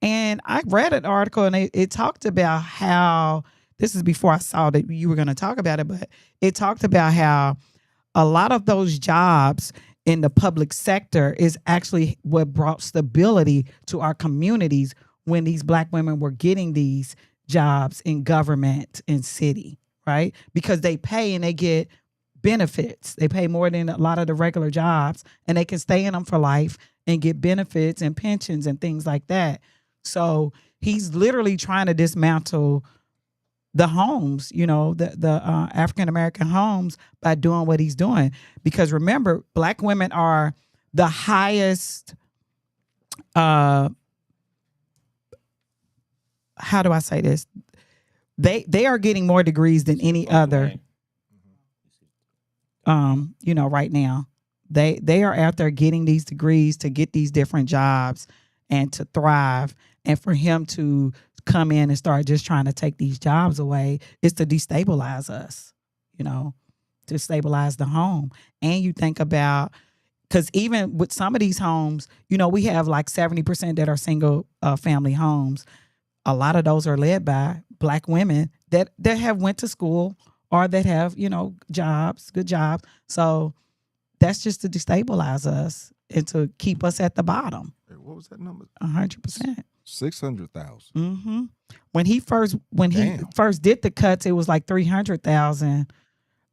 And I read an article, and it talked about how, this is before I saw that you were going to talk about it, but it talked about how a lot of those jobs in the public sector is actually what brought stability to our communities when these black women were getting these jobs in government and city, right? Because they pay and they get benefits. They pay more than a lot of the regular jobs, and they can stay in them for life and get benefits and pensions and things like that. So he's literally trying to dismantle the homes, you know, the African-American homes by doing what he's doing. Because remember, black women are the highest, how do I say this? They are getting more degrees than any other, you know, right now. They are out there getting these degrees to get these different jobs and to thrive. And for him to come in and start just trying to take these jobs away is to destabilize us, you know, to stabilize the home. And you think about, because even with some of these homes, you know, we have like 70% that are single family homes. A lot of those are led by black women that have went to school or that have, you know, jobs, good jobs. So that's just to destabilize us and to keep us at the bottom. Hey, what was that number? 100%. 600,000. Mm-hmm. When he first Damn. did the cuts, it was like 300,000.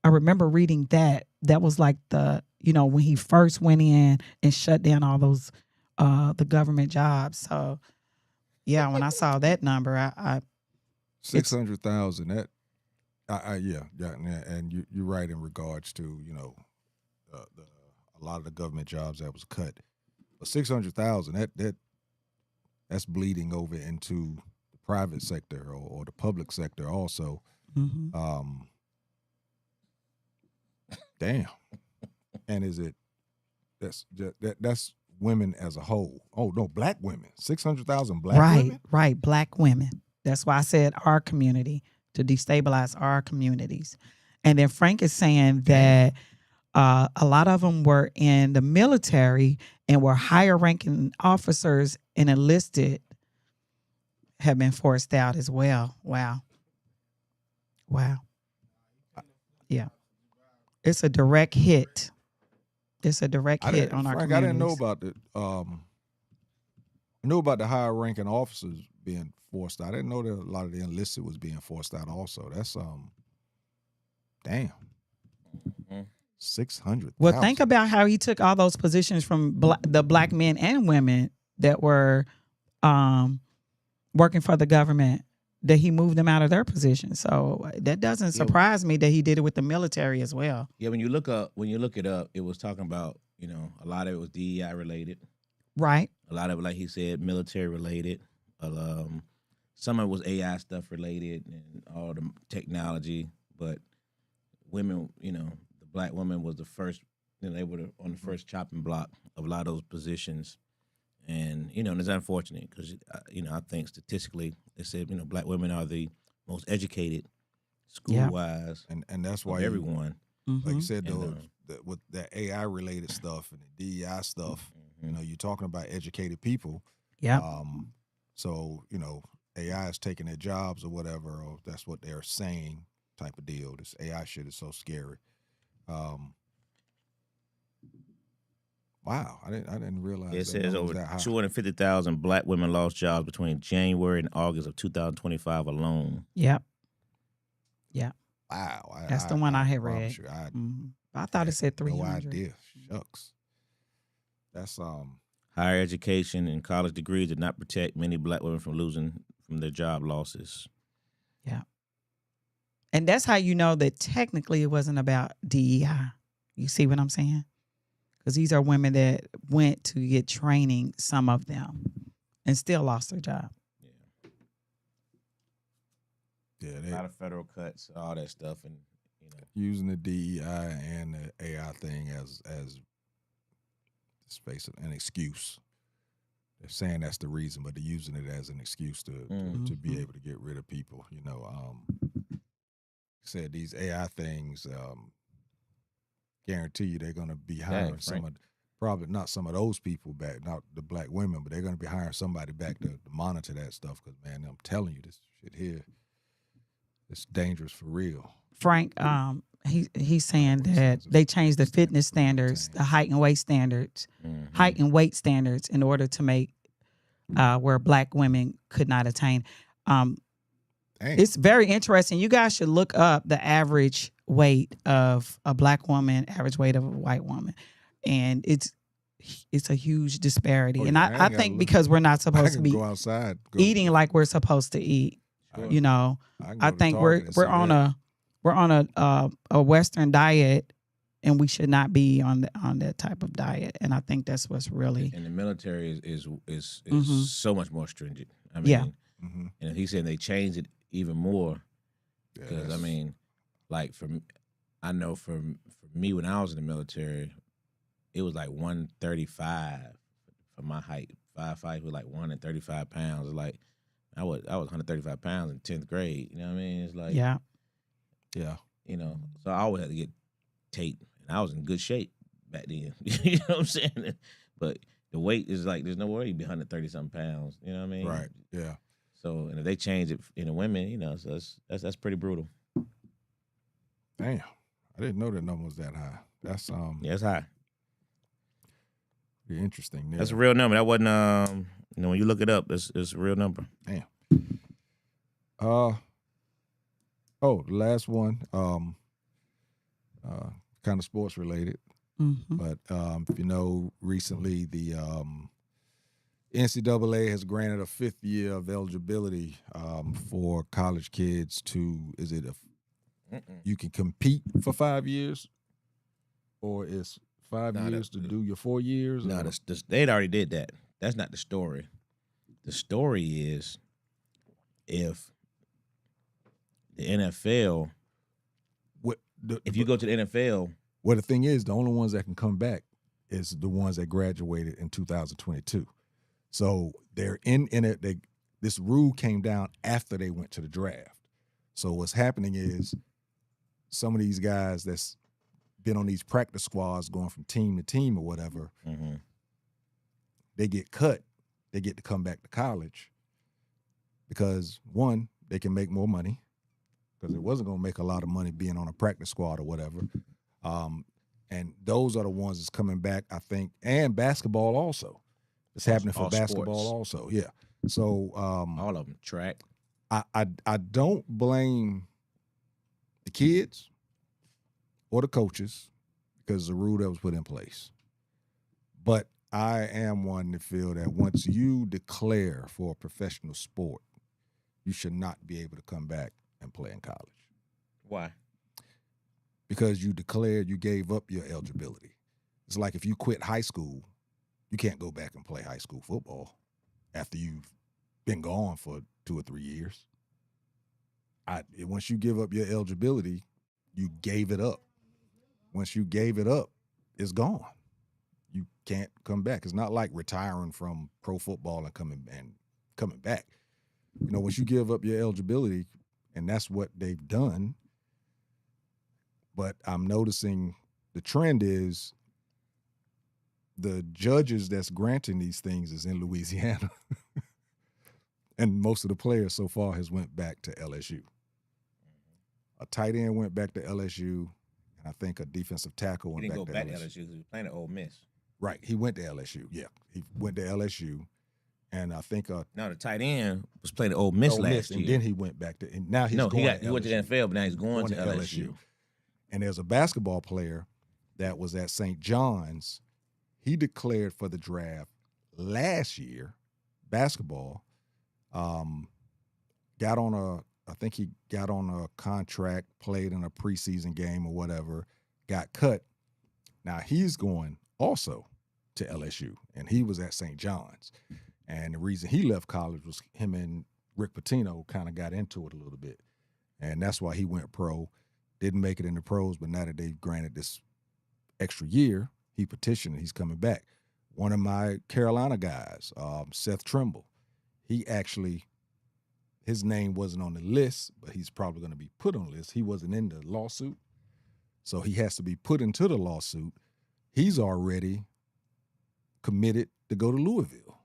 I remember reading that. That was like the, you know, when he first went in and shut down all those the government jobs. So yeah, when I saw that number, I 600,000. That, yeah, and you're right in regards to, you know, a lot of the government jobs that was cut. But 600,000, that's bleeding over into the private sector or the public sector also. mm-hmm. Damn. And is it that's women as a whole? Oh no, black women. 600,000 black women. Right, black women. That's why I said our community, to destabilize our communities. And then Frank is saying that a lot of them were in the military and were higher ranking officers and enlisted have been forced out as well. Wow. Yeah. It's a direct hit. It's a direct hit on our Frank, communities. I didn't know about the I knew about the higher ranking officers being forced out. I didn't know that a lot of the enlisted was being forced out also. That's damn. 600,000. Well, think about how he took all those positions from the black men and women that were working for the government, that he moved them out of their positions. So that doesn't surprise me that he did it with the military as well. Yeah, when you look it up, it was talking about, a lot of it was DEI related. Right. A lot of it, like he said, military related. Some of it was AI stuff related and all the technology. But women, the black woman was the first, they were on the first chopping block of a lot of those positions. And, and it's unfortunate because, I think statistically, they said, black women are the most educated school-wise. And that's why everyone. Like you said, with that AI related stuff and the DEI stuff, you're talking about educated people. Yeah. So, AI is taking their jobs or whatever, or that's what they're saying type of deal. This AI shit is so scary. Wow, I didn't realize. It says over that high. 250,000 black women lost jobs between January and August of 2025 alone. Yep. Wow, that's the one I had read. You, I thought it said 300. No idea. Shucks. That's Higher education and college degrees did not protect many black women from losing from their job losses. Yeah. And that's how you know that technically it wasn't about DEI. You see what I'm saying? Because these are women that went to get training, some of them, and still lost their job. Yeah, a lot of federal cuts, all that stuff, and using the DEI and the AI thing as let's face it, an excuse. They're saying that's the reason, but they're using it as an excuse to be able to get rid of people. Said these AI things, guarantee you they're going to be hiring probably not some of those people back, not the black women, but they're going to be hiring somebody back to monitor that stuff. Because man, I'm telling you, this shit here, it's dangerous for real. Frank, he's saying that they changed the fitness standards, the height and weight standards, in order to make where black women could not attain. It's very interesting. You guys should look up the average weight of a black woman, average weight of a white woman, and it's a huge disparity. And I think because we're not supposed to be go outside, eating like we're supposed to eat. Sure. I think we're on a Western diet, and we should not be on that type of diet. And I think that's what's really. And the military is so much more stringent. I mean, and if he's saying they changed it even more, because I know for me when I was in the military, it was like 135 for my height. 5'5" with like 135 pounds. Like I was 135 pounds in 10th grade. You know what I mean? It's like yeah. So I always had to get taped, and I was in good shape back then. You know what I'm saying? But the weight is like there's no way you'd be 130 something pounds. You know what I mean? Right. Yeah. So and if they change it in the women, so that's pretty brutal. Damn, I didn't know that number was that high. That's it's high. Be interesting. Yeah. That's a real number. That wasn't when you look it up, it's a real number. Damn. The last one, kind of sports related, but if you know, recently the NCAA has granted a 5th year of eligibility for college kids to. Is it you can compete for 5 years, or is 5 years to do your 4 years? No, they already did that. That's not the story. The story is if the NFL, if you go to the NFL Well, the thing is, the only ones that can come back is the ones that graduated in 2022. So they're in it. This rule came down after they went to the draft. So what's happening is some of these guys that's been on these practice squads going from team to team or whatever, they get cut. They get to come back to college because, one, they can make more money because it wasn't going to make a lot of money being on a practice squad or whatever. And those are the ones that's coming back, I think, and basketball also. It's happening for basketball sports. also, yeah. So all of them, track. I don't blame the kids or the coaches because it's a rule that was put in place. But I am one to feel that once you declare for a professional sport, you should not be able to come back and play in college. Why? Because you declared you gave up your eligibility. It's like if you quit high school, you can't go back and play high school football after you've been gone for 2 or 3 years. Once you give up your eligibility, you gave it up. Once you gave it up, it's gone. You can't come back. It's not like retiring from pro football and coming back. You know, once you give up your eligibility, and that's what they've done. But I'm noticing the trend is the judges that's granting these things is in Louisiana. And most of the players so far has went back to LSU. A tight end went back to LSU, and I think a defensive tackle went back to LSU. He didn't go back to LSU because he was playing at Ole Miss. Right. He went to LSU, yeah. He went to LSU, and I think the tight end was playing at Ole Miss last year. And then he went back to, and now he's going to LSU. He went to the NFL, but now he's going to LSU. And there's a basketball player that was at St. John's. He declared for the draft last year, basketball. I think he got on a contract, played in a preseason game or whatever, got cut. Now he's going also to LSU, and he was at St. John's. And the reason he left college was him and Rick Pitino kind of got into it a little bit. And that's why he went pro. Didn't make it in the pros, but now that they've granted this extra year, he petitioned and he's coming back. One of my Carolina guys, Seth Trimble, his name wasn't on the list, but he's probably going to be put on the list. He wasn't in the lawsuit, so he has to be put into the lawsuit. He's already committed to go to Louisville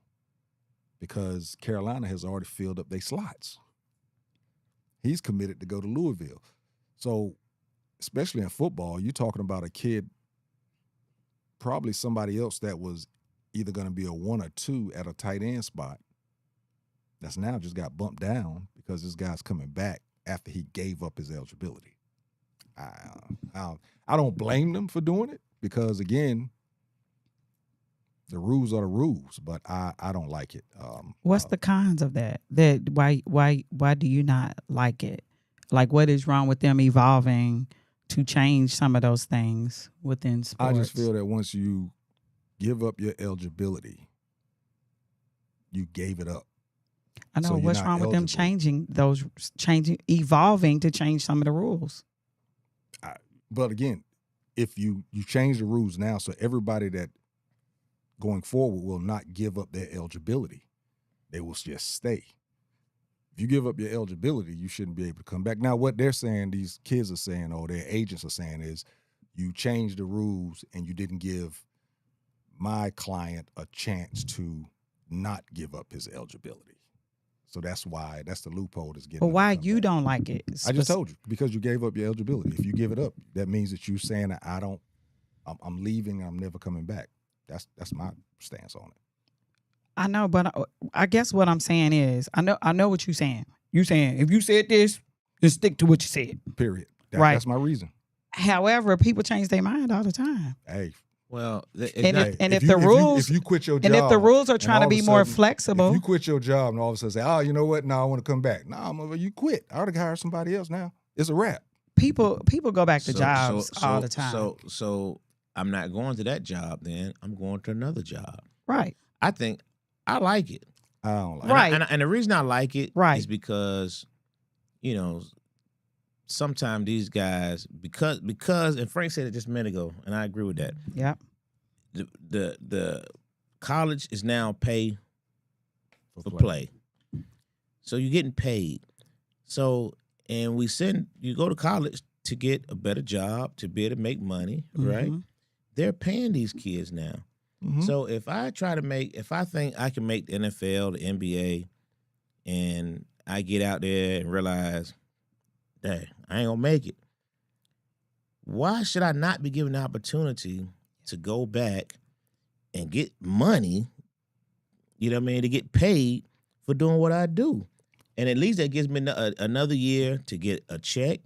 because Carolina has already filled up their slots. He's committed to go to Louisville. So, especially in football, you're talking about a kid, probably somebody else that was either going to be a 1 or 2 at a tight end spot that's now just got bumped down because this guy's coming back after he gave up his eligibility. I don't blame them for doing it because, again, the rules are the rules, but I don't like it. What's the cons of that? Why do you not like it? Like, what is wrong with them evolving to change some of those things within sports? I just feel that once you give up your eligibility, you gave it up. I know. So what's wrong with them evolving to change some of the rules? But again, if you change the rules now, so everybody that going forward will not give up their eligibility, they will just stay. If you give up your eligibility, you shouldn't be able to come back. Now, what they're saying, these kids are saying, or their agents are saying, is you changed the rules and you didn't give my client a chance to not give up his eligibility. So that's the loophole that's getting. But why you don't like it? I just told you, because you gave up your eligibility. If you give it up, that means that you're saying that I'm leaving, I'm never coming back. That's my stance on it. I know, but I guess what I'm saying is, I know what you're saying. You're saying if you said this, then stick to what you said. Period. Right. That's my reason. However, people change their mind all the time. Hey. Well, if the rules, if you quit your job, and if the rules are trying to be more flexible, if you quit your job and all of a sudden say, "Oh, you know what? No, I want to come back." No, you quit. I already hired somebody else. Now it's a wrap. People go back to jobs all the time. So I'm not going to that job. Then I'm going to another job. Right. I think I like it. I don't like right. it. And the reason I like it right. is because, sometimes these guys, because and Frank said it just a minute ago, and I agree with that. Yep. The college is now pay for play. So you're getting paid. So, and you go to college to get a better job, to be able to make money, right? They're paying these kids now. So if I think I can make the NFL, the NBA, and I get out there and realize, dang, I ain't gonna make it. Why should I not be given the opportunity to go back and get money, you know what I mean, to get paid for doing what I do? And at least that gives me another year to get a check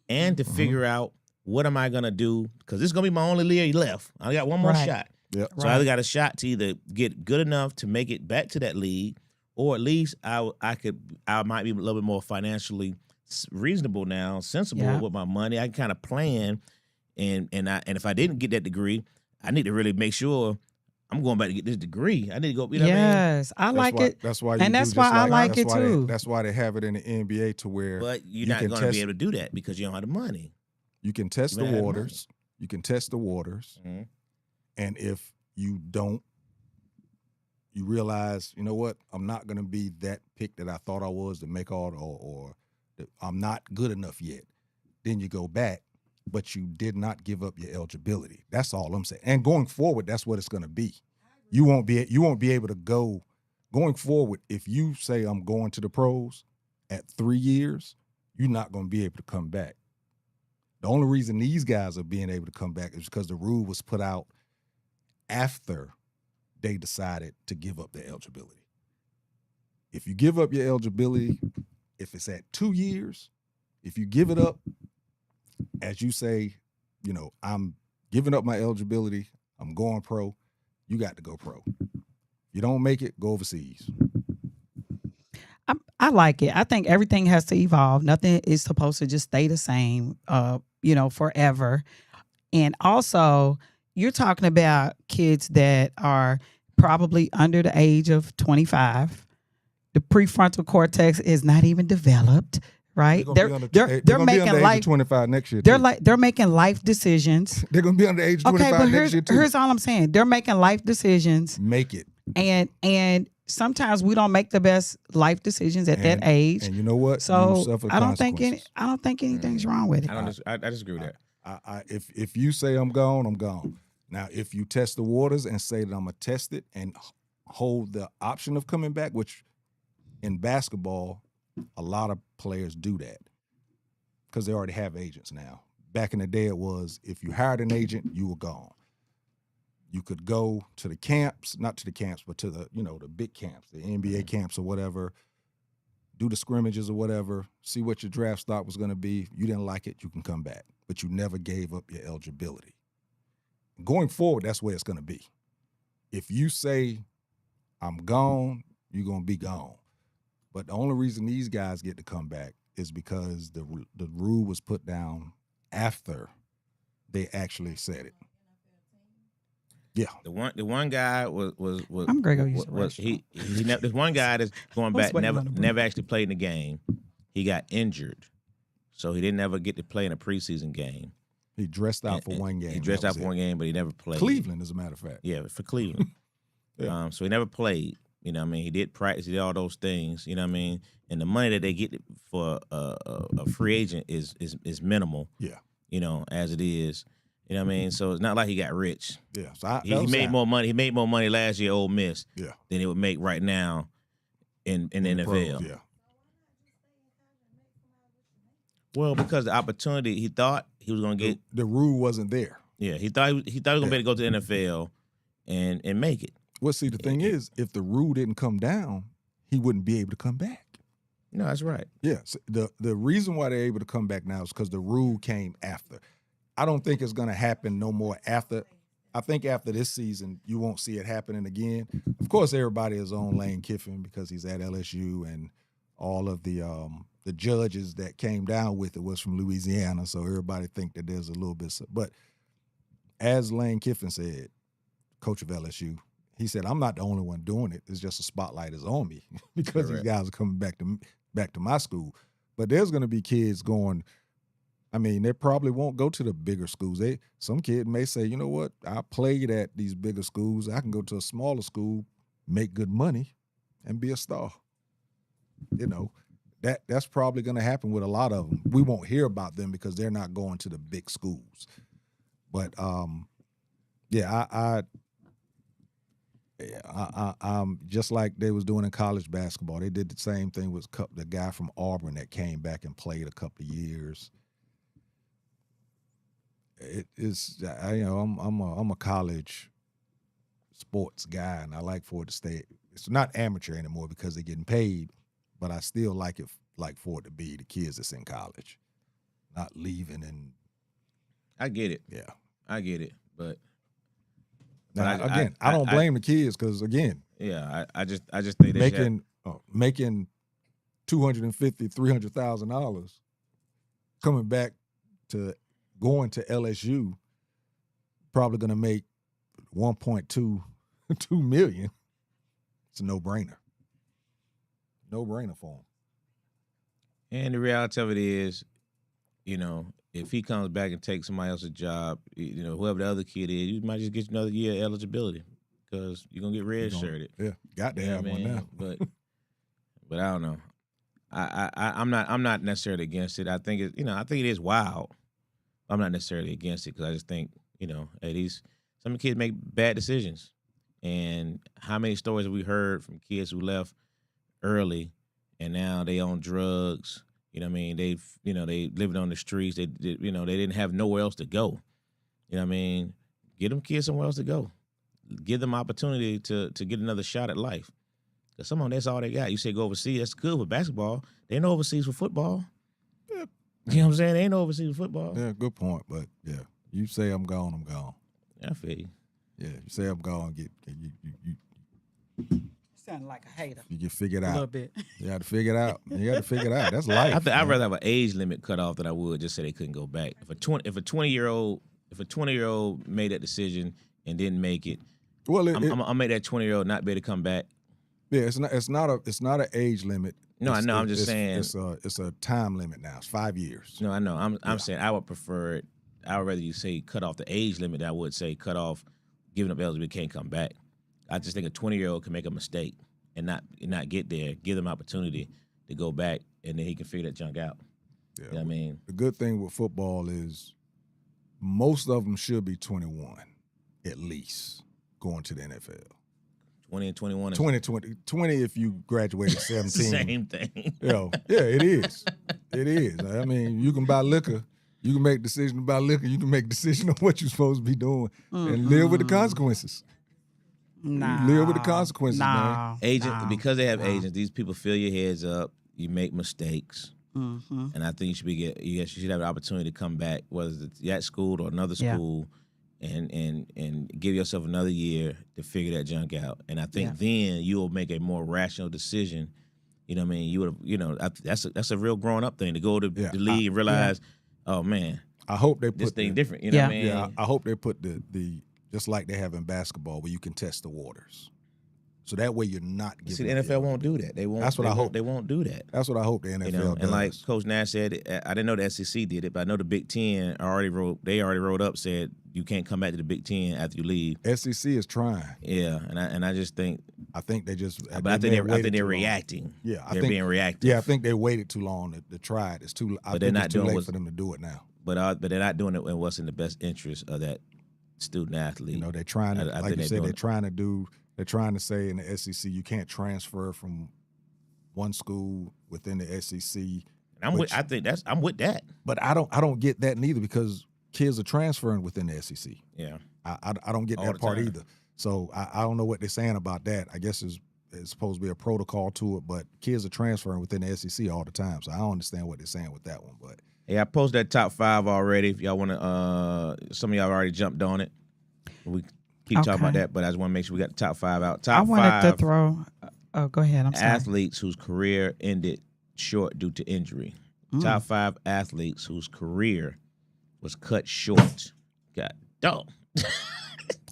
and to figure out what am I going to do, because this is going to be my only year left. I got one more shot. Yep. So I either got a shot to either get good enough to make it back to that league, or at least I might be a little bit more financially reasonable now, sensible with my money. I can kind of plan, and if I didn't get that degree, I need to really make sure I'm going back to get this degree. I need to go. You know what I mean? Yes, I like it. That's why, and that's why I like it too. That's why they have it in the NBA to where. But you're not going to be able to do that because you don't have the money. You can test the waters. You can test the waters, and if you don't, you realize, you know what? I'm not going to be that pick that I thought I was to make all, or that I'm not good enough yet. Then you go back, but you did not give up your eligibility. That's all I'm saying. And going forward, that's what it's going to be. You won't be able to go going forward. If you say I'm going to the pros at 3 years, you're not going to be able to come back. The only reason these guys are being able to come back is because the rule was put out after they decided to give up their eligibility. If you give up your eligibility, if it's at 2 years, if you give it up, as you say, you know, I'm giving up my eligibility, I'm going pro, you got to go pro. You don't make it, go overseas. I like it. I think everything has to evolve. Nothing is supposed to just stay the same, forever. And also, you're talking about kids that are probably under the age of 25. The prefrontal cortex is not even developed, right? They're making life 25 next year. They're making life decisions. They're going to be under the age of 25 next year too. Here's all I'm saying. They're making life decisions. Make it. And sometimes we don't make the best life decisions at that age. And you know what? So I don't think anything's wrong with it. I disagree with that. If you say I'm gone, I'm gone. Now, if you test the waters and say that I'm gonna test it and hold the option of coming back, which in basketball, a lot of players do that because they already have agents now. Back in the day, it was if you hired an agent, you were gone. You could go to the camps, not to the camps, but to the big camps, the NBA camps or whatever, do the scrimmages or whatever, see what your draft stock was going to be. You didn't like it, you can come back. But you never gave up your eligibility. Going forward, that's where it's going to be. If you say, I'm gone, you're going to be gone. But the only reason these guys get to come back is because the rule was put down after they actually said it. Yeah, the one guy was I'm Grego. This one guy that's going back never actually played in the game. He got injured, so he didn't ever get to play in a preseason game. He dressed out for one game. He dressed out for one game, but he never played. Cleveland, as a matter of fact. Yeah, for Cleveland. Yeah. So he never played. You know what I mean? He did practice, he did all those things, you know what I mean? And the money that they get for a free agent is minimal. Yeah. You know, as it is. You know what I mean? So it's not like he got rich. Yeah. So he made more money. He made more money last year at Ole Miss than he would make right now in the NFL. Pros, yeah. Well, because the opportunity, he thought he was going to get. The rule wasn't there. Yeah, he thought he was going to be able to go to the NFL and make it. Well, see, the thing is, if the rule didn't come down, he wouldn't be able to come back. No, that's right. Yeah. So the reason why they're able to come back now is because the rule came after. I don't think it's going to happen no more after. I think after this season, you won't see it happening again. Of course, everybody is on Lane Kiffin because he's at LSU, and all of the judges that came down with it was from Louisiana, so everybody think that there's a little bit. But as Lane Kiffin said, coach of LSU, he said, I'm not the only one doing it. It's just a spotlight is on me because these guys are coming back to my school. But there's going to be kids going I mean, they probably won't go to the bigger schools. Some kid may say, you know what, I played at these bigger schools. I can go to a smaller school, make good money, and be a star. You know, that's probably going to happen with a lot of them. We won't hear about them because they're not going to the big schools. But I'm just like they was doing in college basketball. They did the same thing with the guy from Auburn that came back and played a couple of years. I'm a college sports guy, and I like for it to stay. It's not amateur anymore because they're getting paid, but I still like for it to be the kids that's in college, not leaving. And I get it. Yeah, I get it. But now, I don't blame the kids because yeah, I just think they making $250,000-$300,000 coming back to going to LSU, probably going to make 1.2 million. It's a no-brainer. No-brainer for him. And the reality of it is, you know, if he comes back and takes somebody else's job, you know, whoever the other kid is, you might just get another year of eligibility because you're gonna get red-shirted. Yeah, got to have one now. But I don't know. I'm not necessarily against it. I think it is wild. I'm not necessarily against it because I just think, you know, some kids make bad decisions. And how many stories have we heard from kids who left early and now they on drugs? You know what I mean? They living on the streets. They didn't have nowhere else to go. You know what I mean? Get them kids somewhere else to go. Give them opportunity to get another shot at life. Because some of them, that's all they got. You say go overseas, that's good for basketball. They ain't no overseas for football. Yeah. You know what I'm saying? They ain't no overseas for football. Yeah, good point. But yeah, you say I'm gone, I'm gone. I feel you. Yeah, you say I'm gone, you Sounding like a hater. You get figured out. A little bit. You got to figure it out. You got to figure it out. That's life. I'd rather have an age limit cut off than I would just say they couldn't go back. If a 20-year-old made that decision and didn't make it, well, I'll make that 20-year-old not be able to come back. Yeah, it's not an age limit. No, I know. I'm just saying it's a time limit now. It's 5 years. No, I know. I'm saying I would prefer it. I would rather you say cut off the age limit than I would say cut off giving up eligibility can't come back. I just think a 20-year-old can make a mistake and not get there. Give them opportunity to go back, and then he can figure that junk out. Yeah, you know what I mean? The good thing with football is most of them should be 21 at least going to the NFL. 20 and 21 is 20 if you graduated 17. Same thing. Yeah, it is. It is. I mean, you can buy liquor. You can make a decision about liquor. You can make a decision on what you're supposed to be doing and live with the consequences. Nah. Live with the consequences, man. Because they have agents, these people fill your heads up. You make mistakes. Mm-hmm. And I think you should have an opportunity to come back, whether it's that school or another school, and give yourself another year to figure that junk out. And I think then you'll make a more rational decision. You know what I mean? You would have, that's a real grown up thing to go to the league and realize, oh man, I hope they put this thing different. You know what I mean? Yeah, I hope they put the just like they have in basketball where you can test the waters. So that way you're not giving. See, the NFL won't do that. They won't. That's what I hope. They won't do that. That's what I hope the NFL does. And like Coach Nash said, I didn't know the SEC did it, but I know the Big Ten already wrote up said you can't come back to the Big Ten after you leave. SEC is trying. Yeah, and I just think. I think they just. But I think they're reacting. Yeah, they're being reactive. Yeah, I think they waited too long to try it. It's too. I think it's too late for them to do it now. But they're not doing it in what's in the best interest of that student athlete. You know, they're trying to, like you said, they're trying to say in the SEC you can't transfer from one school within the SEC. I'm with that. But I don't get that neither because kids are transferring within the SEC. Yeah, I don't get that part either. So I don't know what they're saying about that. I guess it's supposed to be a protocol to it, but kids are transferring within the SEC all the time. So I don't understand what they're saying with that one. But yeah, I posted that top 5 already. If y'all want to, some of y'all already jumped on it. We keep talking about that, but I just want to make sure we got the top 5 out. I wanted to throw. Oh, go ahead. I'm sorry. Athletes whose career ended short due to injury. Top 5 athletes whose career was cut short. God, dog.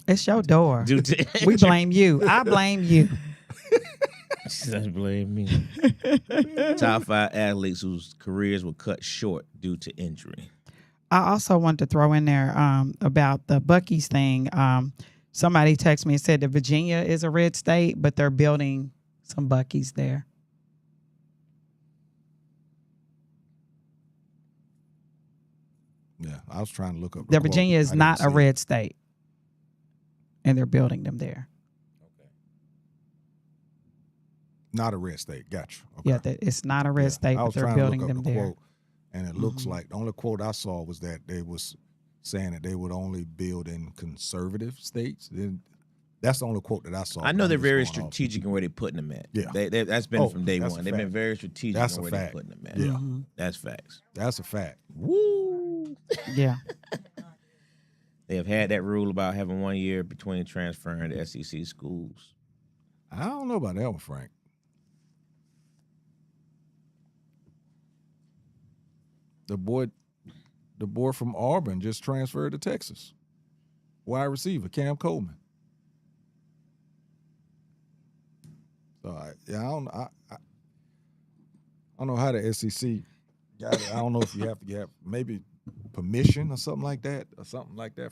It's your door. Due to injury. We blame you. I blame you. Don't blame me. Top 5 athletes whose careers were cut short due to injury. I also wanted to throw in there about the Buc-ee's thing. Somebody texted me and said that Virginia is a red state, but they're building some Buc-ee's there. Yeah, I was trying to look up. The quote. Virginia I is didn't not a see it. red state, and they're building them there. Not a red state. Gotcha. Okay. Yeah, it's not a red state, I but was they're trying to building look up them the there. quote, and it looks like the only quote I saw was that they was saying that they would only build in conservative states. That's the only quote that I saw. I know I'm they're just very going off. strategic in where they're putting them at. Yeah. That's been from day that's one. a They've been fact. very strategic That's in a where they're fact. putting them at. Yeah. That's facts. That's a fact. Woo! Yeah. They have had that rule about having 1 year between transferring to SEC schools. I don't know about that one, Frank. The boy from Auburn just transferred to Texas. Wide receiver Cam Coleman. So I don't know how the SEC got it. I don't know if you have to get maybe permission or something like that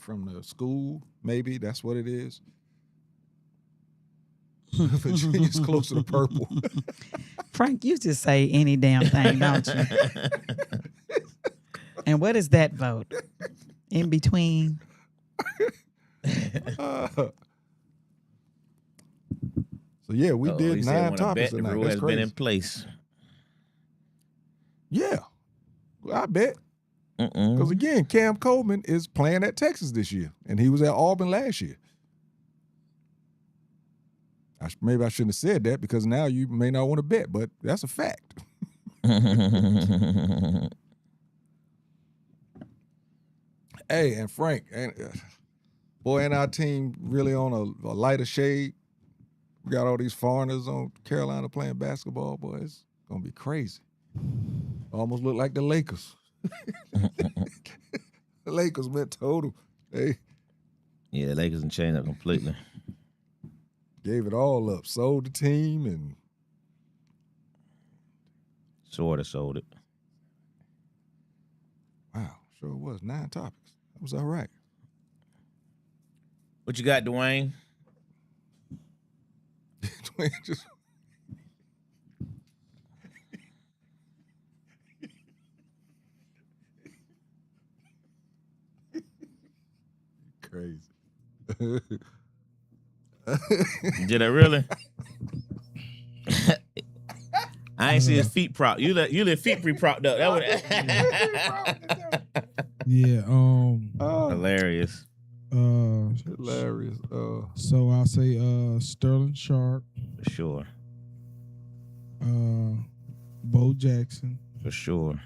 from the school. Maybe that's what it is. Virginia's closer to purple. Frank, you just say any damn thing, don't you? And what is that vote? In between? So yeah, we He did said 9 when a topics bet, the tonight. rule That's has crazy. been in place. Yeah, I bet. Because Mm-mm. again, Cam Coleman is playing at Texas this year, and he was at Auburn last year. Maybe I shouldn't have said that because now you may not want to bet, but that's a fact. Hey, and Frank, and our team really on a lighter shade. We got all these foreigners on Carolina playing basketball, boy. It's gonna be crazy. Almost look like the Lakers. The Lakers went total. They Yeah, the Lakers and chained up completely. gave it all up, sold the team, and Sort of sold it. wow, sure was 9 topics. That was all right. What you got, Dwayne? Dwayne just crazy. Did I really? I ain't see his feet prop. You let feet pre-propped up. That would Yeah. hilarious. Hilarious. So I'll say Sterling Sharp, For sure. Bo Jackson, For sure.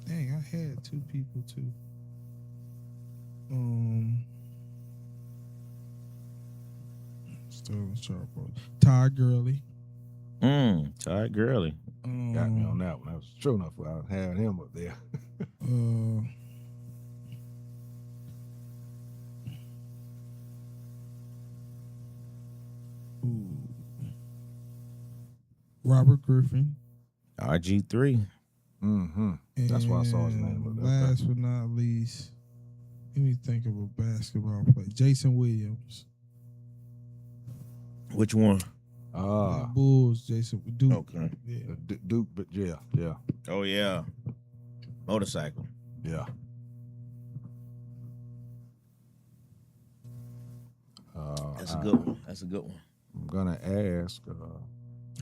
Dang, I had 2 people too. Sterling Sharp, Ty Gurley. Todd Gurley. Got me on that one. I was sure enough I had him up there. Robert Griffin. RG3. Mm-hmm. That's why I saw his name up And there. last but not least, let me think of a basketball player. Jason Williams. Which one? Bulls, Jason Duke. Okay. Yeah. Duke, but yeah. Oh, yeah. Motorcycle. That's a good one. That's a good one. I'm gonna ask.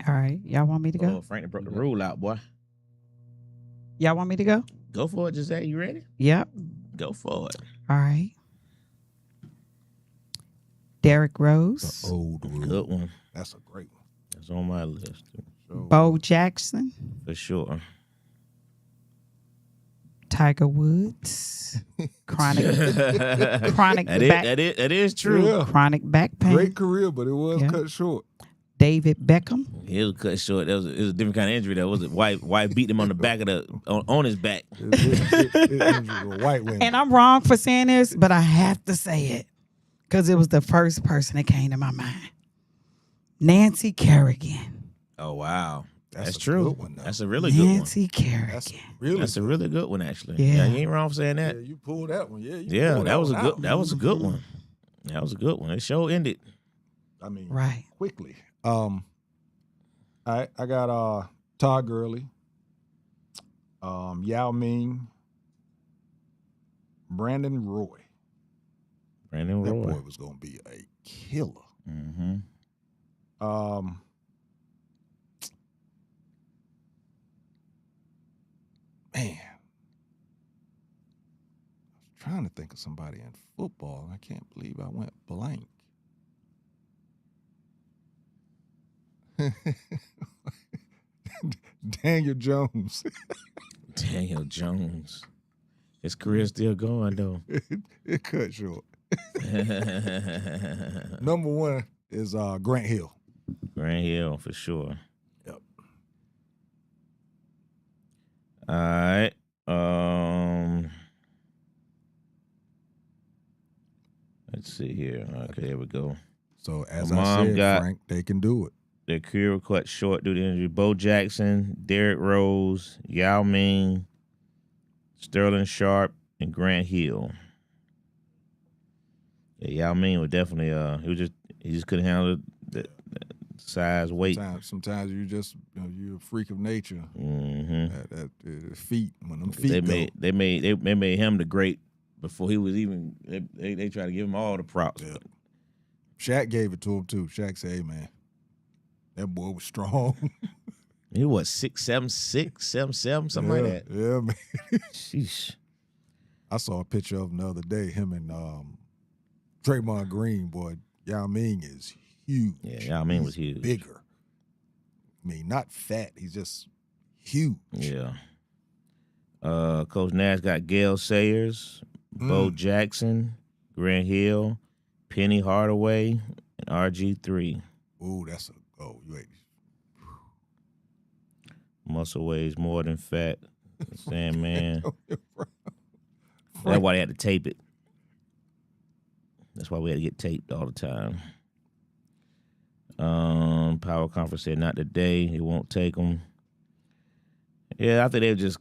All right. Y'all want me to go? Oh, Frank broke the rule out, boy. Y'all want me to go? Go for it, Giselle. You ready? Yep. Go for it. All right. Derrick Rose, Old rule. Good one. That's a great one. That's on my list. Bo Jackson, For sure. Tiger Woods, chronic That is true. Yeah. chronic back pain, Great career, but it was Yeah. cut short. David Beckham, He was cut short. It was a different kind of injury. That was it. White beat him on the back of on his back. It was a white win. and I'm wrong for saying this, but I have to say it because it was the first person that came to my mind. Nancy Kerrigan. Oh wow, that's a true. good one, though. That's a really good one. Nancy Kerrigan. That's really That's a really good one, actually. Yeah. You ain't wrong for saying yeah. that. You pulled that one. Yeah, Yeah, pulled that was a one good. out. That was a good one. That was a good one. It show ended. I mean, Right. quickly. I got Todd Gurley, Yao Ming, Brandon Roy. Brandon That Roy. boy was gonna be a killer. Mm-hmm. Man, I was trying to think of somebody in football. I can't believe I went blank. Daniel Jones. Daniel Jones. His career's still going though. It cut short. Number one is Grant Hill. Grant Hill for sure. Yep. All right. Let's see here. Okay, here we go. So as My I mom said, got- Frank, they can do it. Their career cut short due to injury. Bo Jackson, Derrick Rose, Yao Ming, Sterling Sharp, and Grant Hill. Yeah, Yao Ming was definitely he just couldn't handle the size, weight. Sometimes you just you're a freak of nature. Mm-hmm. That feet when them feet They made him the great before he was even. They tried to give him all the props. Yeah. Shaq gave it to him too. Shaq said, "Hey man, that boy was strong." He was 6'7", 6'7", something like that. Yeah, man. Sheesh. I saw a picture of him the other day. Him and Draymond Green, boy. Yao Ming is huge. Yeah, Yao Ming was He's huge. Bigger. I mean, not fat. He's just huge. Yeah. Coach Nash got Gail Sayers, Bo Jackson, Grant Hill, Penny Hardaway, and RG3. Ooh, that's a you ain't. Muscle weighs more than fat. Sandman. That's why they had to tape it. That's why we had to get taped all the time. Power Conference said not today. He won't take them. Yeah, I think they're just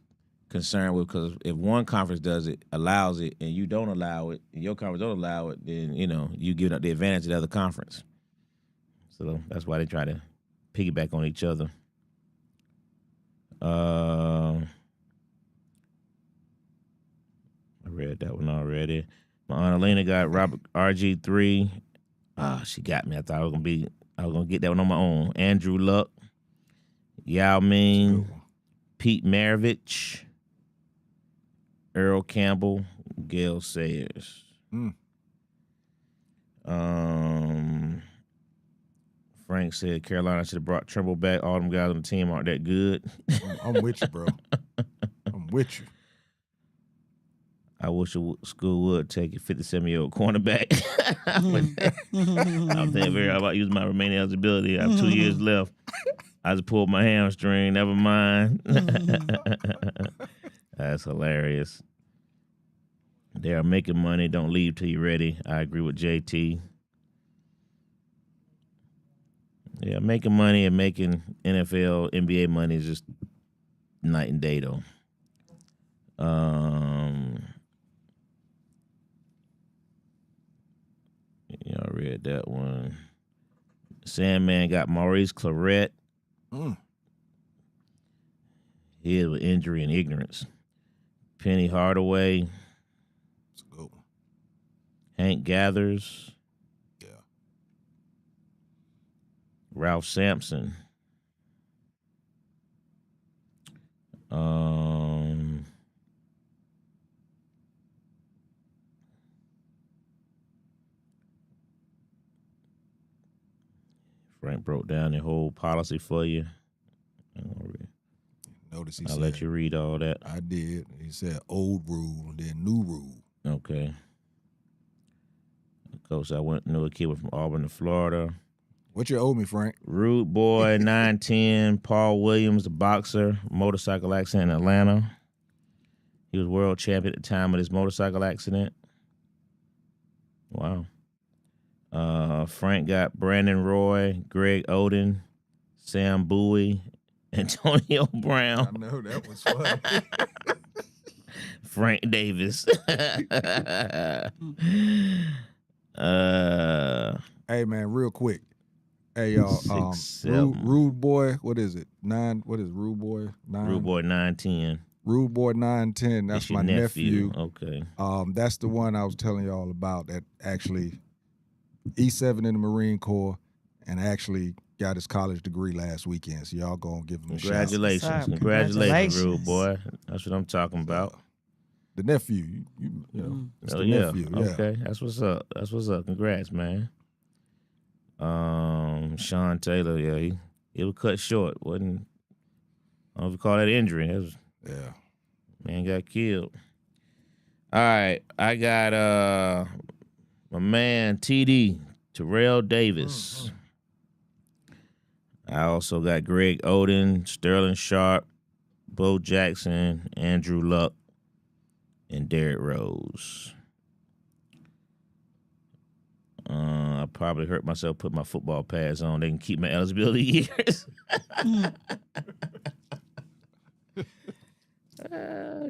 concerned with, because if one conference does it, allows it, and you don't allow it, and your conference don't allow it, then you give up the advantage of the other conference. So that's why they try to piggyback on each other. I read that one already. My Aunt Elena got Robert RG3. She got me. I thought I was gonna get that one on my own. Andrew Luck, Yao Ming, Pete Maravich, Earl Campbell, Gail Sayers. Frank said Carolina should have brought Trimble back. All them guys on the team aren't that good. I'm with you, bro. I'm with you. I wish a school would take a 57-year-old cornerback. I'm thinking very hard about using my remaining eligibility. I have 2 years left. I just pulled my hamstring. Never mind. That's hilarious. They are making money. Don't leave till you're ready. I agree with JT. Yeah, making money and making NFL, NBA money is just night and day, though. Yeah, I read that one. Sandman got Maurice Claret. He is with injury and ignorance. Penny Hardaway. That's a good one. Hank Gathers. Yeah. Ralph Sampson. Frank broke down the whole policy for you. Notice he I'll said, let you read all that. I did. He said old rule and then new rule. Okay. Coach, knew a kid from Auburn to Florida. What you owe me, Frank? Rude Boy, 9'10", Paul Williams, the boxer, motorcycle accident in Atlanta. He was world champion at the time of his motorcycle accident. Wow. Frank got Brandon Roy, Greg Oden, Sam Bowie, Antonio I Brown, know that was funny. Frank Davis. Hey man, real quick. Hey y'all, 6, 7. Rude Boy, what is it? 9, what is it? Rude Boy? 9? Rude Boy 910. Rude Boy 910, that's It's your my nephew. Okay. That's the one I was telling y'all about that actually E7 in the Marine Corps and actually got his college degree last weekend. So y'all gonna give him a shout. Congratulations. What's up? Congratulations, Rude Congratulations. Boy. That's what I'm talking about. The nephew, you know, it's Oh the yeah. nephew. Yeah. Okay. That's what's up. That's what's up. Congrats, man. Sean Taylor, yeah, he was cut short. Wasn't, I don't know if you call that injury. That was, Yeah. man got killed. All right. I got my man TD, Terrell Davis. I also got Greg Oden, Sterling Sharp, Bo Jackson, Andrew Luck, and Derrick Rose. I probably hurt myself putting my football pads on. They can keep my eligibility years.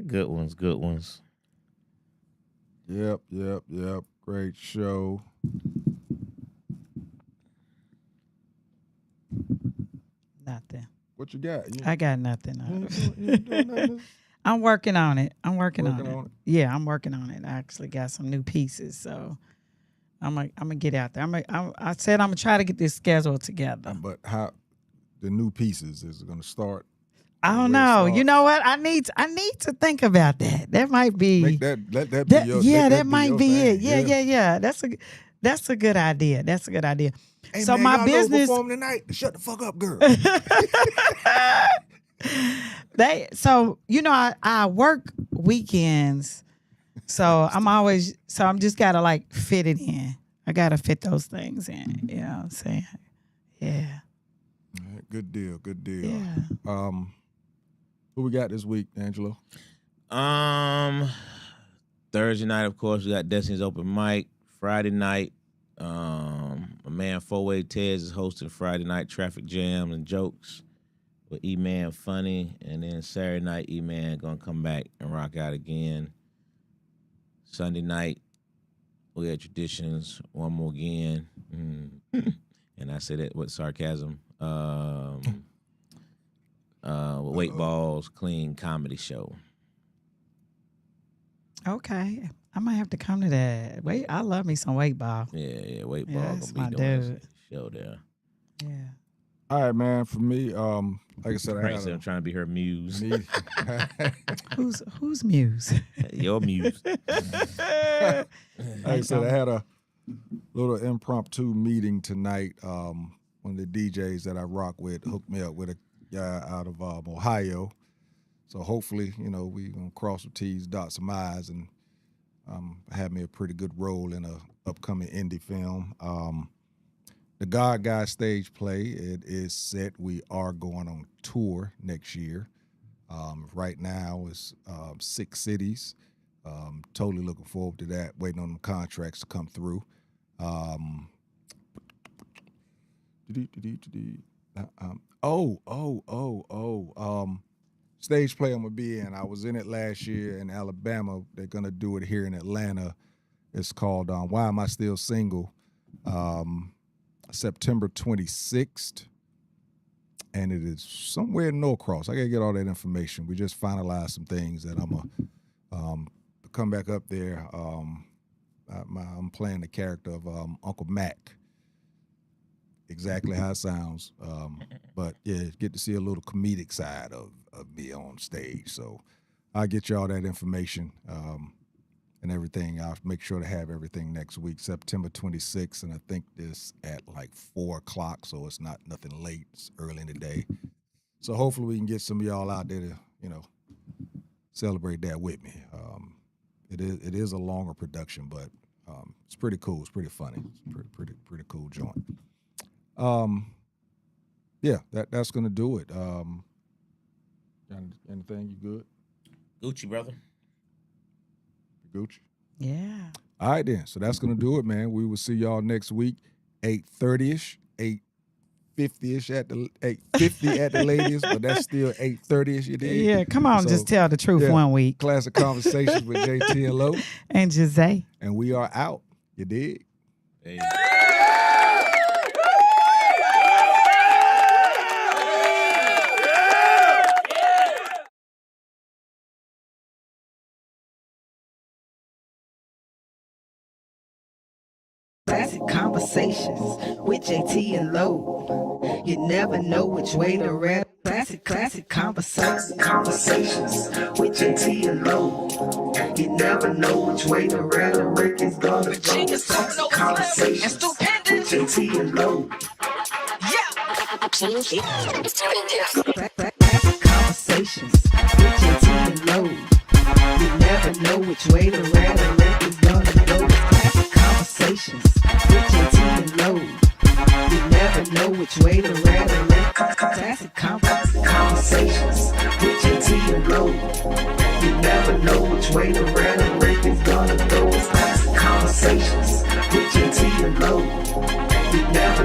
Good ones, good ones. Yep. Great show. Nothing. What you got? I got nothing. You ain't doing nothing? I'm working on it. Working on on it. Yeah, I'm working on it. I actually got some new pieces, so I'm gonna get out there. I said I'm gonna try to get this schedule together. But how the new pieces is going to start? I don't where it know. You starts? know what? I need to think about that. That might be Let that be that, your yeah, let that be might your be thing. it. Yeah. That's a good idea. That's a good idea. Hey, so man, my y'all business know performing tonight. Shut the fuck up, girl. I work weekends, so I'm just gotta like fit it in. I gotta fit those things in. You know what I'm saying? Yeah. Good deal. Yeah. Who we got this week, Angelo? Thursday night, of course, we got Destiny's Open Mic. Friday night, my man 4-Way Tez is hosting Friday night Traffic Jams and Jokes with E-Man Funny. And then Saturday night, E-Man gonna come back and rock out again. Sunday night, we had Traditions, One More Again. And I say that with sarcasm. Weight Balls, Clean Comedy Show. Okay. I might have to come to that. I love me some weight ball. Yeah, Weight Yeah, Ball that's gonna my be doing dude. this show there. Yeah. All right, man. For me, like I said, Frank said I'm trying to be her muse. Who's Muse? Your muse. Like I said, I had a little impromptu meeting tonight. One of the DJs that I rock with hooked me up with a guy out of Ohio. So hopefully, we gonna cross some T's, dot some I's, and have me a pretty good role in a upcoming indie film. The God Guy stage play, it is set. We are going on tour next year. Right now it's 6 cities. Totally looking forward to that. Waiting on them contracts to come through. Stage play I'm gonna be in. I was in it last year in Alabama. They're gonna do it here in Atlanta. It's called Why Am I Still Single? September 26th. And it is somewhere in Norcross. I gotta get all that information. We just finalized some things that I'm gonna come back up there. I'm playing the character of Uncle Mac. Exactly how it sounds. But yeah, get to see a little comedic side of me on stage. So I'll get you all that information and everything. I'll make sure to have everything next week, September 26th. And I think this at like 4:00, so it's not nothing late. It's early in the day. So hopefully we can get some of y'all out there to, celebrate that with me. It is a longer production, but it's pretty cool. It's pretty funny. It's pretty cool joint. Yeah, that's gonna do it. Anything you good? Gucci, brother. Gucci. Yeah. All right, then. So that's going to do it, man. We will see y'all next week, 8:30ish, 8:50ish at the 8:50 at the latest, but that's still 8:30ish. You did. Yeah, come on, So, just tell the truth one week. Classic Conversations with JT and Lo, And Jose. and we are out. You dig? Hey. Classic Konversations with JT and Lo. You never know which way to rap. Classic Konversations with JT and Lo. You never know which way to rap. The record's gonna go. Classic Konversations with JT and Lo. Classic Konversations with JT and Lo. You never know which way to rap. The record's gonna go. Classic Konversations with JT and Lo. You never know which way to rap. Classic Konversations with JT and Lo. You never know which way to rap. The record's gonna go. Classic Konversations with JT and Lo. You never